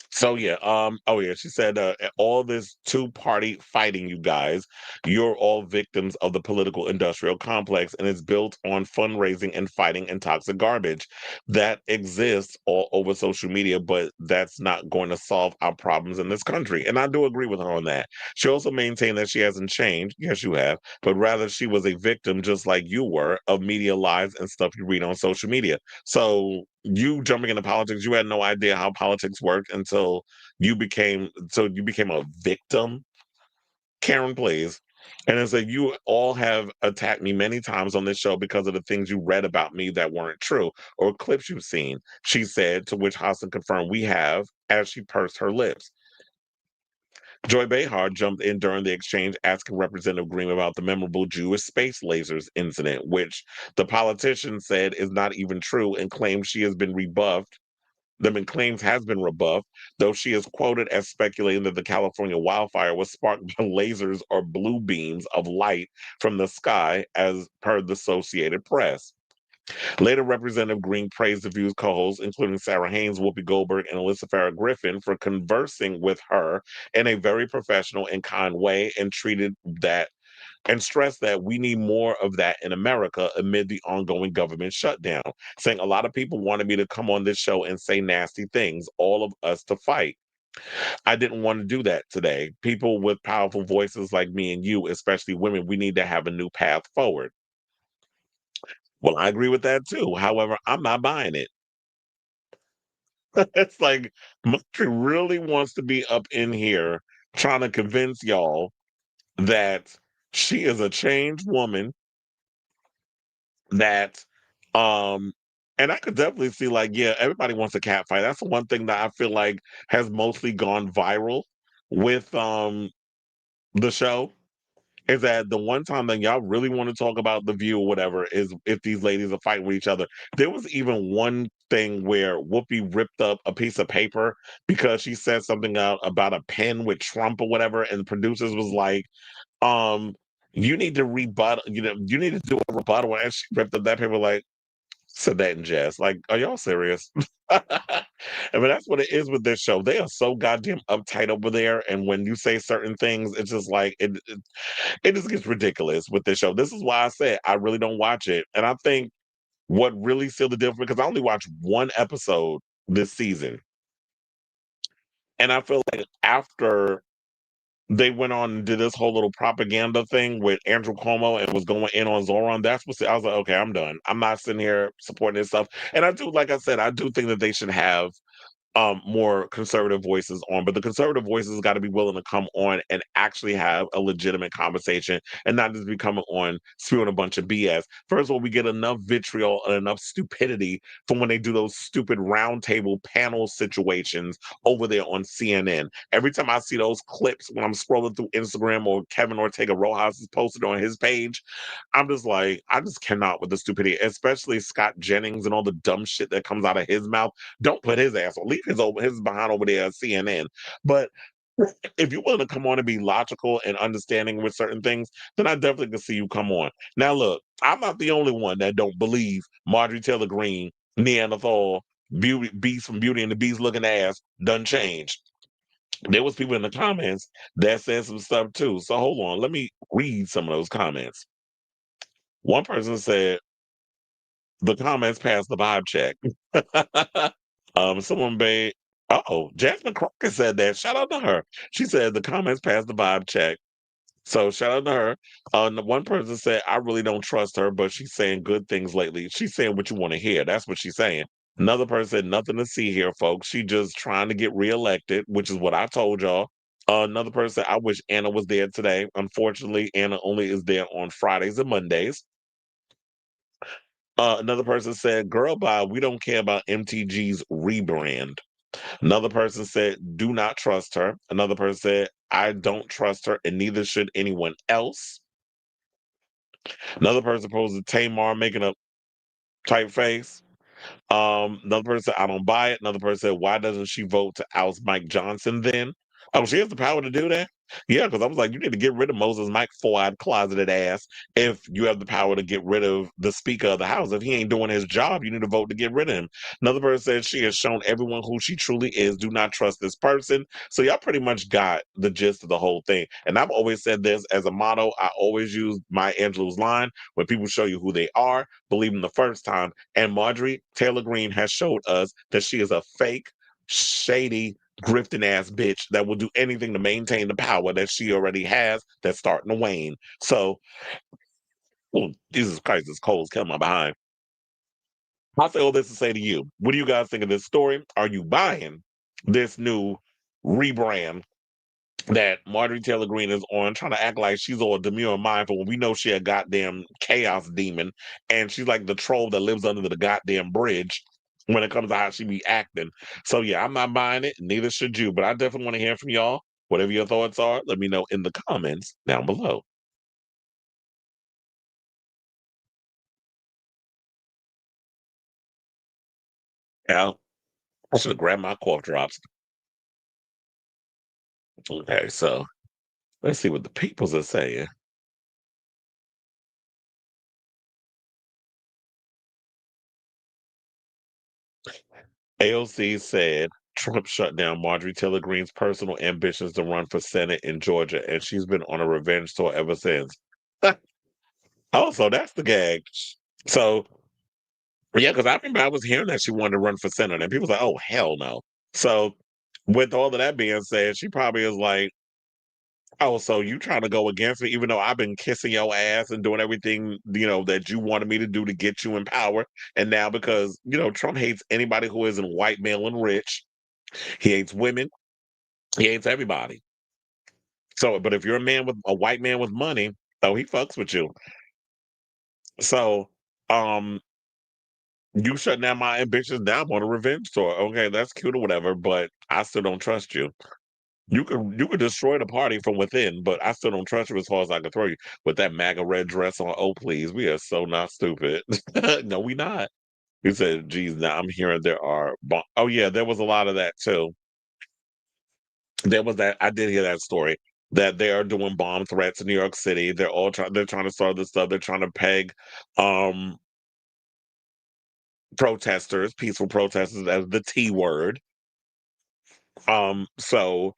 So yeah, oh yeah, she said all this two-party fighting, you guys, you're all victims of the political industrial complex, and it's built on fundraising and fighting and toxic garbage that exists all over social media, but that's not going to solve our problems in this country. And I do agree with her on that. She also maintained that she hasn't changed. Yes, you have, but rather she was a victim, just like you were, of media lies and stuff you read on social media. So you jumping into politics, you had no idea how politics worked until you became a victim. Karen, please. And it's like you all have attacked me many times on this show because of the things you read about me that weren't true or clips you've seen, she said, to which Hassan confirmed we have as she pursed her lips. Joy Behar jumped in during the exchange asking Representative Greene about the memorable Jewish space lasers incident, which the politician said is not even true and claims she has been rebuffed. The claims has been rebuffed, though she is quoted as speculating that the California wildfire was sparked by lasers or blue beams of light from the sky, as per the Associated Press. Later, Representative Greene praised the View's co-hosts, including Sarah Haynes, Whoopi Goldberg, and Alyssa Farah Griffin, for conversing with her in a very professional and kind way, and stressed that we need more of that in America amid the ongoing government shutdown, saying a lot of people wanted me to come on this show and say nasty things, all of us to fight. I didn't want to do that today. People with powerful voices like me and you, especially women, we need to have a new path forward. Well, I agree with that too. However, I'm not buying it. It's like Marjorie really wants to be up in here trying to convince y'all that she is a changed woman, that um and I could definitely see, like, yeah, everybody wants a cat fight. That's the one thing that I feel like has mostly gone viral with the show, is that the one time that y'all really want to talk about the View or whatever is if these ladies are fighting with each other. There was even one thing where Whoopi ripped up a piece of paper because she said something out about a pen with Trump or whatever, and the producers was like, um, you need to rebut, you need to do a rebuttal, and she ripped up that paper like, said that in jest. Like, are y'all serious? I mean, that's what it is with this show. They are so goddamn uptight over there, and when you say certain things, it's just like it just gets ridiculous with this show. This is why I said I really don't watch it, and I think what really sealed the deal for me, because I only watched one episode this season, and I feel like after they went on and did this whole little propaganda thing with Andrew Cuomo and was going in on Zoran. That's what I was like, okay, I'm done. I'm not sitting here supporting this stuff. And I do, like I said, I do think that they should have more conservative voices on, but the conservative voices got to be willing to come on and actually have a legitimate conversation and not just be coming on spewing a bunch of BS. First of all, we get enough vitriol and enough stupidity from when they do those stupid roundtable panel situations over there on CNN. Every time I see those clips when I'm scrolling through Instagram or Kevin Ortega Rojas is posted on his page, I'm just like, I just cannot with the stupidity, especially Scott Jennings and all the dumb shit that comes out of his mouth. Don't put his ass on. Leave his behind over there at CNN. But if you're willing to come on and be logical and understanding with certain things, then I definitely can see you come on. Now, look, I'm not the only one that don't believe Marjorie Taylor Greene, Neanderthal, Beauty Beast from Beauty and the Beast looking ass done changed. There was people in the comments that said some stuff too. So hold on, let me read some of those comments. One person said the comments passed the vibe check. Someone made, oh, Jasmine Crockett said that. Shout out to her. She said the comments passed the vibe check. So shout out to her. One person said, I really don't trust her, but she's saying good things lately. She's saying what you want to hear. That's what she's saying. Another person said, nothing to see here, folks. She just trying to get reelected, which is what I told y'all. Another person said, I wish Anna was there today. Unfortunately, Anna only is there on Fridays and Mondays. Another person said, girl, bye. We don't care about MTG's rebrand. Another person said, do not trust her. Another person said, I don't trust her, and neither should anyone else. Another person posted Tamar making a type face. Another person said, I don't buy it. Another person said, why doesn't she vote to oust Mike Johnson then? Oh, she has the power to do that? Yeah, because I was like, you need to get rid of Moses Mike four-eyed closeted ass if you have the power to get rid of the Speaker of the House. If he ain't doing his job, you need to vote to get rid of him. Another person said she has shown everyone who she truly is. Do not trust this person. So y'all pretty much got the gist of the whole thing. And I've always said this as a motto. I always use my Angelou's line: when people show you who they are, believe them the first time. And Marjorie Taylor Greene has showed us that she is a fake, shady, grifting ass bitch that will do anything to maintain the power that she already has that's starting to wane. So, oh, Jesus Christ, this cold's coming my behind. I'll say all this to say to you, what do you guys think of this story? Are you buying this new rebrand that Marjorie Taylor Greene is on, trying to act like she's all demure and mindful when we know she a goddamn chaos demon, and she's like the troll that lives under the goddamn bridge when it comes to how she be acting. So yeah, I'm not buying it, neither should you, but I definitely want to hear from y'all. Whatever your thoughts are, let me know in the comments down below. Now, I should have grabbed my cough drops. Okay, so let's see what the peoples are saying. AOC said Trump shut down Marjorie Taylor Greene's personal ambitions to run for Senate in Georgia, and she's been on a revenge tour ever since. Oh, so that's the gag. So, yeah, because I remember I was hearing that she wanted to run for Senate, and people was like, oh, hell no. So, with all of that being said, she probably is like, oh, so you trying to go against me, even though I've been kissing your ass and doing everything, that you wanted me to do to get you in power. And now because, Trump hates anybody who isn't white, male, and rich. He hates women. He hates everybody. So, but if you're a white man with money, oh, he fucks with you. So, um, you shut down my ambitions down on a revenge tour. Okay, that's cute or whatever, but I still don't trust you. You could destroy the party from within, but I still don't trust you as far as I can throw you with that MAGA red dress on. Oh, please, we are so not stupid. No, we not. He said, "Geez, now I'm hearing there are." Oh yeah, there was a lot of that too. There was that. I did hear that story that they are doing bomb threats in New York City. They're trying to start this stuff. They're trying to peg um protesters, peaceful protesters, as the T word. So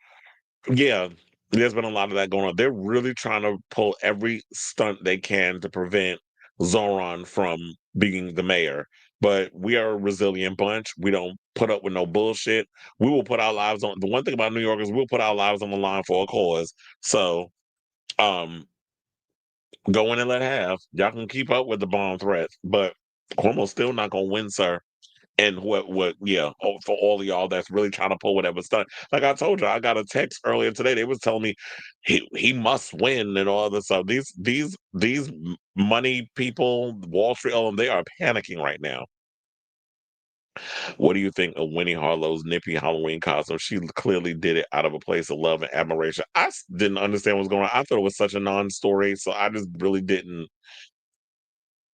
yeah, there's been a lot of that going on. They're really trying to pull every stunt they can to prevent Zoran from being the mayor. But we are a resilient bunch. We don't put up with no bullshit. We will put our lives on. The one thing about New York is we'll put our lives on the line for a cause. So, um, go in and let have. Y'all can keep up with the bomb threats, but Cuomo's still not gonna win, sir. And yeah, for all of y'all that's really trying to pull whatever stunt. Like I told you, I got a text earlier today. They was telling me he must win and all this stuff. These money people, Wall Street, all of them, they are panicking right now. What do you think of Winnie Harlow's nippy Halloween costume? She clearly did it out of a place of love and admiration. Didn't understand what was going on. I thought it was such a non-story, so I just really didn't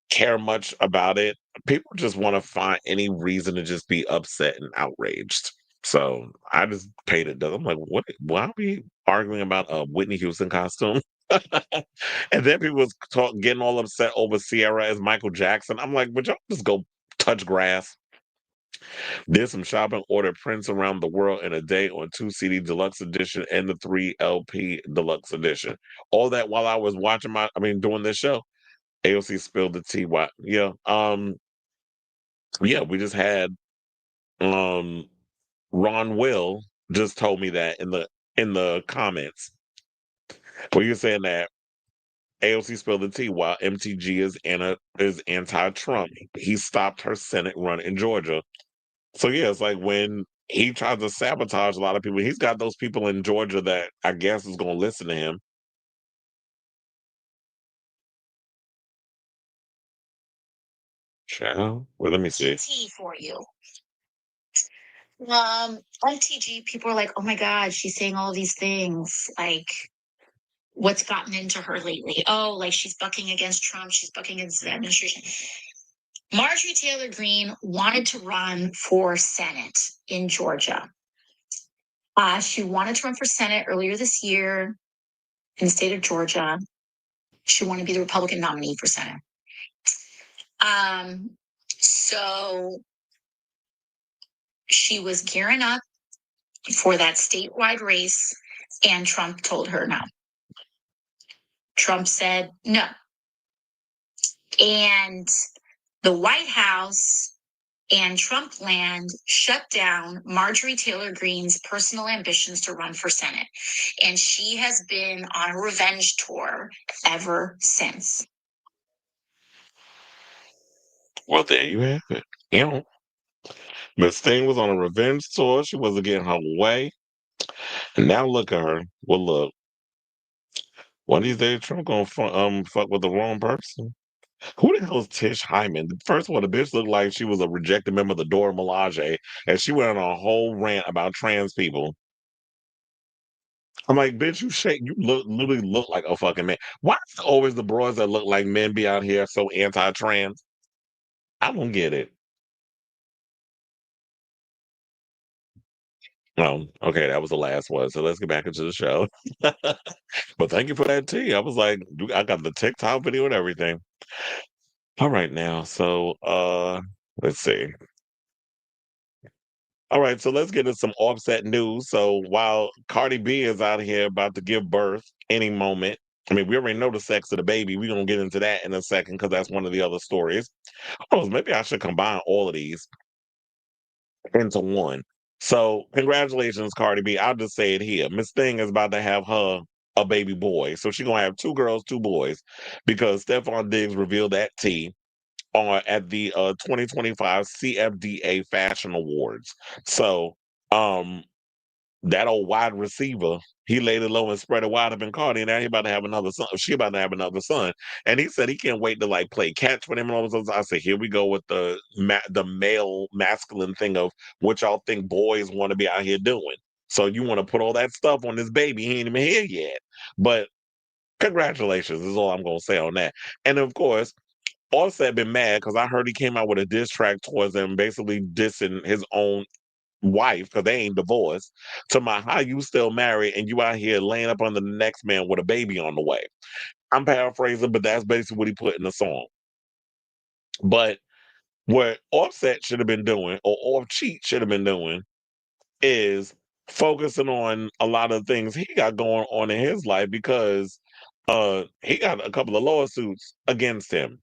care much about it. People just want to find any reason to just be upset and outraged. So I just paid it. I'm like, what? Why are we arguing about a Whitney Houston costume? And then people was getting all upset over Sierra as Michael Jackson. I'm like, would y'all just go touch grass? Did some shopping, ordered prints around the world in a day on 2 CD deluxe edition and the 3 LP deluxe edition. All that while I was doing this show. AOC spilled the tea. Why? Yeah. Yeah, we just had um Ron Will just told me that in the comments. Where you're saying that AOC spilled the tea while MTG is anti-Trump. He stopped her Senate run in Georgia. So yeah, it's like when he tries to sabotage a lot of people, he's got those people in Georgia that I guess is gonna listen to him. Child. Well, let me see. Tea for you. MTG, people are like, oh my God, she's saying all these things. Like, what's gotten into her lately? Oh, like she's bucking against Trump. She's bucking against the administration. Marjorie Taylor Greene wanted to run for Senate in Georgia. She wanted to run for Senate earlier this year in the state of Georgia. She wanted to be the Republican nominee for Senate. So she was gearing up for that statewide race, and Trump told her no. Trump said no. And the White House and Trump land shut down Marjorie Taylor Greene's personal ambitions to run for Senate. And she has been on a revenge tour ever since. Well, there you have it. You know, Miss Thing was on a revenge tour. She wasn't getting her way. And now look at her. Well, look, one of these days, Trump gonna fuck with the wrong person. Who the hell is Tish Hyman? First of all, the bitch looked like she was a rejected member of the Dora Milaje, and she went on a whole rant about trans people. I'm like, bitch, literally look like a fucking man. Why is it always the broads that look like men be out here so anti-trans? I don't get it. Oh, okay, that was the last one. So let's get back into the show. But thank you for that tea. I was like, I got the TikTok video and everything. All right now, so let's see. All right, so let's get into some Offset news. So while Cardi B is out here about to give birth any moment, I mean, we already know the sex of the baby. We're gonna get into that in a second because that's one of the other stories. Oh, maybe I should combine all of these into one. So congratulations, Cardi B. I'll just say it here. Miss Thing is about to have her a baby boy. So she's gonna have two girls, two boys, because Stephon Diggs revealed that tea on at the 2025 CFDA Fashion Awards. So that old wide receiver, he laid it low and spread it wide up in Cardi, and now he about to have another son. She about to have another son, and he said he can't wait to like play catch with him and all this. I said, here we go with the male masculine thing of what y'all think boys want to be out here doing. So you want to put all that stuff on this baby? He ain't even here yet. But congratulations is all I'm gonna say on that. And of course, Offset been mad because I heard he came out with a diss track towards him, basically dissing his own wife because they ain't divorced. To my how you still married and you out here laying up under the next man with a baby on the way. I'm paraphrasing, but that's basically what he put in the song. But what Offset should have been doing, or Off Cheat should have been doing, is focusing on a lot of things he got going on in his life because he got a couple of lawsuits against him.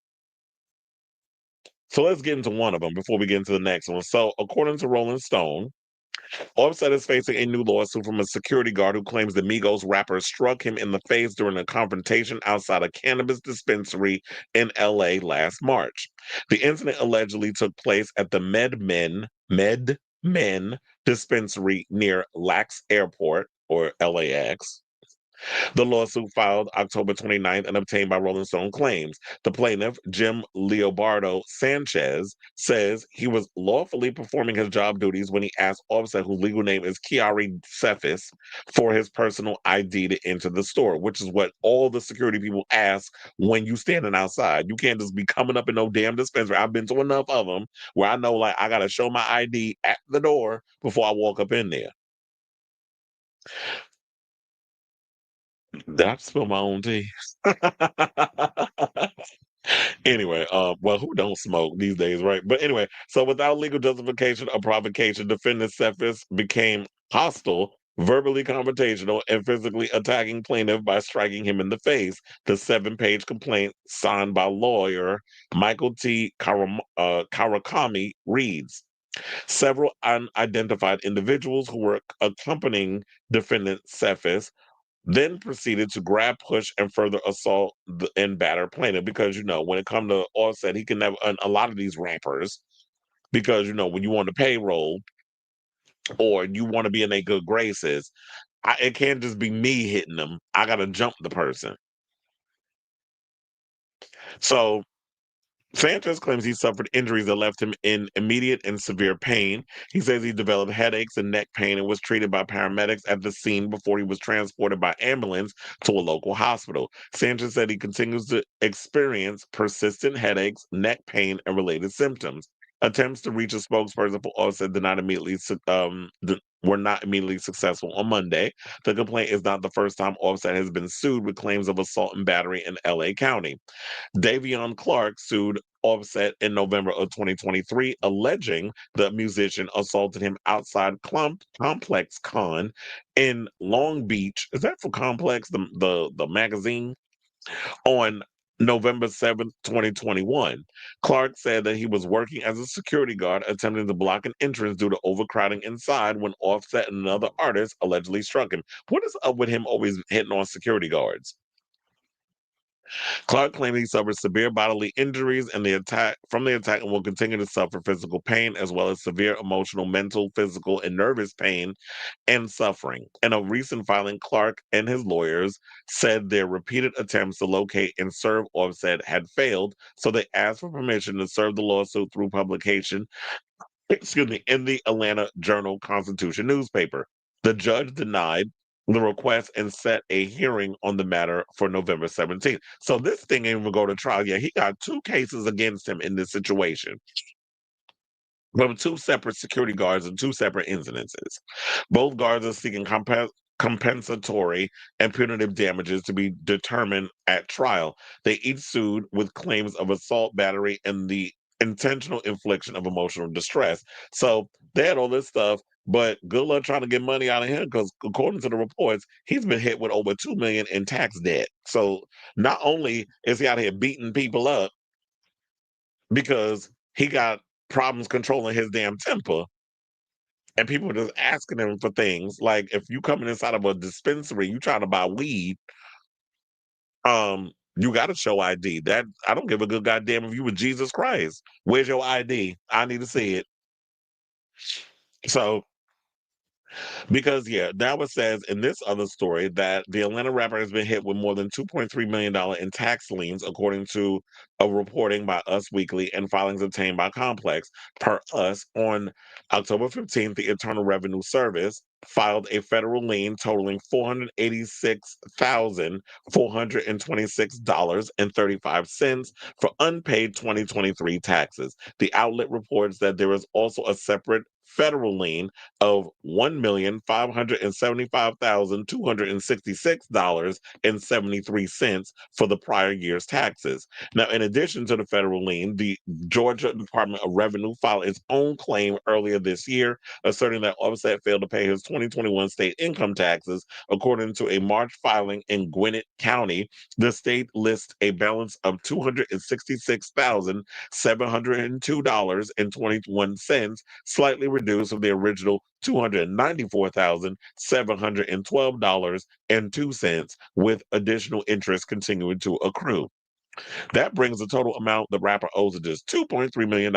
So let's get into one of them before we get into the next one. So, according to Rolling Stone, Offset is facing a new lawsuit from a security guard who claims the Migos rapper struck him in the face during a confrontation outside a cannabis dispensary in LA last March. The incident allegedly took place at the MedMen dispensary near LAX Airport, or LAX. The lawsuit filed October 29th and obtained by Rolling Stone claims. The plaintiff, Jim Leobardo Sanchez, says he was lawfully performing his job duties when he asked Offset, whose legal name is Kiari Cephas, for his personal ID to enter the store, which is what all the security people ask when you standing outside. You can't just be coming up in no damn dispensary. I've been to enough of them where I know like I got to show my ID at the door before I walk up in there. Did I spill my own tea? Anyway, well, who don't smoke these days, right? But anyway, so without legal justification or provocation, defendant Cephas became hostile, verbally confrontational, and physically attacking plaintiff by striking him in the face. The 7-page complaint signed by lawyer Michael T. Karakami reads. Several unidentified individuals who were accompanying defendant Cephas then proceeded to grab, push, and further assault and batter plaintiff because, when it comes to Offset, he can never, a lot of these rappers, because, when you want to payroll or you want to be in their good graces, it can't just be me hitting them. I got to jump the person. So Sanchez claims he suffered injuries that left him in immediate and severe pain. He says he developed headaches and neck pain and was treated by paramedics at the scene before he was transported by ambulance to a local hospital. Sanchez said he continues to experience persistent headaches, neck pain, and related symptoms. Attempts to reach a spokesperson for Offset were not immediately successful on Monday. The complaint is not the first time Offset has been sued with claims of assault and battery in LA County. Davion Clark sued Offset in November of 2023, alleging the musician assaulted him outside Complex Con in Long Beach. Is that for Complex, the magazine? On November 7th, 2021. Clark said that he was working as a security guard attempting to block an entrance due to overcrowding inside when Offset and another artist allegedly struck him. What is up with him always hitting on security guards? Clark claimed he suffered severe bodily injuries from the attack and will continue to suffer physical pain as well as severe emotional, mental, physical, and nervous pain and suffering. In a recent filing, Clark and his lawyers said their repeated attempts to locate and serve Offset had failed, so they asked for permission to serve the lawsuit through publication, in the Atlanta Journal-Constitution newspaper. The judge denied the request and set a hearing on the matter for November 17th. So this thing ain't even go to trial yet. He got two cases against him in this situation from two separate security guards and two separate incidences. Both guards are seeking compensatory and punitive damages to be determined at trial. They each sued with claims of assault, battery, and the intentional infliction of emotional distress. So they had all this stuff, but good luck trying to get money out of him because according to the reports, he's been hit with over $2 million in tax debt. So not only is he out here beating people up because he got problems controlling his damn temper, and people are just asking him for things. Like if you coming inside of a dispensary, you trying to buy weed, you gotta show ID. That I don't give a good goddamn if you were Jesus Christ. Where's your ID? I need to see it. So because now it says in this other story that the Atlanta rapper has been hit with more than $2.3 million in tax liens, according to a reporting by Us Weekly and filings obtained by Complex. Per Us, on October 15th, the Internal Revenue Service filed a federal lien totaling $486,426.35 for unpaid 2023 taxes. The outlet reports that there is also a separate federal lien of $1,575,266.73 for the prior year's taxes. Now, in addition to the federal lien, the Georgia Department of Revenue filed its own claim earlier this year, asserting that Offset failed to pay his 2021 state income taxes. According to a March filing in Gwinnett County, the state lists a balance of $266,702.21, slightly reduced from the original $294,712.02, with additional interest continuing to accrue. That brings the total amount the rapper owes to just $2.3 million.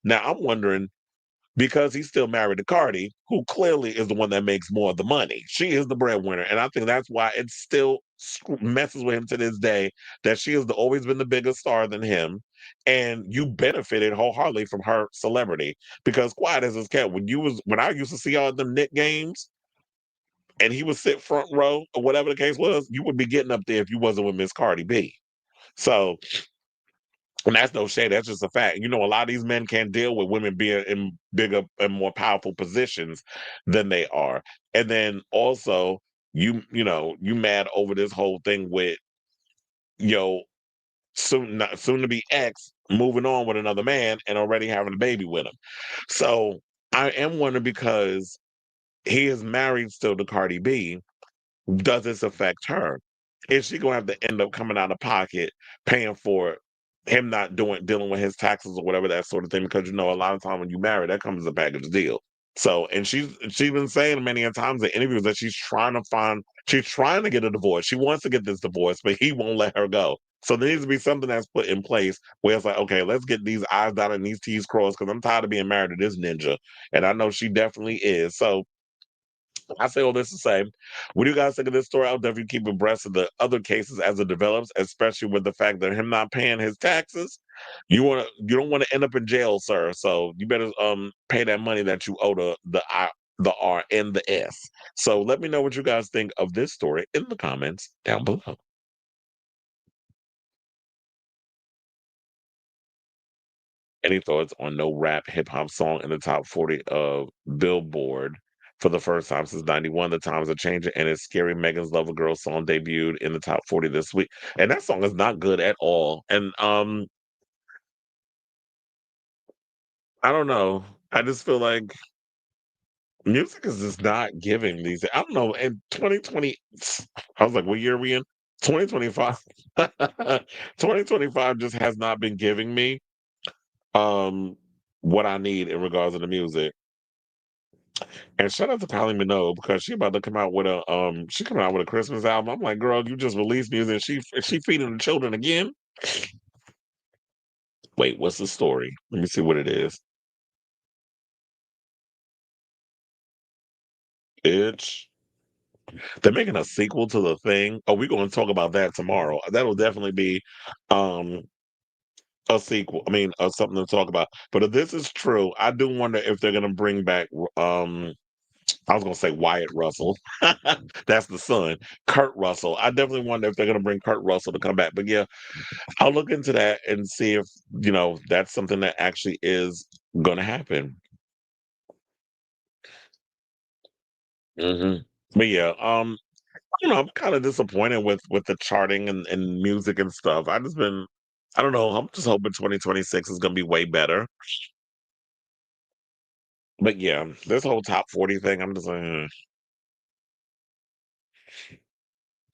Now, I'm wondering, because he's still married to Cardi, who clearly is the one that makes more of the money. She is the breadwinner. And I think that's why it still messes with him to this day, that she has always been the bigger star than him. And you benefited wholeheartedly from her celebrity. Because quiet as it's kept, when I used to see all them Knick games and he would sit front row or whatever the case was, you would be getting up there if you wasn't with Miss Cardi B. So, and that's no shade. That's just a fact. You know, a lot of these men can't deal with women being in bigger and more powerful positions than they are. And then also, you mad over this whole thing with yo soon to be ex moving on with another man and already having a baby with him. So I am wondering, because he is married still to Cardi B, does this affect her? Is she gonna have to end up coming out of pocket paying for him not dealing with his taxes or whatever, that sort of thing? Because a lot of time when you marry, that comes as a package deal. So, and she's been saying many a times in interviews that she's trying to get a divorce. She wants to get this divorce, but he won't let her go. So there needs to be something that's put in place where it's like, okay, let's get these I's dotted and these T's crossed, because I'm tired of being married to this ninja. And I know she definitely is. So I say all this to say, what do you guys think of this story? I'll definitely keep abreast of the other cases as it develops, especially with the fact that him not paying his taxes. you don't want to end up in jail, sir. So you better pay that money that you owe the R and the S. So let me know what you guys think of this story in the comments down below. Any thoughts on no rap hip hop song in the top 40 of Billboard for the first time since 91? The times are changing, and it's scary. Megan's Lover Girl song debuted in the top 40 this week. And that song is not good at all. And I don't know. I just feel like music is just not giving these. I don't know. In 2020, I was like, what year are we in? 2025. 2025 just has not been giving me um what I need in regards to the music. And shout out to Kylie Minogue because she about to come out with she coming out with a Christmas album. I'm like, girl, you just released music. She feeding the children again. Wait, what's the story? Let me see what it is. It's they're making a sequel to the thing. Oh, we're going to talk about that tomorrow. That'll definitely be um a sequel. I mean, something to talk about. But if this is true, I do wonder if they're going to bring back I was gonna say Wyatt Russell. That's the son, Kurt Russell. I definitely wonder if they're gonna bring Kurt Russell to come back. But yeah, I'll look into that and see if that's something that actually is gonna happen. hmm But yeah, I'm kind of disappointed with the charting and music and stuff. I don't know. I'm just hoping 2026 is gonna be way better. But yeah, this whole top 40 thing, I'm just like,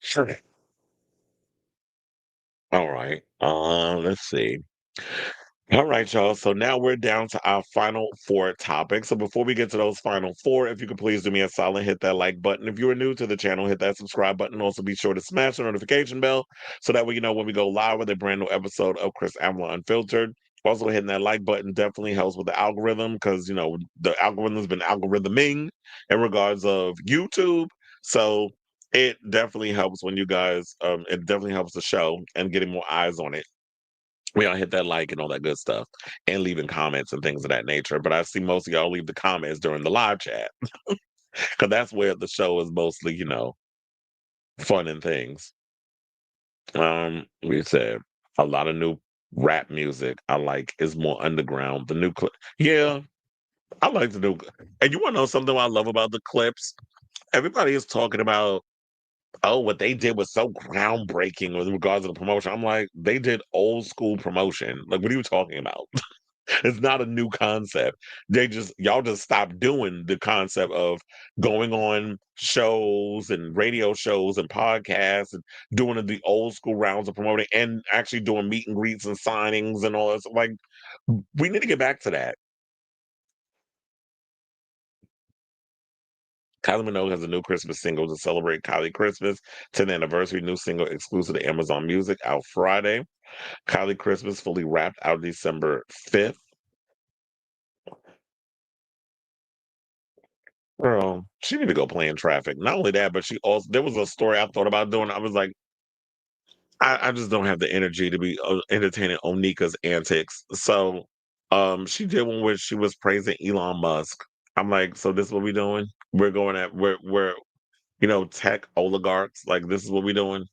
sure. All right. Let's see. All right, y'all. So now we're down to our final four topics. So before we get to those final four, if you could please do me a solid, hit that like button. If you are new to the channel, hit that subscribe button. Also, be sure to smash the notification bell so that way you know when we go live with a brand new episode of Chris Amla Unfiltered. Also, hitting that like button definitely helps with the algorithm because the algorithm's been algorithming in regards of YouTube. So it definitely helps when you guys. It definitely helps the show and getting more eyes on it. We all hit that like and all that good stuff and leaving comments and things of that nature. But I see most of y'all leave the comments during the live chat because that's where the show is mostly, fun and things. We said a lot of new rap music I like is more underground. The new clip, yeah, I like the new. And you want to know something I love about the clips? Everybody is talking about, oh, what they did was so groundbreaking with regards to the promotion. I'm like, they did old school promotion. Like, what are you talking about? It's not a new concept. Y'all just stopped doing the concept of going on shows and radio shows and podcasts and doing the old school rounds of promoting and actually doing meet and greets and signings and all this. Like, we need to get back to that. Kylie Minogue has a new Christmas single to celebrate Kylie Christmas 10th anniversary. New single exclusive to Amazon Music out Friday. Kylie Christmas fully wrapped out December 5th. Girl, she need to go play in traffic. Not only that, but she also there was a story I thought about doing. I was like, I just don't have the energy to be entertaining Onika's antics. So, she did one where she was praising Elon Musk. I'm like, so this is what we doing? We're going at we're tech oligarchs. Like this is what we doing.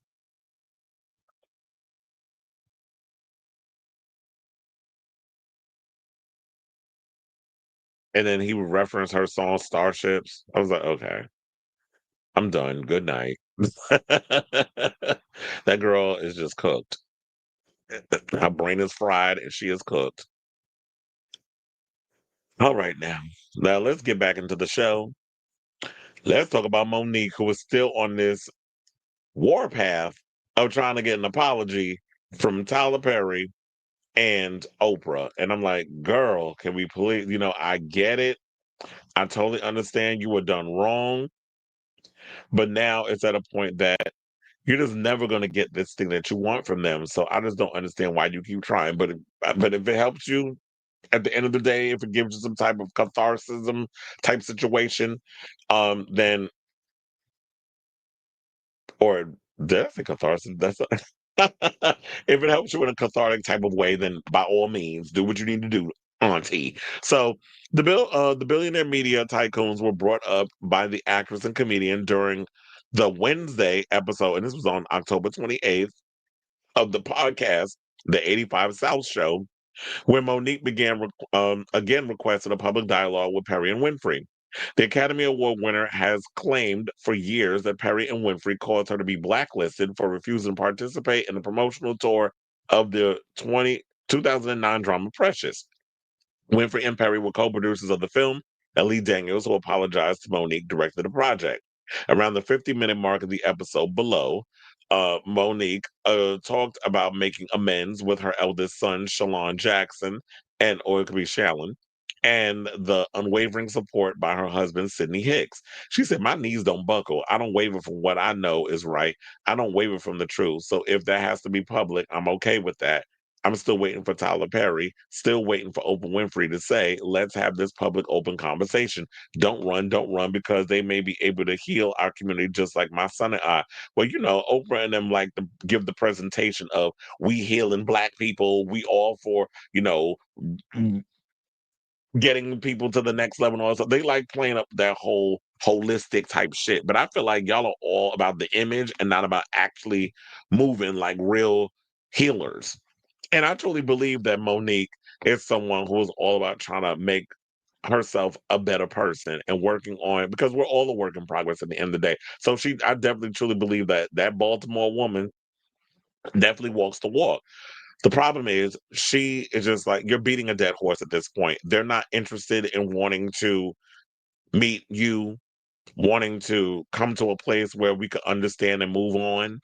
And then he would reference her song Starships. I was like, okay, I'm done. Good night. That girl is just cooked. Her brain is fried and she is cooked. All right, now let's get back into the show. Let's talk about Monique, who is still on this warpath of trying to get an apology from Tyler Perry and Oprah. And I'm like, girl, can we please, I get it. I totally understand you were done wrong. But now it's at a point that you're just never going to get this thing that you want from them. So I just don't understand why you keep trying. But if it helps you, at the end of the day, if it gives you some type of catharsism type situation, then or definitely catharsis. That's If it helps you in a cathartic type of way, then by all means, do what you need to do, Auntie. So the billionaire media tycoons were brought up by the actress and comedian during the Wednesday episode, and this was on October 28th of the podcast, the 85 South Show, where Monique began again requested a public dialogue with Perry and Winfrey. The Academy Award winner has claimed for years that Perry and Winfrey caused her to be blacklisted for refusing to participate in the promotional tour of the 2009 drama Precious. Winfrey and Perry were co-producers of the film, and Lee Daniels, who apologized to Monique, directed the project. Around the 50-minute mark of the episode below, Monique talked about making amends with her eldest son, Shalon Jackson, or it could be Shallon, and the unwavering support by her husband, Sidney Hicks. She said, "My knees don't buckle. I don't waver from what I know is right. I don't waver from the truth. So if that has to be public, I'm okay with that. I'm still waiting for Tyler Perry, still waiting for Oprah Winfrey to say, let's have this public open conversation. Don't run, because they may be able to heal our community just like my son and I." Well, Oprah and them like to give the presentation of we healing black people, we all for, getting people to the next level. Also, they like playing up that whole holistic type shit. But I feel like y'all are all about the image and not about actually moving like real healers. And I truly believe that Monique is someone who is all about trying to make herself a better person and working on, because we're all a work in progress at the end of the day. So I definitely truly believe that that Baltimore woman definitely walks the walk. The problem is she is just like, you're beating a dead horse at this point. They're not interested in wanting to meet you, wanting to come to a place where we can understand and move on.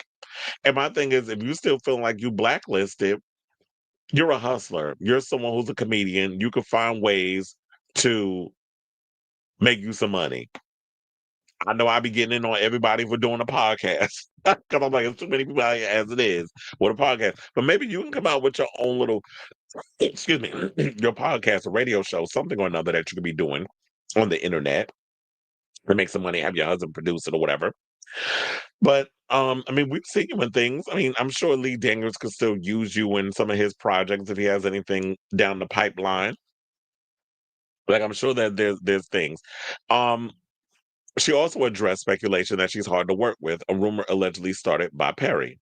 And my thing is, if you still feel like you blacklisted, you're a hustler. You're someone who's a comedian. You can find ways to make you some money. I know I be getting in on everybody for doing a podcast because I'm like, it's too many people out here as it is with a podcast. But maybe you can come out with your own little, excuse me, your podcast or radio show, something or another that you could be doing on the internet to make some money, have your husband produce it or whatever. But I mean, we've seen you in things. I mean, I'm sure Lee Daniels could still use you in some of his projects if he has anything down the pipeline. Like, I'm sure that there's things. Um, she also addressed speculation that she's hard to work with, a rumor allegedly started by Perry,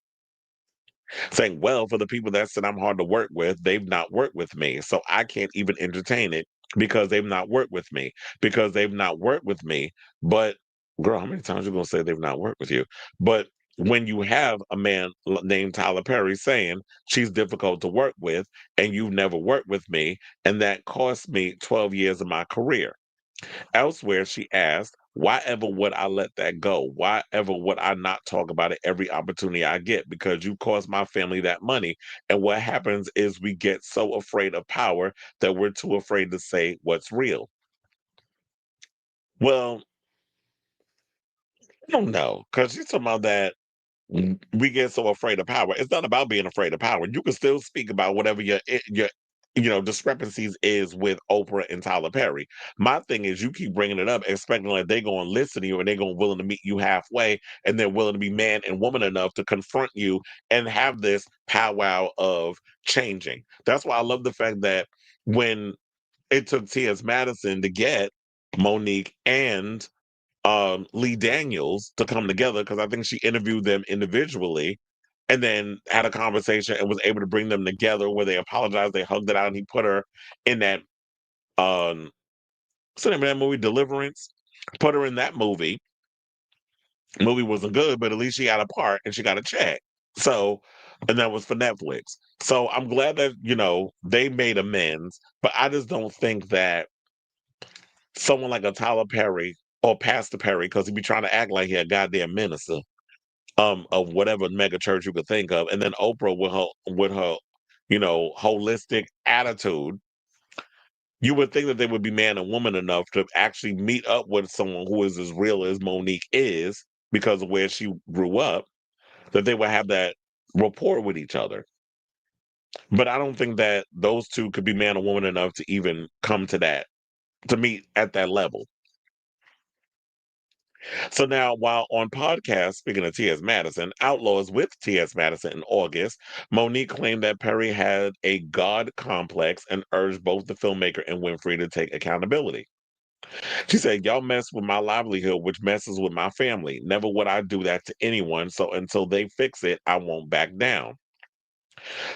saying, "Well, for the people that said I'm hard to work with, they've not worked with me. So I can't even entertain it because they've not worked with me. Because they've not worked with me." But girl, how many times you gonna say they've not worked with you? But when you have a man named Tyler Perry saying she's difficult to work with and you've never worked with me, and that cost me 12 years of my career. Elsewhere, she asked, "Why ever would I let that go? Why ever would I not talk about it every opportunity I get? Because you cost my family that money." And what happens is we get so afraid of power that we're too afraid to say what's real. Well, I don't know, because she's talking about that we get so afraid of power. It's not about being afraid of power. You can still speak about whatever your discrepancies is with Oprah and Tyler Perry. My thing is, you keep bringing it up, expecting like they're going to listen to you and they're going willing to meet you halfway, and they're willing to be man and woman enough to confront you and have this powwow of changing. That's why I love the fact that when it took T.S. Madison to get Monique and Lee Daniels to come together, because I think she interviewed them individually and then had a conversation and was able to bring them together where they apologized, they hugged it out, and he put her in that what's the name of that movie, Deliverance? Put her in that movie. Movie wasn't good, but at least she got a part and she got a check. So, and that was for Netflix. So I'm glad that, they made amends, but I just don't think that someone like a Tyler Perry or Pastor Perry, because he be trying to act like he a goddamn minister, of whatever mega church you could think of, and then Oprah with her holistic attitude. You would think that they would be man and woman enough to actually meet up with someone who is as real as Monique is because of where she grew up, that they would have that rapport with each other. But I don't think that those two could be man and woman enough to even come to that, to meet at that level. So now, while on podcast, speaking of T.S. Madison, Outlaws with T.S. Madison in August, Monique claimed that Perry had a God complex and urged both the filmmaker and Winfrey to take accountability. She said, "Y'all mess with my livelihood, which messes with my family. Never would I do that to anyone. So until they fix it, I won't back down."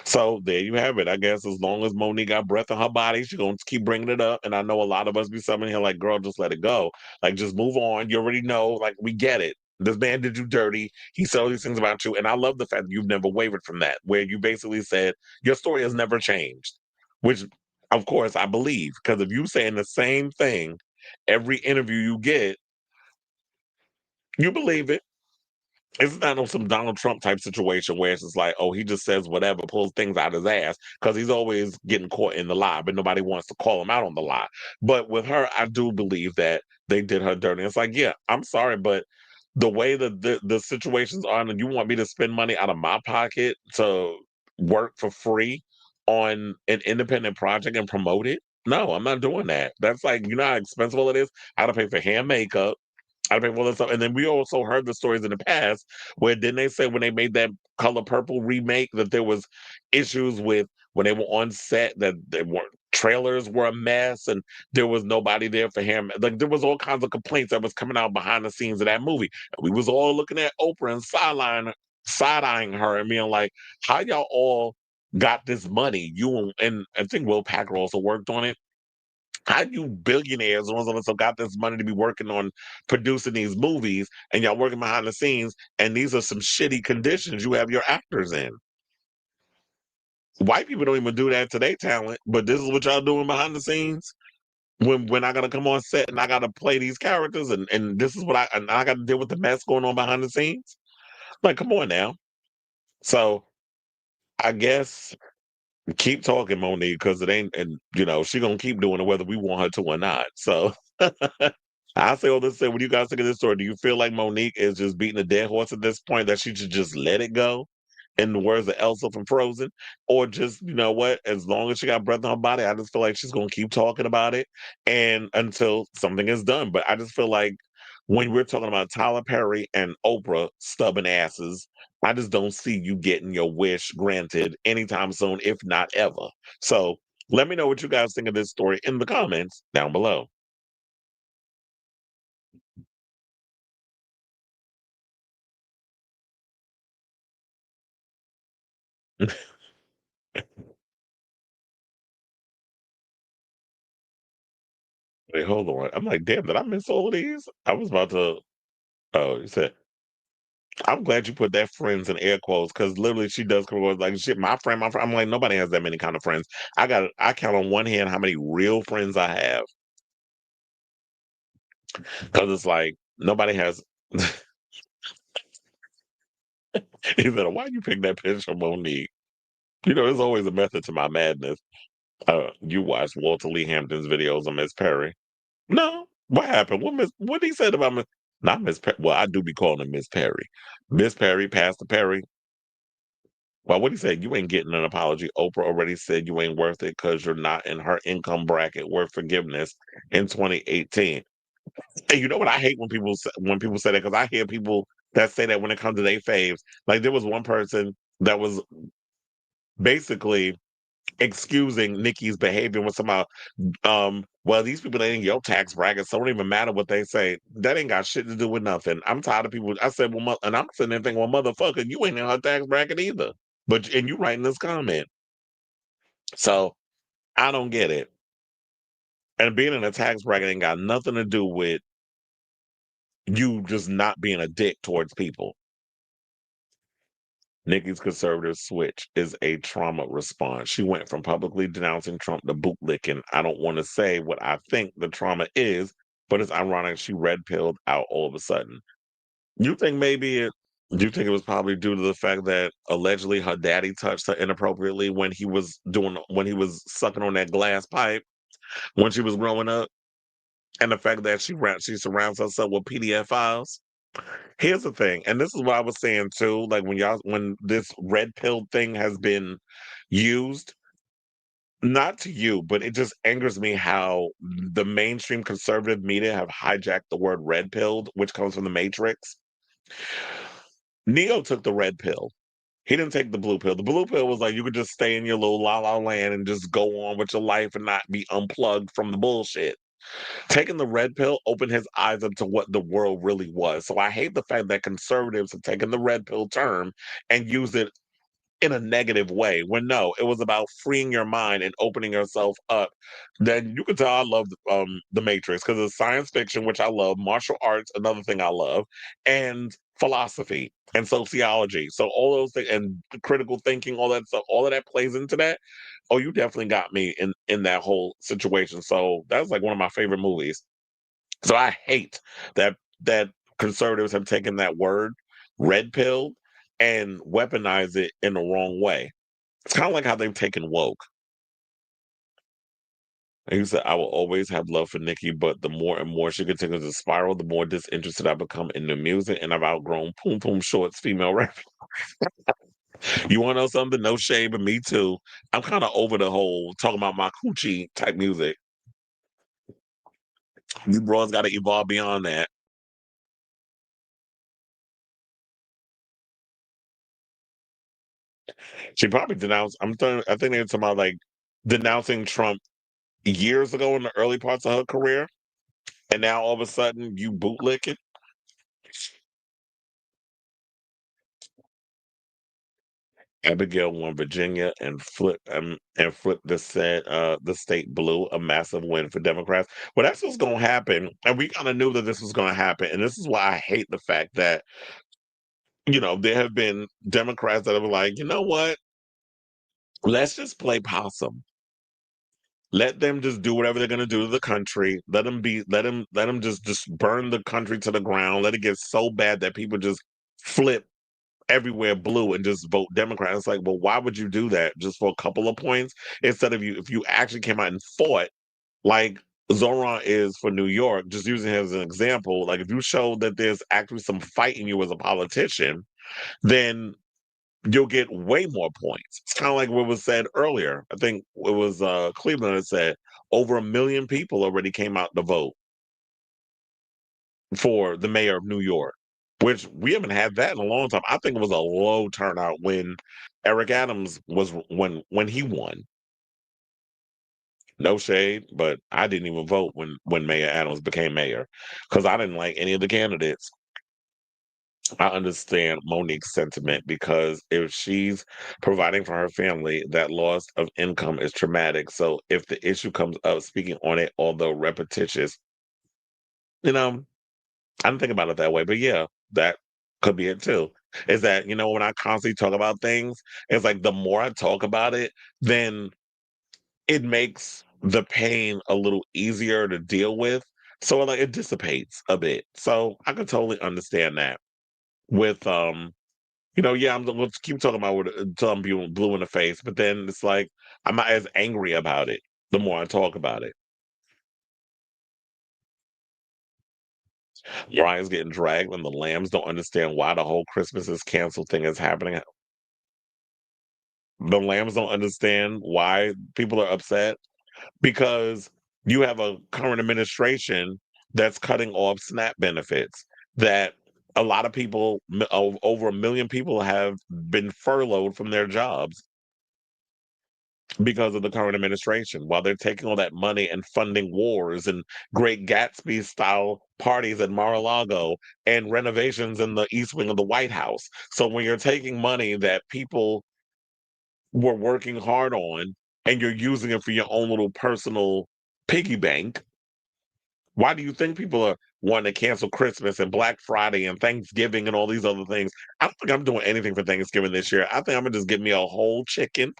So there you have it. I guess as long as Monique got breath in her body, she's gonna keep bringing it up. And I know a lot of us be something here like, "Girl, just let it go. Like, just move on. You already know. Like, we get it. This man did you dirty. He said all these things about you." And I love the fact that you've never wavered from that, where you basically said your story has never changed, which of course I believe, because if you saying the same thing every interview you get, you believe it. It's not on some Donald Trump type situation where it's just like, oh, he just says whatever, pulls things out his ass because he's always getting caught in the lie, but nobody wants to call him out on the lie. But with her, I do believe that they did her dirty. It's like, yeah, I'm sorry, but the way that the situations are, and you want me to spend money out of my pocket to work for free on an independent project and promote it? No, I'm not doing that. That's like, you know how expensive it is? I gotta pay for hair, makeup. I mean, well, and then we also heard the stories in the past where didn't they say when they made that Color Purple remake that there was issues with when they were on set that they weren't trailers were a mess and there was nobody there for him. Like there was all kinds of complaints that was coming out behind the scenes of that movie. And we was all looking at Oprah and side-eyeing her and being like, how y'all all got this money? You and I think Will Packer also worked on it. How you billionaires, the ones of us who got this money to be working on producing these movies, and y'all working behind the scenes, and these are some shitty conditions you have your actors in. White people don't even do that to their talent, but this is what y'all doing behind the scenes. When I gotta come on set and I gotta play these characters, and this is what I gotta deal with the mess going on behind the scenes. Like, come on now. So I guess keep talking, Monique, because it ain't, and she gonna keep doing it whether we want her to or not. So. I say all this. Say, what do you guys think of this story? Do you feel like Monique is just beating a dead horse at this point? That she should just let it go, in the words of Elsa from Frozen, or just what? As long as she got breath in her body, I just feel like she's gonna keep talking about it, and until something is done. But I just feel like when we're talking about Tyler Perry and Oprah stubborn asses, I just don't see you getting your wish granted anytime soon, if not ever. So let me know what you guys think of this story in the comments down below. Wait, hold on. I'm like, damn, did I miss all of these? I was about to. Oh, you said. I'm glad you put that friends in air quotes because literally she does come across like shit. My friend. I'm like, nobody has that many kind of friends. I count on one hand how many real friends I have because it's like nobody has. He said, "Why you pick that picture, Monique?" There's always a method to my madness. You watched Walter Lee Hampton's videos on Miss Perry? No. What happened? What he said about Miss? Not Miss Perry. Well, I do be calling her Miss Perry. Miss Perry, Pastor Perry. Well, what he said, you ain't getting an apology. Oprah already said you ain't worth it because you're not in her income bracket worth forgiveness in 2018. And you know what I hate when people say that because I hear people that say that when it comes to their faves. Like there was one person that was basically excusing Nikki's behavior with somehow well, these people ain't in your tax bracket, so it don't even matter what they say. That ain't got shit to do with nothing. I'm tired of people. I said, well, and I'm sitting there thinking, well, motherfucker, you ain't in her tax bracket either. And you writing this comment. So I don't get it. And being in a tax bracket ain't got nothing to do with you just not being a dick towards people. Nikki's conservative switch is a trauma response. She went from publicly denouncing Trump to bootlicking. I don't want to say what I think the trauma is, but it's ironic she red pilled out all of a sudden. You think maybe it? Do you think it was probably due to the fact that allegedly her daddy touched her inappropriately when he was sucking on that glass pipe when she was growing up, and the fact that she surrounds herself with PDF files? Here's the thing, and this is what I was saying too. Like when this red pill thing has been used, not to you, but it just angers me how the mainstream conservative media have hijacked the word red pilled, which comes from the Matrix. Neo took the red pill. He didn't take the blue pill. The blue pill was like you could just stay in your little la la land and just go on with your life and not be unplugged from the bullshit. Taking the red pill opened his eyes up to what the world really was. So I hate the fact that conservatives have taken the red pill term and used it in a negative way when no, it was about freeing your mind and opening yourself up. Then you can tell I love the Matrix because it's science fiction, which I love, martial arts, another thing I love, and philosophy and sociology. So all those things and critical thinking, all that stuff, all of that plays into that. Oh, you definitely got me in that whole situation. So that's like one of my favorite movies. So I hate that conservatives have taken that word red pill and weaponize it in the wrong way. It's kind of like how they've taken woke. And you said, I will always have love for Nikki, but the more and more she continues to spiral, the more disinterested I become in the music, and I've outgrown Poom Poom Shorts female rap. You want to know something? No shade, but me too. I'm kind of over the whole talking about my coochie type music. You bros got to evolve beyond that. She probably denounced. I think they're talking about like denouncing Trump years ago in the early parts of her career, and now all of a sudden you bootlick it. Abigail won Virginia and flip the state blue, a massive win for Democrats. Well, that's what's going to happen, and we kind of knew that this was going to happen, and this is why I hate the fact that there have been Democrats that are like, you know what, let's just play possum. Let them just do whatever they're going to do to the country. Let them just burn the country to the ground. Let it get so bad that people just flip everywhere blue and just vote Democrat. It's like, well, why would you do that just for a couple of points instead of if you actually came out and fought like Zoran is for New York, just using him as an example, like if you show that there's actually some fight in you as a politician, then you'll get way more points. It's kind of like what was said earlier. I think it was Cleveland that said over 1 million people already came out to vote for the mayor of New York, which we haven't had that in a long time. I think it was a low turnout when Eric Adams was when he won. No shade, but I didn't even vote when Mayor Adams became mayor because I didn't like any of the candidates. I understand Monique's sentiment because if she's providing for her family, that loss of income is traumatic. So if the issue comes up, speaking on it, although repetitious, you know, I didn't think about it that way, but yeah, that could be it too. Is that, when I constantly talk about things, it's like the more I talk about it, then it makes the pain a little easier to deal with. So like it dissipates a bit. So I could totally understand that with yeah, I'm let's keep talking about until I'm being blue in the face, but then it's like I'm not as angry about it the more I talk about it. Brian's getting dragged and the lambs don't understand why the whole Christmas is canceled thing is happening. The lambs don't understand why people are upset because you have a current administration that's cutting off SNAP benefits that a lot of people, over 1 million people have been furloughed from their jobs because of the current administration while they're taking all that money and funding wars and Great Gatsby style parties at Mar-a-Lago and renovations in the East Wing of the White House. So when you're taking money that people were working hard on and you're using it for your own little personal piggy bank, why do you think people are wanting to cancel Christmas and Black Friday and Thanksgiving and all these other things? I don't think I'm doing anything for Thanksgiving this year. I think I'm gonna just get me a whole chicken.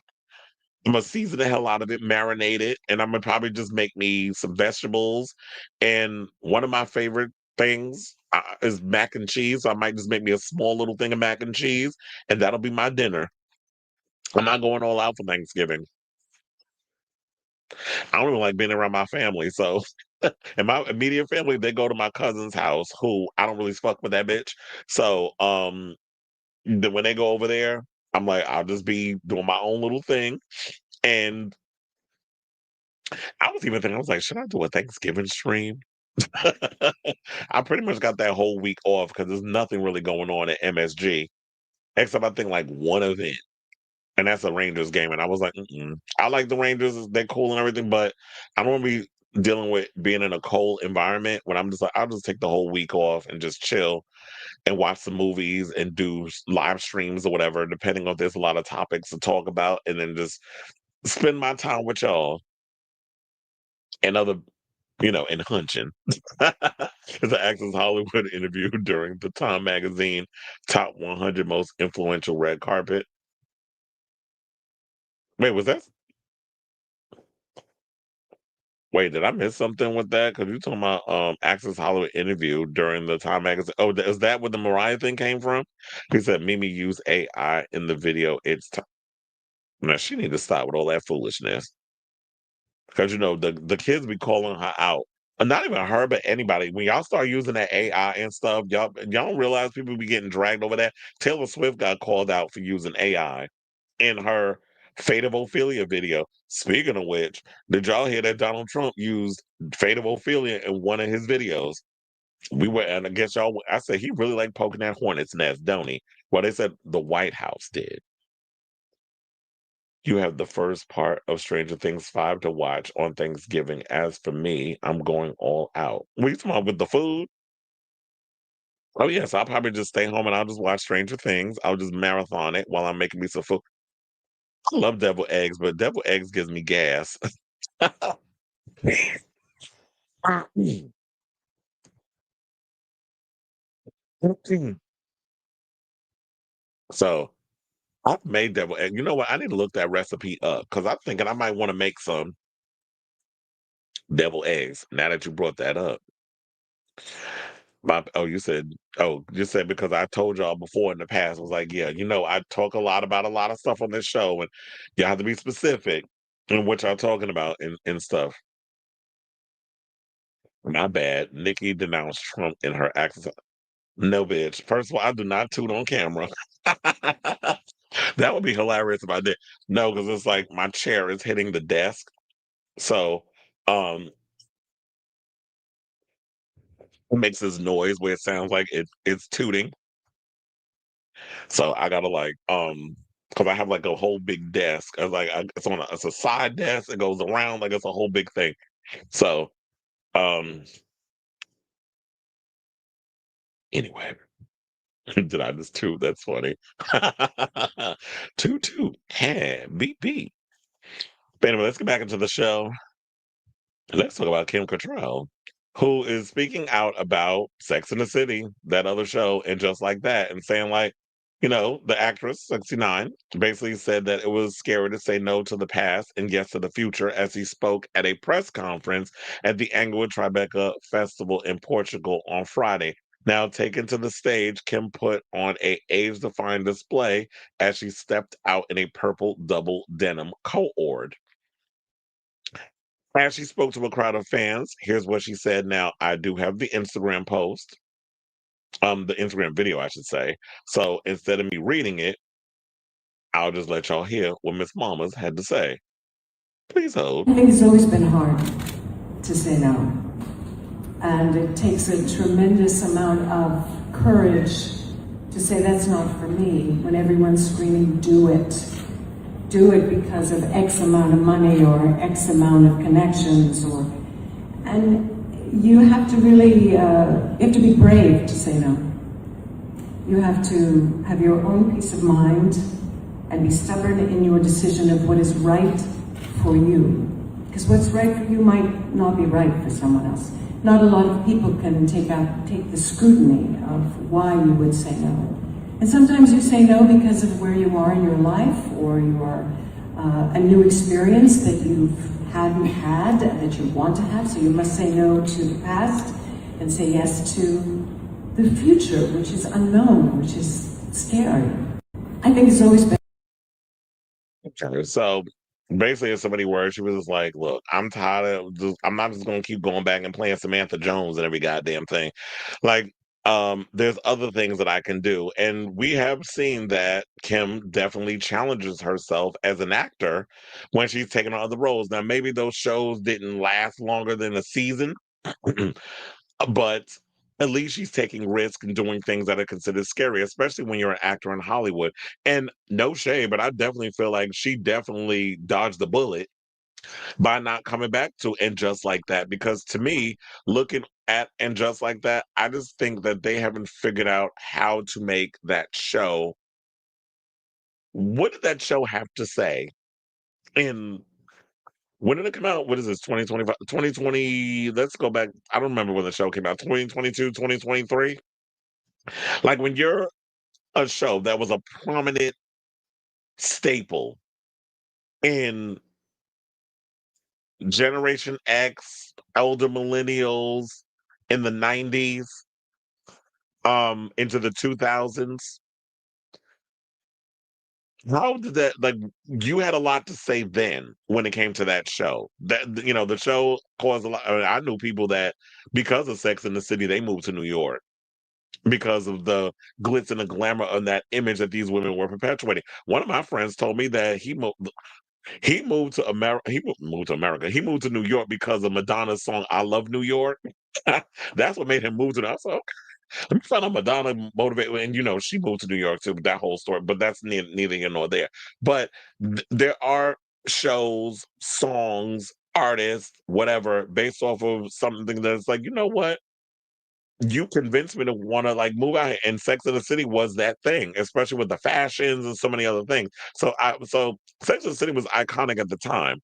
I'm gonna season the hell out of it, marinate it, and I'm gonna probably just make me some vegetables. And one of my favorite things is mac and cheese. So I might just make me a small little thing of mac and cheese, and that'll be my dinner. I'm not going all out for Thanksgiving. I don't even like being around my family. So, and my immediate family, they go to my cousin's house, who I don't really fuck with that bitch. So, when they go over there, I'm like, I'll just be doing my own little thing. And I was even thinking, I was like, should I do a Thanksgiving stream? I pretty much got that whole week off because there's nothing really going on at MSG except I think like one event, and that's a Rangers game. And I was like, mm-mm. I like the Rangers; they're cool and everything, but I don't want to be dealing with being in a cold environment when I'm just like, I'll just take the whole week off and just chill and watch some movies and do live streams or whatever, depending on if there's a lot of topics to talk about, and then just spend my time with y'all and other, and hunching. It's an Access Hollywood interview during the Time Magazine Top 100 Most Influential Red Carpet. Wait, was that? Wait, did I miss something with that? Because you talking about Access Hollywood interview during the Time Magazine. Oh, is that where the Mariah thing came from? He said Mimi used AI in the video. It's time. Now she need to stop with all that foolishness. Because the kids be calling her out. Not even her, but anybody. When y'all start using that AI and stuff, y'all don't realize people be getting dragged over that. Taylor Swift got called out for using AI in her Fate of Ophelia video. Speaking of which, did y'all hear that Donald Trump used Fate of Ophelia in one of his videos? We were, and I guess y'all, I said he really liked poking that hornet's nest, don't he? Well, they said the White House did. You have the first part of Stranger Things 5 to watch on Thanksgiving. As for me, I'm going all out. What are you talking about with the food? Oh, yes, I'll probably just stay home and I'll just watch Stranger Things. I'll just marathon it while I'm making me some food. I love deviled eggs, but deviled eggs gives me gas. So I've made deviled egg. You know what? I need to look that recipe up because I'm thinking I might want to make some deviled eggs now that you brought that up. You said because I told y'all before in the past, I was like, yeah, I talk a lot about a lot of stuff on this show, and you have to be specific in what y'all talking about and stuff. My bad. Nikki denounced Trump in her acts. No, bitch. First of all, I do not toot on camera. That would be hilarious if I did. No, because it's like my chair is hitting the desk. So um it makes this noise where it sounds like it's tooting. So I gotta like because I have like a whole big desk. It's a side desk, it goes around like it's a whole big thing. So um anyway. Did I just toot? That's funny. Toot toot. Hey, beep beep. But anyway, let's get back into the show. Let's talk about Kim Cattrall, who is speaking out about Sex in the City, that other show, and just like that, and saying like, the actress, 69, basically said that it was scary to say no to the past and yes to the future as he spoke at a press conference at the Angua Tribeca Festival in Portugal on Friday. Now taken to the stage, Kim put on a age-defying display as she stepped out in a purple double denim coord. As she spoke to a crowd of fans, here's what she said. Now, I do have the Instagram post, the Instagram video, I should say. So instead of me reading it, I'll just let y'all hear what Miss Mamas had to say. Please hold. I think it's always been hard to say no. And it takes a tremendous amount of courage to say that's not for me when everyone's screaming, do it. Do it because of X amount of money or X amount of connections and you have to really, you have to be brave to say no. You have to have your own peace of mind and be stubborn in your decision of what is right for you. Because what's right for you might not be right for someone else. Not a lot of people can take the scrutiny of why you would say no. And sometimes you say no because of where you are in your life or a new experience that you hadn't had, that you want to have. So you must say no to the past and say yes to the future, which is unknown, which is scary. I think it's always been. So basically, in so many words, she was just like, look, I'm tired I'm not just going to keep going back and playing Samantha Jones and every goddamn thing. Like, there's other things that I can do. And we have seen that Kim definitely challenges herself as an actor when she's taking on other roles. Now, maybe those shows didn't last longer than a season, but at least she's taking risks and doing things that are considered scary, especially when you're an actor in Hollywood. And no shade, but I definitely feel like she definitely dodged the bullet by not coming back to And Just Like That. Because to me, looking at And Just Like That, I just think that they haven't figured out how to make that show. What did that show have to say? In when did it come out? What is this, 2025, 2020? Let's go back. I don't remember when the show came out. 2022, 2023. Like when you're a show that was a prominent staple in Generation X, elder millennials in the 90s, into the 2000s. How did that, like, you had a lot to say then when it came to that show. That, the show caused a lot. I mean, I knew people that because of Sex in the City, they moved to New York because of the glitz and the glamour and that image that these women were perpetuating. One of my friends told me that he moved to America. Moved to America. He moved to New York because of Madonna's song "I Love New York." That's what made him move to. I said, let me find out Madonna motivated, and she moved to New York too. That whole story, but that's neither here nor there. But there are shows, songs, artists, whatever, based off of something that's like, you know what? You convinced me to want to like move out here. And Sex in the City was that thing, especially with the fashions and so many other things. So Sex in the City was iconic at the time.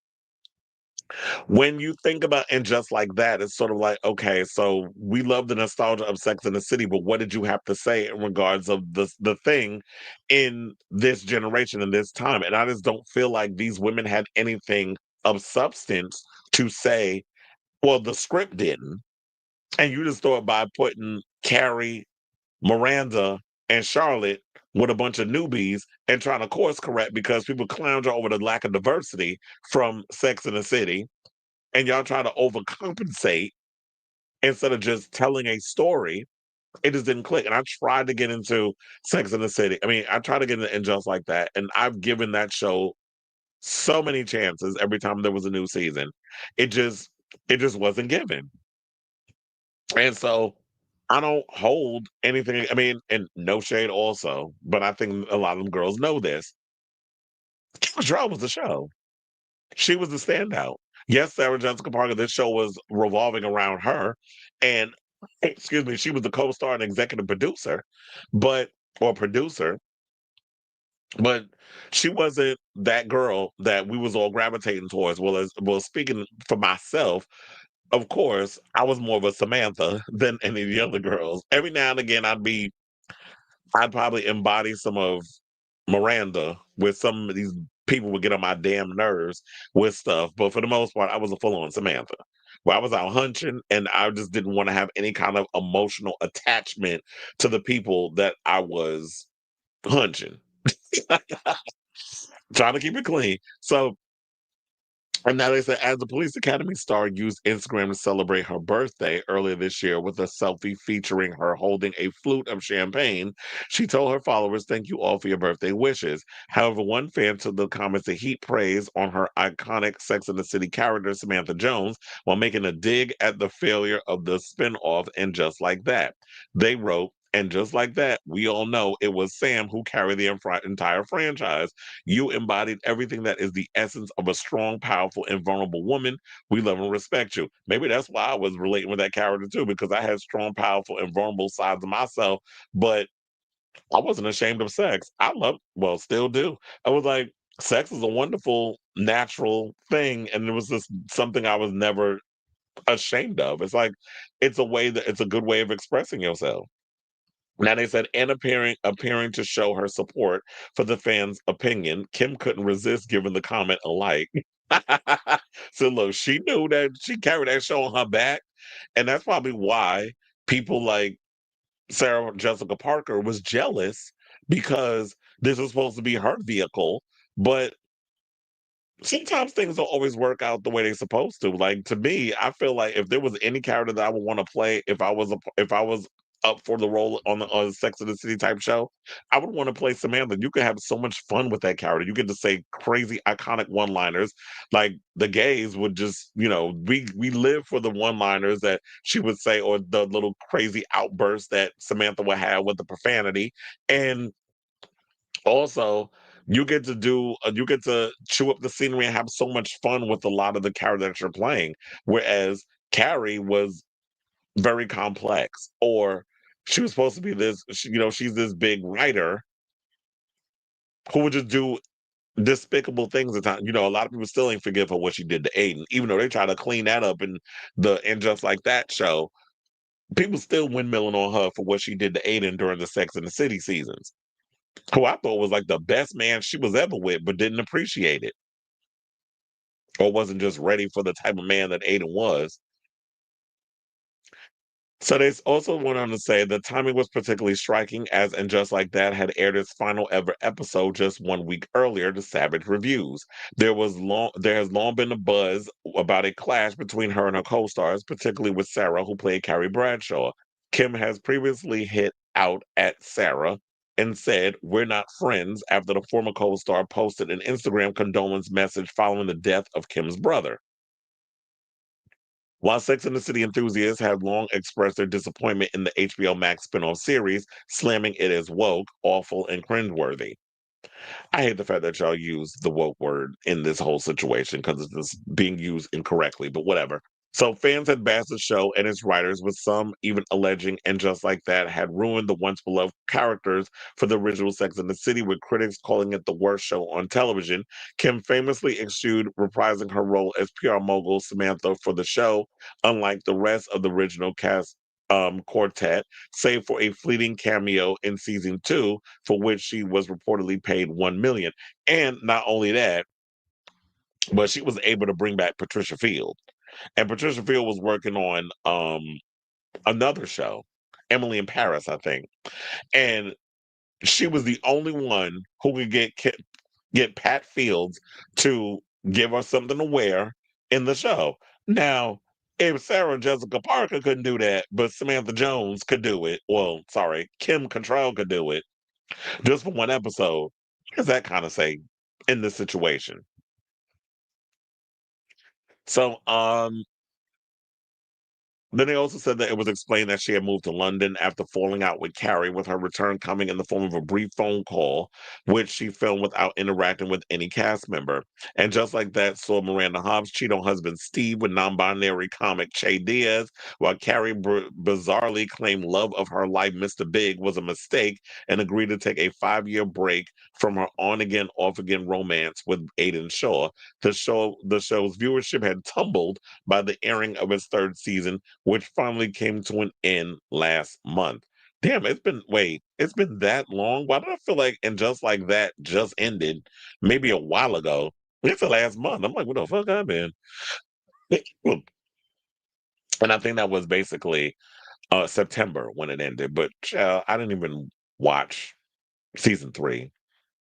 When you think about And Just Like That, it's sort of like, okay, so we love the nostalgia of Sex in the City, but what did you have to say in regards of the thing in this generation and this time? And I just don't feel like these women had anything of substance to say. Well, the script didn't. And you just thought by putting Carrie, Miranda, and Charlotte with a bunch of newbies and trying to course correct because people clown over the lack of diversity from Sex in the City, and y'all try to overcompensate instead of just telling a story. It just didn't click. And I tried to get into Sex in the City. I mean, I tried to get into And Just Like That, and I've given that show so many chances every time there was a new season. It just it just wasn't given. And so I don't hold anything. I mean, and no shade also, but I think a lot of them girls know this. Cattrall was the show. She was the standout. Yes, Sarah Jessica Parker, this show was revolving around her. And excuse me, she was the co-star and executive producer, but or producer, but she wasn't that girl that we was all gravitating towards. Speaking for myself, of course, I was more of a Samantha than any of the other girls. Every now and again I'd probably embody some of Miranda with some of these people would get on my damn nerves with stuff. But for the most part, I was a full on Samantha. Where I was out hunching and I just didn't want to have any kind of emotional attachment to the people that I was hunching. Trying to keep it clean. So and now they said, as the Police Academy star used Instagram to celebrate her birthday earlier this year with a selfie featuring her holding a flute of champagne, she told her followers, "Thank you all for your birthday wishes." However, one fan took the comments to heap praise on her iconic Sex and the City character, Samantha Jones, while making a dig at the failure of the spinoff And Just Like That. They wrote, "And just like that, we all know it was Sam who carried the entire franchise. You embodied everything that is the essence of a strong, powerful, and vulnerable woman. We love and respect you." Maybe that's why I was relating with that character too, because I had strong, powerful, and vulnerable sides of myself, but I wasn't ashamed of sex. Well, still do. I was like, sex is a wonderful, natural thing, and it was just something I was never ashamed of. It's like it's a good way of expressing yourself. Now they said, and appearing to show her support for the fans' opinion, Kim couldn't resist giving the comment a like. So look, she knew that she carried that show on her back, and that's probably why people like Sarah Jessica Parker was jealous because this was supposed to be her vehicle, but sometimes things don't always work out the way they're supposed to. Like to me, I feel like if there was any character that I would want to play, if I was up for the role on the Sex and the City type show, I would want to play Samantha. You could have so much fun with that character. You get to say crazy, iconic one-liners. Like the gays would just, we live for the one-liners that she would say, or the little crazy outbursts that Samantha would have with the profanity. And also, you get to chew up the scenery and have so much fun with a lot of the characters that you're playing. Whereas Carrie was very complex, or she was supposed to be this, she's this big writer who would just do despicable things at times. A lot of people still ain't forgive her what she did to Aiden, even though they try to clean that up in the And Just Like That show. People still windmilling on her for what she did to Aiden during the Sex and the City seasons, who I thought was like the best man she was ever with, but didn't appreciate it, or wasn't just ready for the type of man that Aiden was. So they also went on to say the timing was particularly striking, as And Just Like That had aired its final ever episode just 1 week earlier to savage reviews. There has long been a buzz about a clash between her and her co-stars, particularly with Sarah, who played Carrie Bradshaw. Kim has previously hit out at Sarah and said, "We're not friends," after the former co-star posted an Instagram condolence message following the death of Kim's brother. While Sex and the City enthusiasts have long expressed their disappointment in the HBO Max spinoff series, slamming it as woke, awful, and cringeworthy. I hate the fact that y'all use the woke word in this whole situation because it's just being used incorrectly, but whatever. So fans had bashed the show and its writers, with some even alleging And Just Like That had ruined the once beloved characters for the original Sex and the City, with critics calling it the worst show on television. Kim famously eschewed reprising her role as PR mogul Samantha for the show, unlike the rest of the original cast quartet, save for a fleeting cameo in season 2, for which she was reportedly paid $1 million. And not only that, but she was able to bring back Patricia Field. And Patricia Field was working on another show, Emily in Paris, I think. And she was the only one who could get Pat Fields to give her something to wear in the show. Now, if Sarah Jessica Parker couldn't do that, but Samantha Jones could do it, well, sorry, Kim Cattrall could do it just for one episode, what does that kind of say in this situation? So, then they also said that it was explained that she had moved to London after falling out with Carrie, with her return coming in the form of a brief phone call, which she filmed without interacting with any cast member. And Just Like That saw Miranda Hobbs cheat on husband Steve with non-binary comic Che Diaz, while Carrie bizarrely claimed love of her life, Mr. Big, was a mistake and agreed to take a 5-year break from her on-again, off-again romance with Aidan Shaw. The show's viewership had tumbled by the airing of its third season, which finally came to an end last month. Damn, it's been that long? Why did I feel like And Just Like That just ended maybe a while ago? It's the last month. I'm like, what the fuck I been? And I think that was basically September when it ended. But I didn't even watch season 3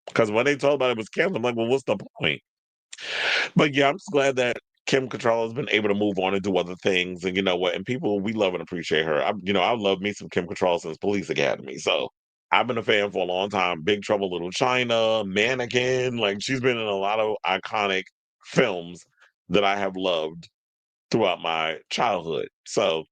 because when they told about it was canceled, I'm like, well, what's the point? But yeah, I'm just glad that Kim Cattrall has been able to move on and do other things. And you know what? And people, we love and appreciate her. I love me some Kim Cattrall since Police Academy. So I've been a fan for a long time. Big Trouble Little China, Mannequin. Like she's been in a lot of iconic films that I have loved throughout my childhood. So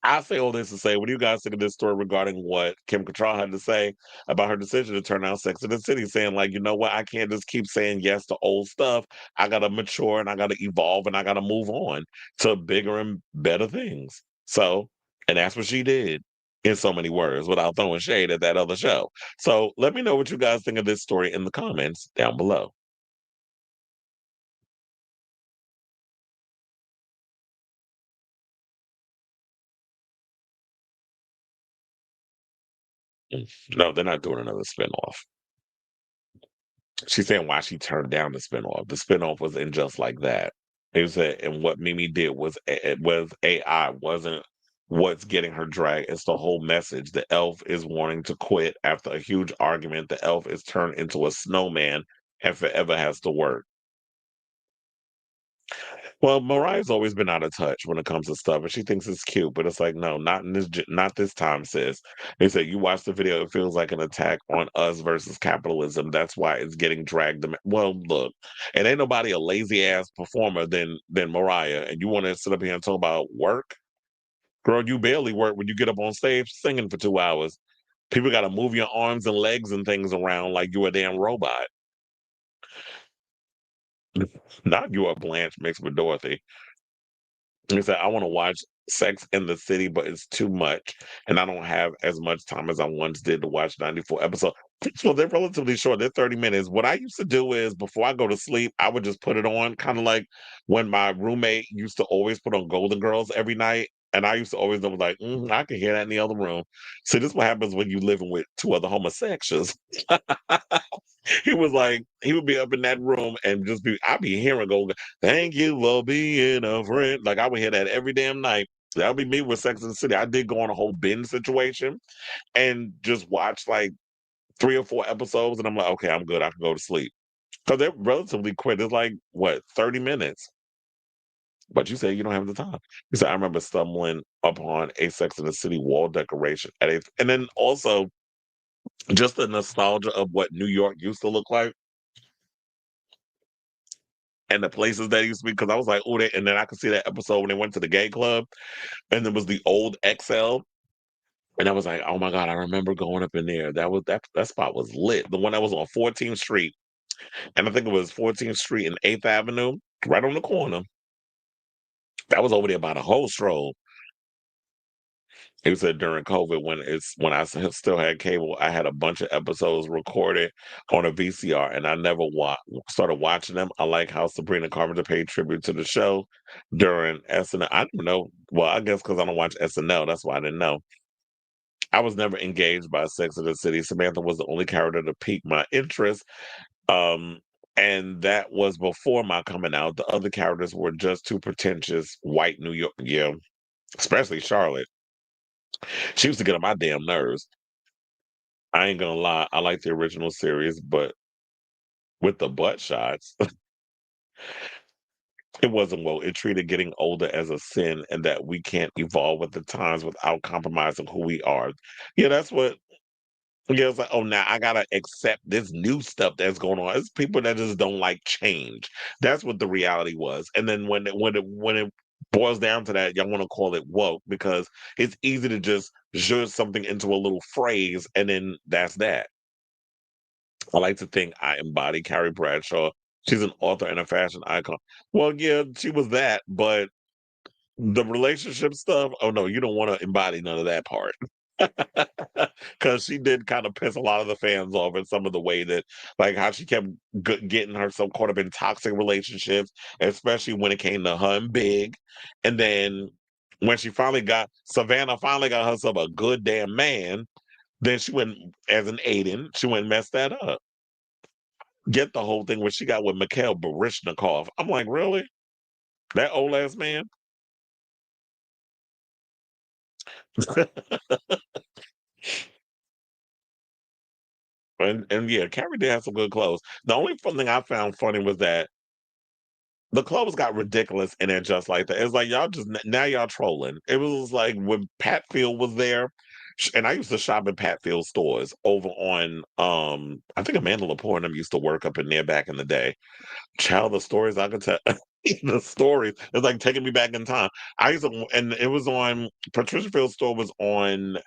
I say all this to say, what do you guys think of this story regarding what Kim Cattrall had to say about her decision to turn down Sex and the City, saying like, you know what, I can't just keep saying yes to old stuff. I gotta mature and I gotta evolve and I gotta move on to bigger and better things. So, and that's what she did in so many words, without throwing shade at that other show. So let me know what you guys think of this story in the comments down below. No, they're not doing another spinoff. She's saying why she turned down the spinoff. The spinoff was in Just Like That. It was and what Mimi did was it was AI, wasn't what's getting her dragged. It's the whole message. The elf is wanting to quit after a huge argument. The elf is turned into a snowman and forever has to work. Well, Mariah's always been out of touch when it comes to stuff, and she thinks it's cute, but it's like, no, not this time, sis. They said you watch the video, it feels like an attack on us versus capitalism. That's why it's getting dragged. Well, look, and ain't nobody a lazy ass performer than Mariah, and you want to sit up here and talk about work, girl? You barely work when you get up on stage singing for 2 hours. People got to move your arms and legs and things around like you a damn robot. Not you a Blanche mixed with Dorothy. He said, I want to watch Sex in the City, but it's too much. And I don't have as much time as I once did to watch 94 episodes. So they're relatively short. They're 30 minutes. What I used to do is before I go to sleep, I would just put it on, kind of like when my roommate used to always put on Golden Girls every night. And I used to always be like, I can hear that in the other room. So this is what happens when you living with two other homosexuals. He was like, he would be up in that room and just I'd be hearing go, thank you for being a friend. Like I would hear that every damn night. That would be me with Sex in the City. I did go on a whole binge situation and just watch like 3 or 4 episodes, and I'm like, okay, I'm good. I can go to sleep. Because they're relatively quick. It's like, what, 30 minutes? But you say you don't have the time. You said, I remember stumbling upon a Sex in the City wall decoration and then also just the nostalgia of what New York used to look like and the places that used to be. Because I was like, oh, and then I could see that episode when they went to the gay club and there was the old XL. And I was like, oh my God, I remember going up in there. That spot was lit. The one that was on 14th Street. And I think it was 14th Street and 8th Avenue, right on the corner. That was over there by the whole stroll. It said during COVID when I still had cable, I had a bunch of episodes recorded on a VCR, and I never started watching them. I like how Sabrina Carpenter paid tribute to the show during SNL. I didn't know. Well, I guess because I don't watch SNL, that's why I didn't know. I was never engaged by Sex in the City. Samantha was the only character to pique my interest. Um, and that was before my coming out. The other characters were just too pretentious white New York. Yeah, especially Charlotte. She used to get on my damn nerves. I ain't gonna lie, I like the original series, but with the butt shots, it wasn't well. It treated getting older as a sin and that we can't evolve with the times without compromising who we are. Yeah, that's what. Yeah, it's like, oh, now I gotta accept this new stuff that's going on. It's people that just don't like change. That's what the reality was. And then when it boils down to that, y'all want to call it woke because it's easy to just zhuzh something into a little phrase and then that's that. I like to think I embody Carrie Bradshaw. She's an author and a fashion icon. Well, yeah, she was that, but the relationship stuff, oh no, you don't want to embody none of that part. Because she did kind of piss a lot of the fans off in some of the way that, like how she kept getting herself caught up in toxic relationships, especially when it came to her and Big. And then when Savannah finally got herself a good damn man, then she went, as an Aiden, she went and messed that up. Get the whole thing where she got with Mikhail Baryshnikov. I'm like, really? That old ass man? And yeah, Carrie did have some good clothes. The only fun thing I found funny was that the clothes got ridiculous in it just like that. It's like y'all just now y'all trolling. It was like when Patfield was there, and I used to shop in Patfield stores over on I think Amanda Lepore and them used to work up in there back in the day. Child, the stories I could tell. The stories. It's like taking me back in time. I used to, and it was on Patricia Field's store was on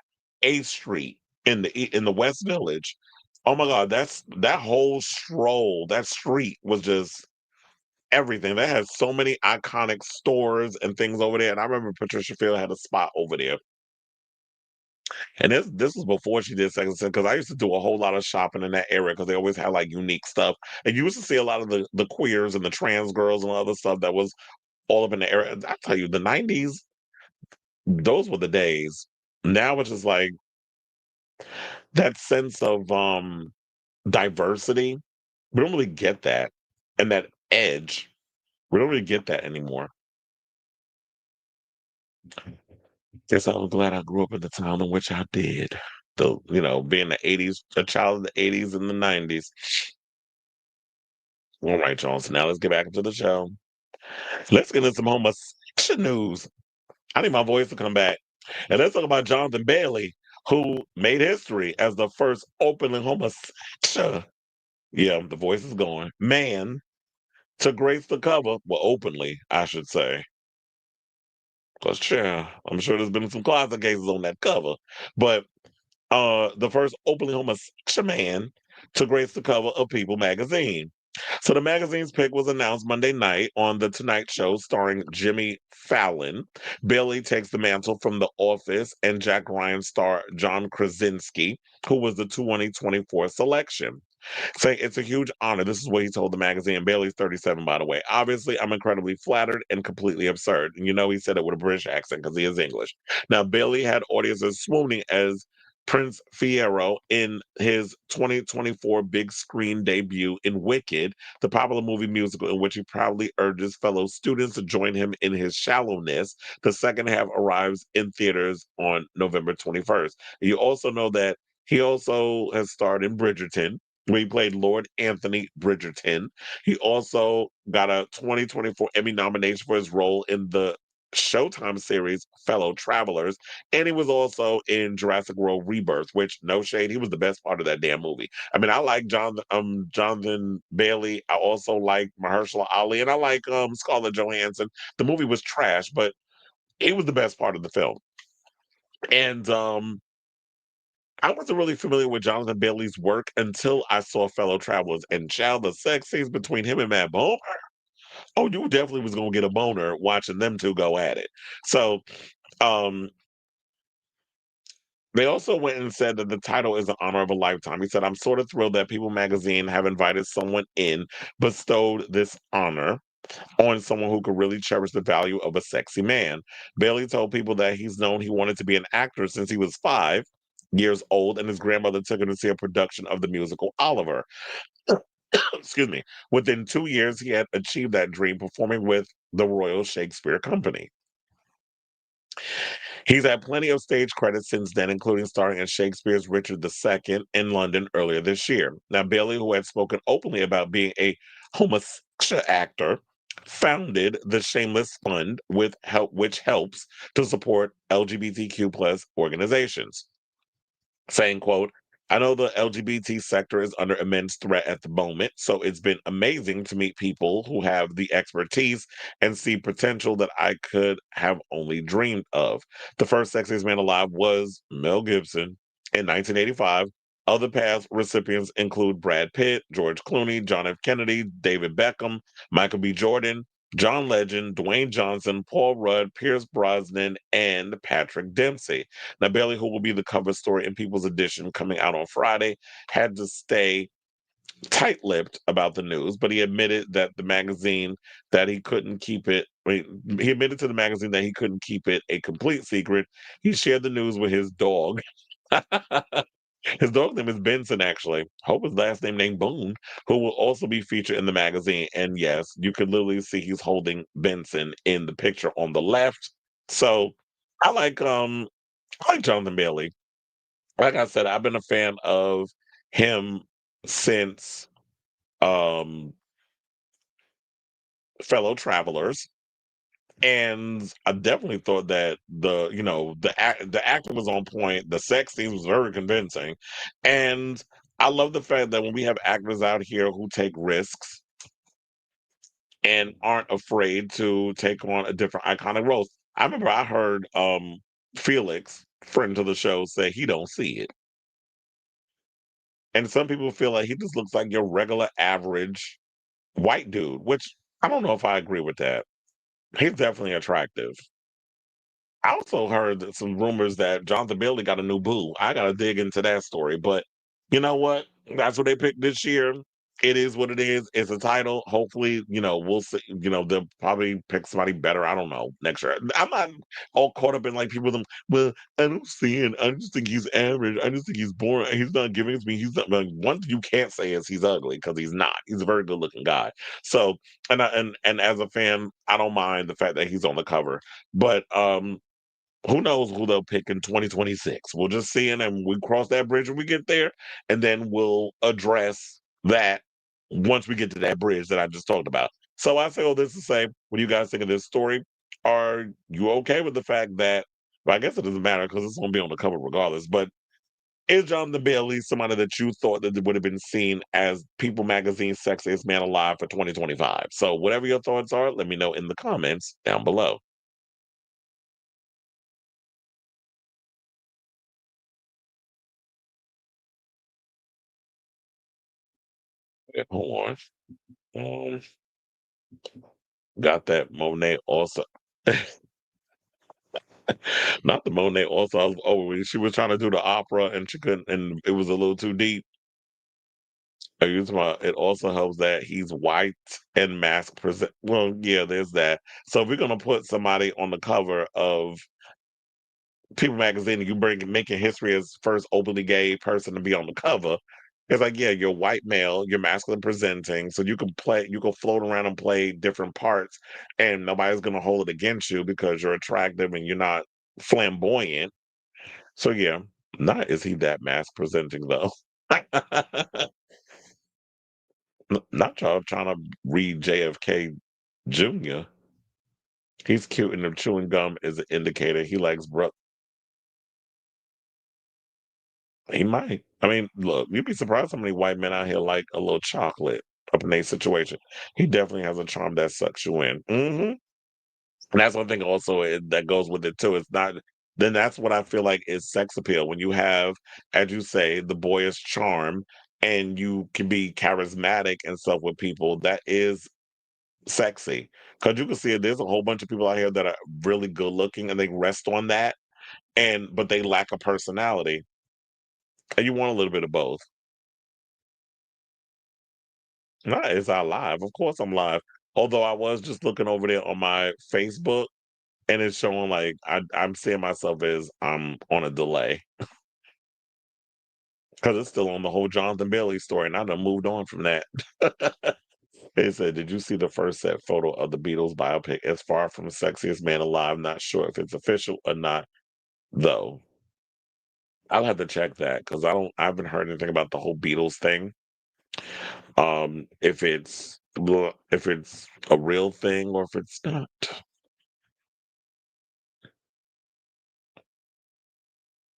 8th Street in the West Village. Oh my God, that whole stroll, that street was just everything. They had so many iconic stores and things over there. And I remember Patricia Field had a spot over there. And this was before she did Sex and City because I used to do a whole lot of shopping in that area because they always had like unique stuff. And you used to see a lot of the queers and the trans girls and other stuff that was all up in the area. I tell you, the 90s, those were the days. Now it's just like that sense of diversity. We don't really get that. And that edge. We don't really get that anymore. Guess I'm glad I grew up in the town in which I did. Being the 80s, a child of the 80s and the 90s. All right, y'all. So now let's get back into the show. Let's get into some homosexual news. I need my voice to come back. And let's talk about Jonathan Bailey, who made history as the first openly homosexual. Yeah, the voice is going. Man to grace the cover. Well, openly, I should say. Because, yeah, I'm sure there's been some closet cases on that cover. But the first openly homosexual man to grace the cover of People magazine. So the magazine's pick was announced Monday night on The Tonight Show starring Jimmy Fallon. Bailey takes the mantle from The Office and Jack Ryan star John Krasinski, who was the 2024 selection. Saying it's a huge honor. This is what he told the magazine. Bailey's 37, by the way. Obviously, I'm incredibly flattered and completely absurd. And you know, he said it with a British accent because he is English. Now, Bailey had audiences swooning as Prince Fiero in his 2024 big screen debut in Wicked, the popular movie musical in which he proudly urges fellow students to join him in his shallowness. The second half arrives in theaters on November 21st. You also know that he also has starred in Bridgerton, where he played Lord Anthony Bridgerton. He also got a 2024 Emmy nomination for his role in the Showtime series Fellow Travelers, and he was also in Jurassic World Rebirth, which, no shade, he was the best part of that damn movie. I mean, I like Jonathan Bailey. I also like Mahershala Ali, and I like Scarlett Johansson. The movie was trash, but it was the best part of the film. And I wasn't really familiar with Jonathan Bailey's work until I saw Fellow Travelers, and child, the sex scenes between him and Matt Bomer. Oh, you definitely was gonna get a boner watching them two go at it. So, um, they also went and said that the title is an honor of a lifetime. He said, "I'm sort of thrilled that People Magazine have invited someone in, bestowed this honor on someone who could really cherish the value of a sexy man." Bailey told people that he's known he wanted to be an actor since he was 5 years old, and his grandmother took him to see a production of the musical Oliver. Excuse me. Within 2 years, he had achieved that dream performing with the Royal Shakespeare Company. He's had plenty of stage credits since then, including starring in Shakespeare's Richard II in London earlier this year. Now, Bailey, who had spoken openly about being a homosexual actor, founded the Shameless Fund with help, which helps to support LGBTQ plus organizations, saying, quote, "I know the LGBT sector is under immense threat at the moment, so it's been amazing to meet people who have the expertise and see potential that I could have only dreamed of." The first Sexiest Man Alive was Mel Gibson in 1985. Other past recipients include Brad Pitt, George Clooney, John F. Kennedy, David Beckham, Michael B. Jordan, John Legend, Dwayne Johnson, Paul Rudd, Pierce Brosnan, and Patrick Dempsey. Now, Bailey, who will be the cover story in People's Edition coming out on Friday, had to stay tight-lipped about the news, but he admitted that the magazine that he couldn't keep it. He admitted to the magazine that he couldn't keep it a complete secret. He shared the news with his dog. His dog name is Benson, actually. Hope his last name named Boone, who will also be featured in the magazine. And yes, you can literally see he's holding Benson in the picture on the left. So I like Jonathan Bailey. Like I said, I've been a fan of him since um Fellow Travelers. And I definitely thought that the acting was on point. The sex scenes was very convincing, and I love the fact that when we have actors out here who take risks and aren't afraid to take on a different iconic role. I remember I heard Felix, friend to the show, say he don't see it, and some people feel like he just looks like your regular average white dude, which I don't know if I agree with that. He's definitely attractive. I also heard some rumors that Jonathan Bailey got a new boo. I gotta dig into that story, but you know what? That's what they picked this year. It is what it is. It's a title. Hopefully, we'll see. They'll probably pick somebody better. I don't know next year. I'm not all caught up in like people. Them. Well, I don't see it. I just think he's average. I just think he's boring. He's not giving it to me. He's not. Like, one thing you can't say is he's ugly because he's not. He's a very good looking guy. So, and as a fan, I don't mind the fact that he's on the cover. But who knows who they'll pick in 2026? We'll just see it and we cross that bridge when we get there, and then we'll address that once we get to that bridge that I just talked about. So I say all this to say, what do you guys think of this story? Are you okay with the fact that, well, I guess it doesn't matter because it's going to be on the cover regardless, but is Jonathan Bailey somebody that you thought that would have been seen as People Magazine's Sexiest Man Alive for 2025? So whatever your thoughts are, let me know in the comments down below. Yeah, hold on. Got that Monet also. Not the Monet also. She was trying to do the opera and she couldn't, and it was a little too deep. It also helps that he's white and mask present. Well, yeah, there's that. So if we're gonna put somebody on the cover of People Magazine, and you bring making history as first openly gay person to be on the cover. It's like, yeah, you're white male, you're masculine presenting, so you can float around and play different parts, and nobody's gonna hold it against you because you're attractive and you're not flamboyant. So yeah, not is he that mask presenting though. Not y'all trying to read JFK Jr. He's cute and the chewing gum is an indicator he likes He might. I mean, look, you'd be surprised how many white men out here like a little chocolate up in their situation. He definitely has a charm that sucks you in. And that's one thing also that goes with it too. It's not, then that's what I feel like is sex appeal. When you have, as you say, the boyish charm and you can be charismatic and stuff with people, that is sexy. Because you can see it, there's a whole bunch of people out here that are really good looking and they rest on that, but they lack a personality. And you want a little bit of both. No, it's our live. Of course I'm live. Although I was just looking over there on my Facebook and it's showing like I'm seeing myself as I'm on a delay because it's still on the whole Jonathan Bailey story and I done moved on from that. They said, did you see the first set photo of the Beatles biopic? It's far from the sexiest man alive. Not sure if it's official or not, though. I'll have to check that because I haven't heard anything about the whole Beatles thing. If it's a real thing or if it's not.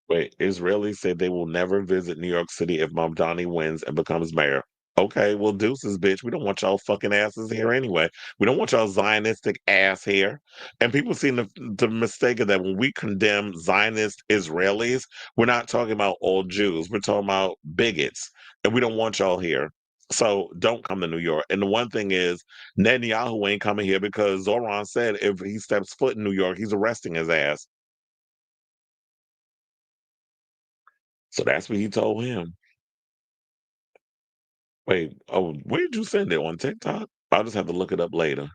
Wait, Israelis say they will never visit New York City if Baldoni wins and becomes mayor. Okay, well, deuces, bitch. We don't want y'all fucking asses here anyway. We don't want y'all Zionistic ass here. And people seem to mistake it that when we condemn Zionist Israelis, we're not talking about all Jews. We're talking about bigots. And we don't want y'all here. So don't come to New York. And the one thing is, Netanyahu ain't coming here because Zoran said if he steps foot in New York, he's arresting his ass. So that's what he told him. Wait, oh, where did you send it? On TikTok? I'll just have to look it up later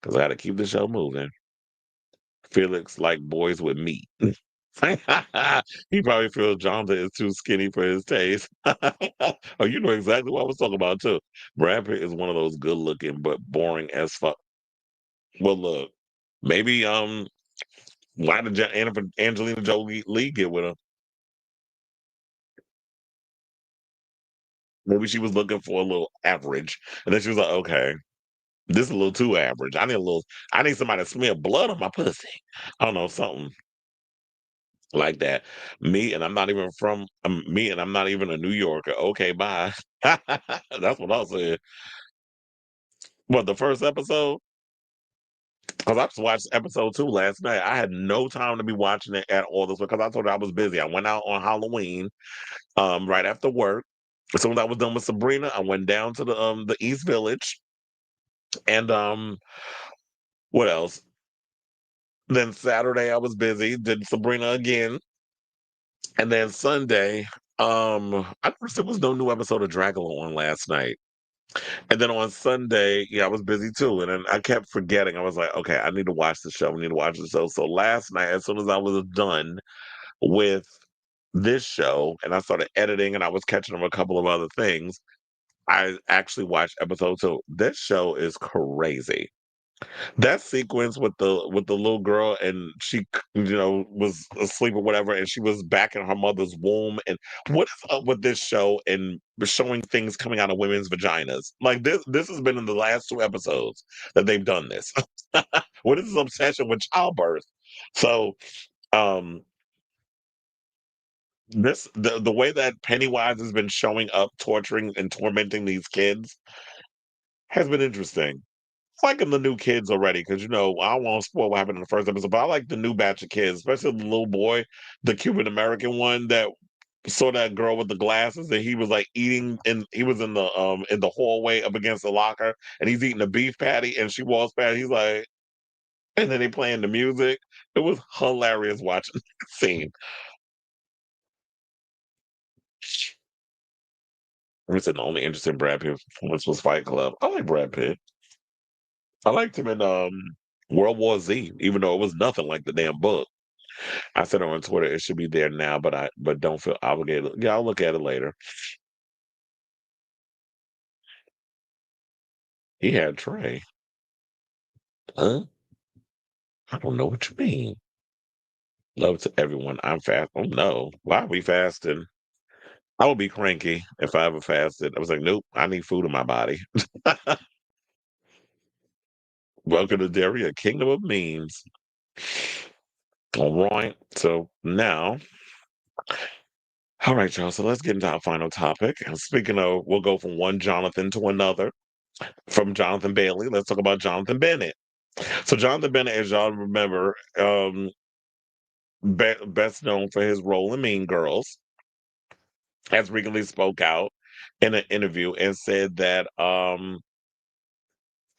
because I got to keep the show moving. Felix like boys with meat. He probably feels Jonathan is too skinny for his taste. Oh, you know exactly what I was talking about too. Brad Pitt is one of those good looking but boring as fuck. Well, look, maybe why did Angelina Jolie Lee get with him? Maybe she was looking for a little average, and then she was like, okay. This is a little too average. I need somebody to smear blood on my pussy. I don't know, something like that. Me and I'm not even a New Yorker. Okay, bye. That's what I said. What, the first episode? Because I just watched episode 2 last night. I had no time to be watching it at all this because I told you I was busy. I went out on Halloween, right after work. As soon as I was done with Sabrina, I went down to the East Village and what else? Then Saturday I was busy, did Sabrina again. And then Sunday, I noticed there was no new episode of Dracula on last night. And then on Sunday, yeah, I was busy too. And then I kept forgetting. I was like, okay, I need to watch the show. I need to watch the show. So last night, as soon as I was done with this show and I started editing and I was catching up a couple of other things, I actually watched episode 2. This show is crazy. That sequence with the little girl and she, was asleep or whatever, and she was back in her mother's womb. And what is up with this show and showing things coming out of women's vaginas? Like this has been in the last two episodes that they've done this. What is this obsession with childbirth? So, um, the way that Pennywise has been showing up, torturing and tormenting these kids has been interesting. Liking the new kids already because I don't want to spoil what happened in the first episode, but I like the new batch of kids, especially the little boy, the Cuban American one that saw that girl with the glasses, and he was like eating, and he was in the hallway up against the locker, and he's eating a beef patty, and she walks past, he's like, and then they playing the music. It was hilarious watching that scene. I said the only interesting Brad Pitt performance was Fight Club. I like Brad Pitt. I liked him in World War Z, even though it was nothing like the damn book. I said on Twitter it should be there now, but don't feel obligated. Yeah, I'll look at it later. He had Trey. Huh? I don't know what you mean. Love to everyone. I'm fast. Oh no. Why are we fasting? I would be cranky if I ever fasted. I was like, nope, I need food in my body. Welcome to Dairy, a kingdom of memes. All right. So now, all right, y'all. So let's get into our final topic. And speaking of, we'll go from one Jonathan to another. From Jonathan Bailey, let's talk about Jonathan Bennett. So Jonathan Bennett, as y'all remember, best known for his role in Mean Girls, has recently spoke out in an interview and said that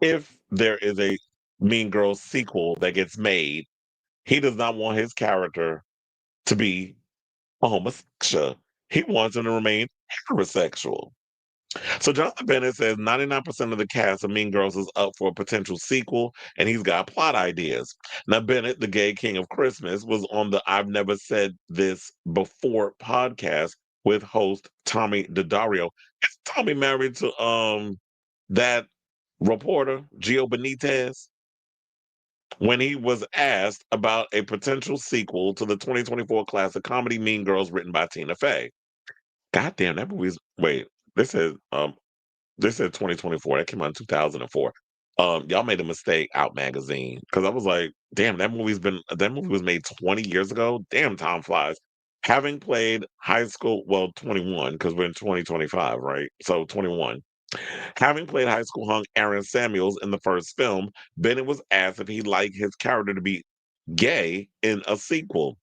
if there is a Mean Girls sequel that gets made, he does not want his character to be a homosexual. He wants him to remain heterosexual. So Jonathan Bennett says 99% of the cast of Mean Girls is up for a potential sequel, and he's got plot ideas. Now, Bennett, the gay king of Christmas, was on the I've Never Said This Before podcast with host Tommy Daddario. Is Tommy married to that reporter, Gio Benitez? When he was asked about a potential sequel to the 2024 classic comedy Mean Girls written by Tina Fey. God damn, that movie's wait, this said 2024. That came out in 2004. Y'all made a mistake, Out Magazine, because I was like, damn, that movie was made 20 years ago. Damn, time flies. Having played high school, well, 21, because we're in 2025, right? So 21. Having played high school hunk Aaron Samuels in the first film, Bennett was asked if he'd like his character to be gay in a sequel.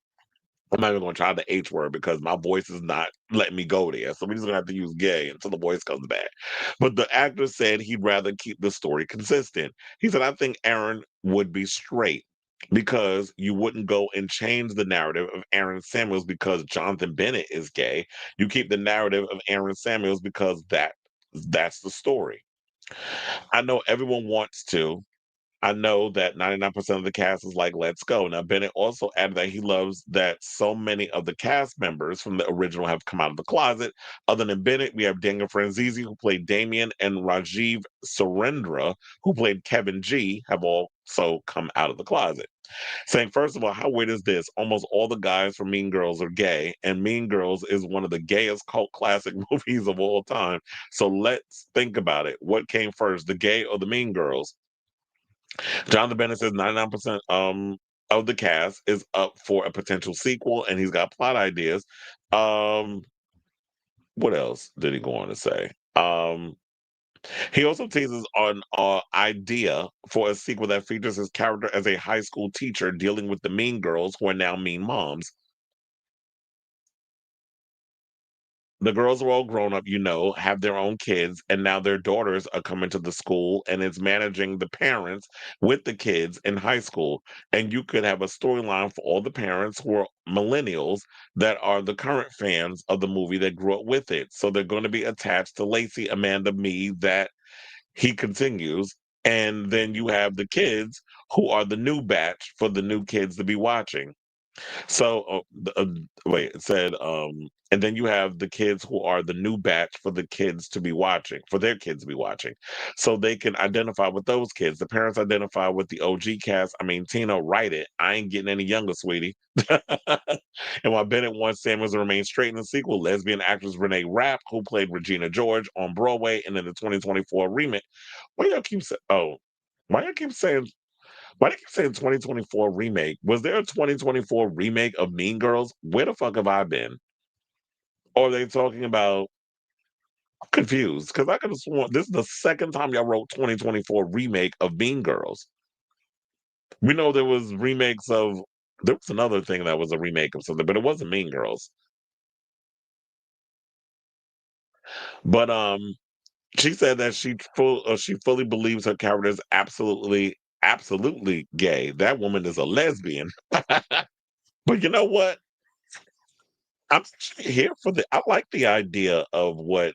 I'm not even going to try the H word because my voice is not letting me go there. So we're just going to have to use gay until the voice comes back. But the actor said he'd rather keep the story consistent. He said, I think Aaron would be straight because you wouldn't go and change the narrative of Aaron Samuels because Jonathan Bennett is gay. You keep the narrative of Aaron Samuels because that's the story. I know everyone wants to. I know that 99% of the cast is like, let's go. Now, Bennett also added that he loves that so many of the cast members from the original have come out of the closet. Other than Bennett, we have Daniel Franzese, who played Damien, and Rajiv Surendra, who played Kevin G, have also come out of the closet. Saying, first of all, how weird is this? Almost all the guys from Mean Girls are gay, and Mean Girls is one of the gayest cult classic movies of all time. So let's think about it. What came first, the gay or the Mean Girls? Jonathan Bennett says 99% of the cast is up for a potential sequel, and he's got plot ideas. Um, what else did he go on to say? He also teases on an idea for a sequel that features his character as a high school teacher dealing with the mean girls who are now mean moms. The girls are all grown up, have their own kids, and now their daughters are coming to the school and it's managing the parents with the kids in high school. And you could have a storyline for all the parents who are millennials that are the current fans of the movie that grew up with it. So they're going to be attached to Lacey, Amanda, me, that he continues. And then you have the kids who are the new batch for the new kids to be watching. So, wait, it said, and then you have the kids who are the new batch for the kids to be watching, for their kids to be watching. So they can identify with those kids. The parents identify with the OG cast. I mean, Tina, write it. I ain't getting any younger, sweetie. And while Bennett wants Samuels to remain straight in the sequel, lesbian actress Renee Rapp, who played Regina George on Broadway and in the 2024 remake. Why y'all keep saying, oh, why y'all keep saying why do you keep saying 2024 remake? Was there a 2024 remake of Mean Girls? Where the fuck have I been? Or are they talking about I'm confused? Because I could have sworn this is the second time y'all wrote 2024 remake of Mean Girls. We know there was remakes of there was another thing that was a remake of something, but it wasn't Mean Girls. But she said that she fully believes her character is absolutely gay. That woman is a lesbian. But you know what? I'm actually here for I like the idea of what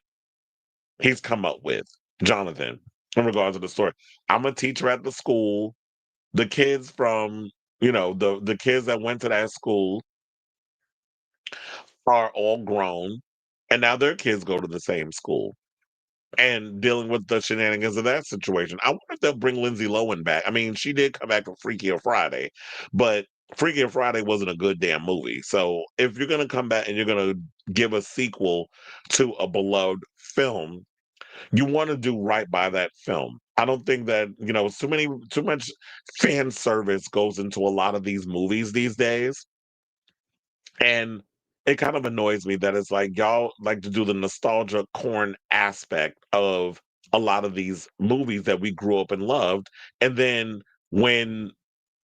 he's come up with, Jonathan, in regards to the story. I'm a teacher at the school. The kids from, the kids that went to that school are all grown, and now their kids go to the same school and dealing with the shenanigans of that situation. I wonder if they'll bring Lindsay Lohan back. I mean, she did come back for Freaky or Friday, but Freaky or Friday wasn't a good damn movie. So if you're gonna come back and you're gonna give a sequel to a beloved film, you want to do right by that film. I don't think that, too much fan service goes into a lot of these movies these days. And it kind of annoys me that it's like y'all like to do the nostalgia corn aspect of a lot of these movies that we grew up and loved. And then when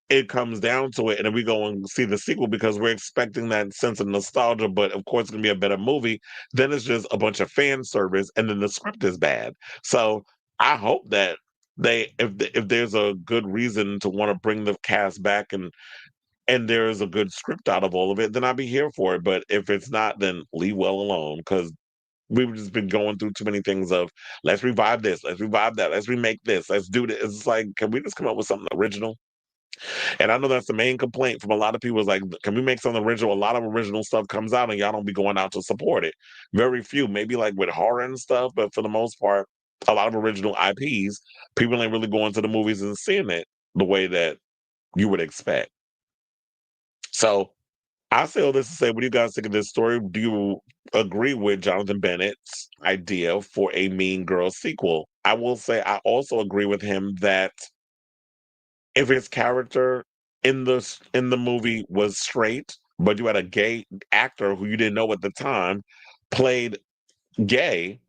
it comes down to it, and then we go and see the sequel because we're expecting that sense of nostalgia, but of course it's gonna be a better movie, then it's just a bunch of fan service and then the script is bad. So I hope that if there's a good reason to want to bring the cast back and there's a good script out of all of it, then I'll be here for it. But if it's not, then leave well alone because we've just been going through too many things of let's revive this, let's revive that, let's remake this, let's do this. It's like, can we just come up with something original? And I know that's the main complaint from a lot of people is like, can we make something original? A lot of original stuff comes out and y'all don't be going out to support it. Very few, maybe like with horror and stuff, but for the most part, a lot of original IPs, people ain't really going to the movies and seeing it the way that you would expect. So I say all this to say, what do you guys think of this story? Do you agree with Jonathan Bennett's idea for a Mean Girls sequel? I will say I also agree with him that if his character in the movie was straight, but you had a gay actor who you didn't know at the time played gay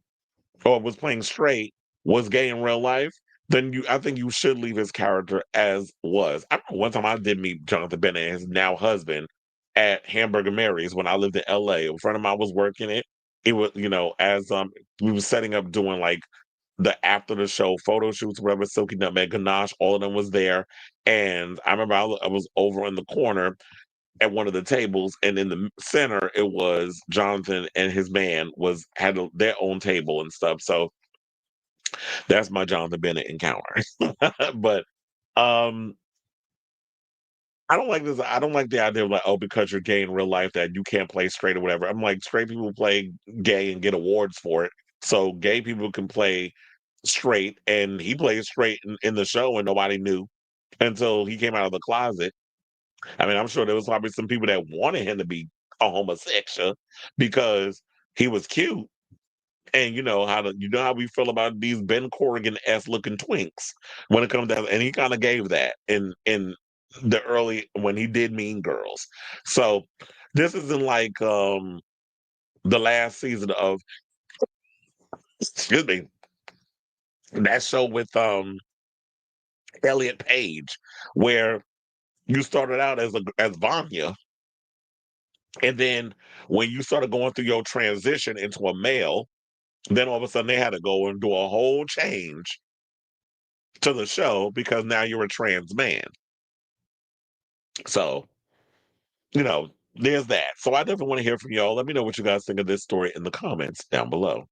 or was playing straight, was gay in real life, then I think you should leave his character as was. I remember one time I did meet Jonathan Bennett and his now husband at Hamburger Mary's when I lived in LA. A friend of mine was working it. It was, as we were setting up doing like the after the show photo shoots, whatever, Silky Nutmeg Ganache, all of them was there. And I remember I was over in the corner at one of the tables, and in the center it was Jonathan and his man had their own table and stuff. So that's my Jonathan Bennett encounter. But um I don't like this. I don't like the idea of like, oh, because you're gay in real life that you can't play straight or whatever. I'm like, straight people play gay and get awards for it. So gay people can play straight, and he plays straight in the show, and nobody knew until he came out of the closet. I mean, I'm sure there was probably some people that wanted him to be a homosexual because he was cute. And you know how we feel about these Ben Corrigan s looking twinks when it comes down, and he kind of gave that in the early when he did Mean Girls. So this isn't like the last season of excuse me that show with Elliot Page where you started out as Vanya, and then when you started going through your transition into a male, then all of a sudden they had to go and do a whole change to the show because now you're a trans man. So, there's that. So I definitely want to hear from y'all. Let me know what you guys think of this story in the comments down below.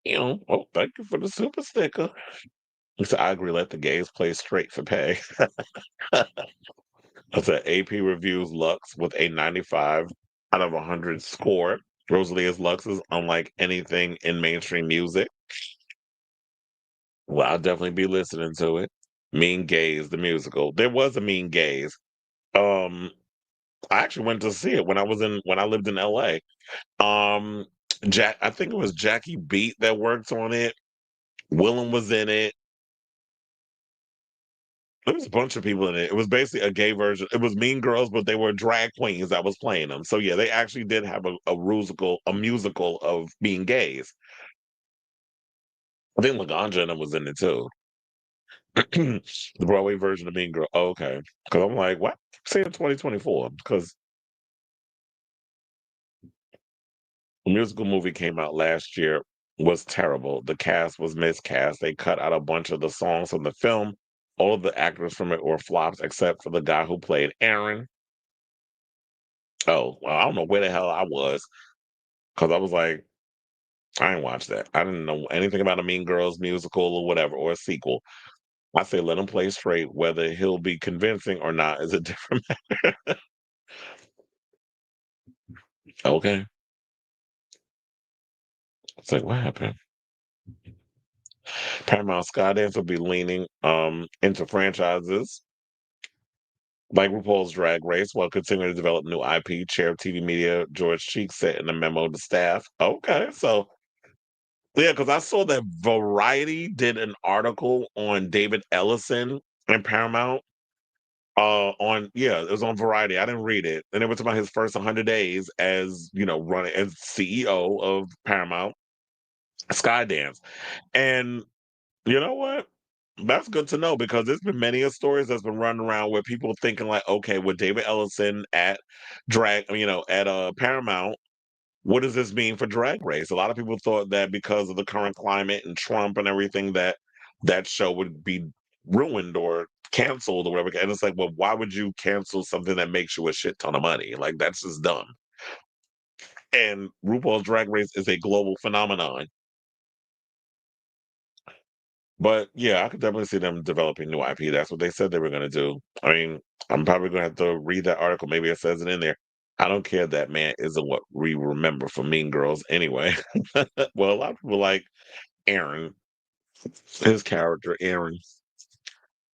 Oh, thank you for the super sticker. He said, I agree, let the gays play straight for pay. I said, AP reviews Lux with a 95 out of 100 score. Rosalia's Lux is unlike anything in mainstream music. Well, I'll definitely be listening to it. Mean Gays, the musical. There was a Mean Gays. Um, I actually went to see it when I lived in LA. Um, I think it was Jackie Beat that worked on it. Willem was in it. There was a bunch of people in it. It was basically a gay version. It was Mean Girls, but they were drag queens that was playing them. So yeah, they actually did have a musical of being gays. I think Laganja and them was in it too. The Broadway version of Mean Girl. Oh, okay, because I'm like, what? Say in 2024 because the musical movie came out last year was terrible. The cast was miscast. They cut out a bunch of the songs from the film. All of the actors from it were flops except for the guy who played Aaron. Oh, well, I don't know where the hell I was because I was like, I didn't watch that. I didn't know anything about a Mean Girls musical or whatever or a sequel. I say let him play straight. Whether he'll be convincing or not is a different matter. Okay. It's like, what happened? Paramount Skydance will be leaning into franchises like RuPaul's Drag Race while continuing to develop new IP. Chair of TV Media George Cheek said in a memo to staff. Okay, so yeah, because I saw that Variety did an article on David Ellison and Paramount. On yeah, it was on Variety. I didn't read it, and it was about his first 100 days as running as CEO of Paramount Skydance. And you know what? That's good to know because there's been many of stories that's been running around where people thinking like, okay, with David Ellison at Paramount, what does this mean for Drag Race? A lot of people thought that because of the current climate and Trump and everything that that show would be ruined or canceled or whatever. And it's like, well, why would you cancel something that makes you a shit ton of money? Like that's just dumb. And RuPaul's Drag Race is a global phenomenon. But yeah, I could definitely see them developing new IP. That's what they said they were going to do. I mean, I'm probably going to have to read that article. Maybe it says it in there. I don't care that man isn't what we remember from Mean Girls anyway. Well, a lot of people like Aaron, his character, Aaron.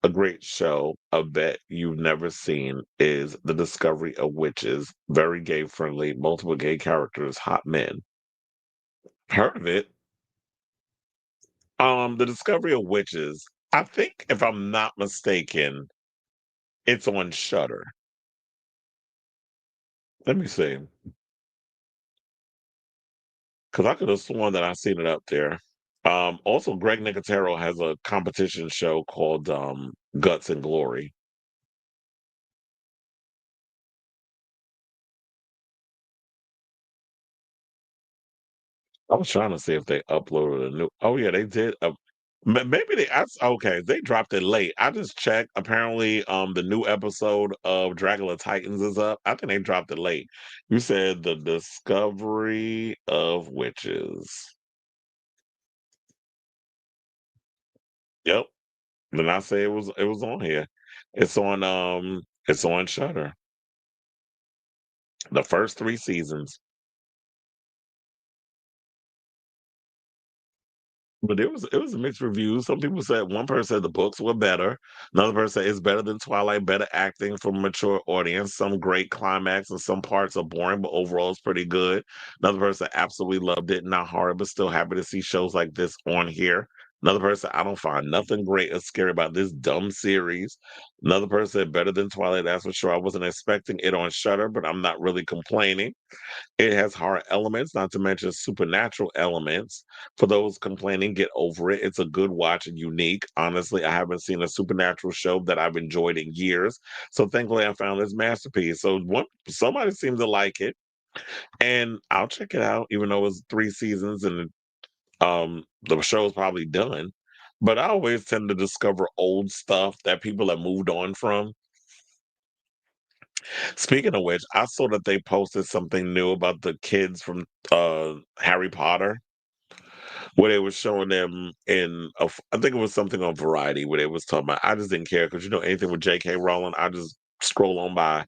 A great show, a bet you've never seen is The Discovery of Witches. Very gay friendly, multiple gay characters, hot men. Heard of it? The Discovery of Witches. I think if I'm not mistaken, it's on Shutter. Let me see. Because I could have sworn that I seen it up there. Also Greg Nicotero has a competition show called Guts and Glory. I was trying to see if they uploaded a new. Oh yeah, they did. Maybe okay. They dropped it late. I just checked. Apparently, the new episode of Dracula Titans is up. I think they dropped it late. You said the Discovery of Witches. Yep. Then I say it was on here. It's on Shutter. The first 3 seasons. But it was a mixed review. Some people said one person said the books were better. Another person said it's better than Twilight, better acting from a mature audience. Some great climax and some parts are boring, but overall it's pretty good. Another person absolutely loved it. Not horror, but still happy to see shows like this on here. Another person, I don't find nothing great or scary about this dumb series. Another person said better than Twilight, that's for sure. I wasn't expecting it on Shutter, but I'm not really complaining. It has horror elements, not to mention supernatural elements. For those complaining, get over it. It's a good watch and unique. Honestly, I haven't seen a supernatural show that I've enjoyed in years. So thankfully, I found this masterpiece. So somebody seemed to like it, and I'll check it out. Even though it's 3 seasons and the show's probably done. But I always tend to discover old stuff that people have moved on from. Speaking of which, I saw that they posted something new about the kids from Harry Potter. where they were showing them I think it was something on Variety where they was talking about. I just didn't care because anything with J.K. Rowling, I just scroll on by.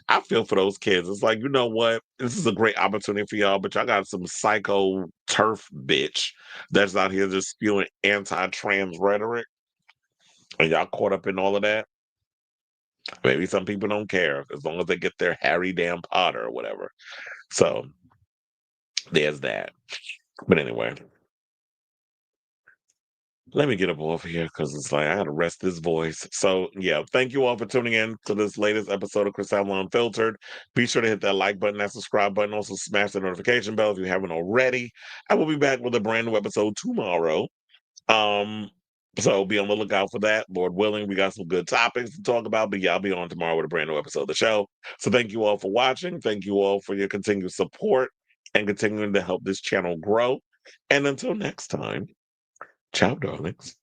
I feel for those kids. It's like, you know what? This is a great opportunity for y'all, but y'all got some psycho turf bitch that's out here just spewing anti-trans rhetoric, and y'all caught up in all of that. Maybe some people don't care as long as they get their Harry damn Potter or whatever. So there's that. But anyway, let me get up off here because it's like I gotta rest this voice. So yeah, thank you all for tuning in to this latest episode of Chris Avalon Unfiltered. Be sure to hit that like button, that subscribe button, also smash the notification bell if you haven't already. I will be back with a brand new episode tomorrow. Um, so be on the lookout for that. Lord willing, we got some good topics to talk about. But yeah, I'll be on tomorrow with a brand new episode of the show. So thank you all for watching. Thank you all for your continued support and continuing to help this channel grow. And until next time, ciao, darlings.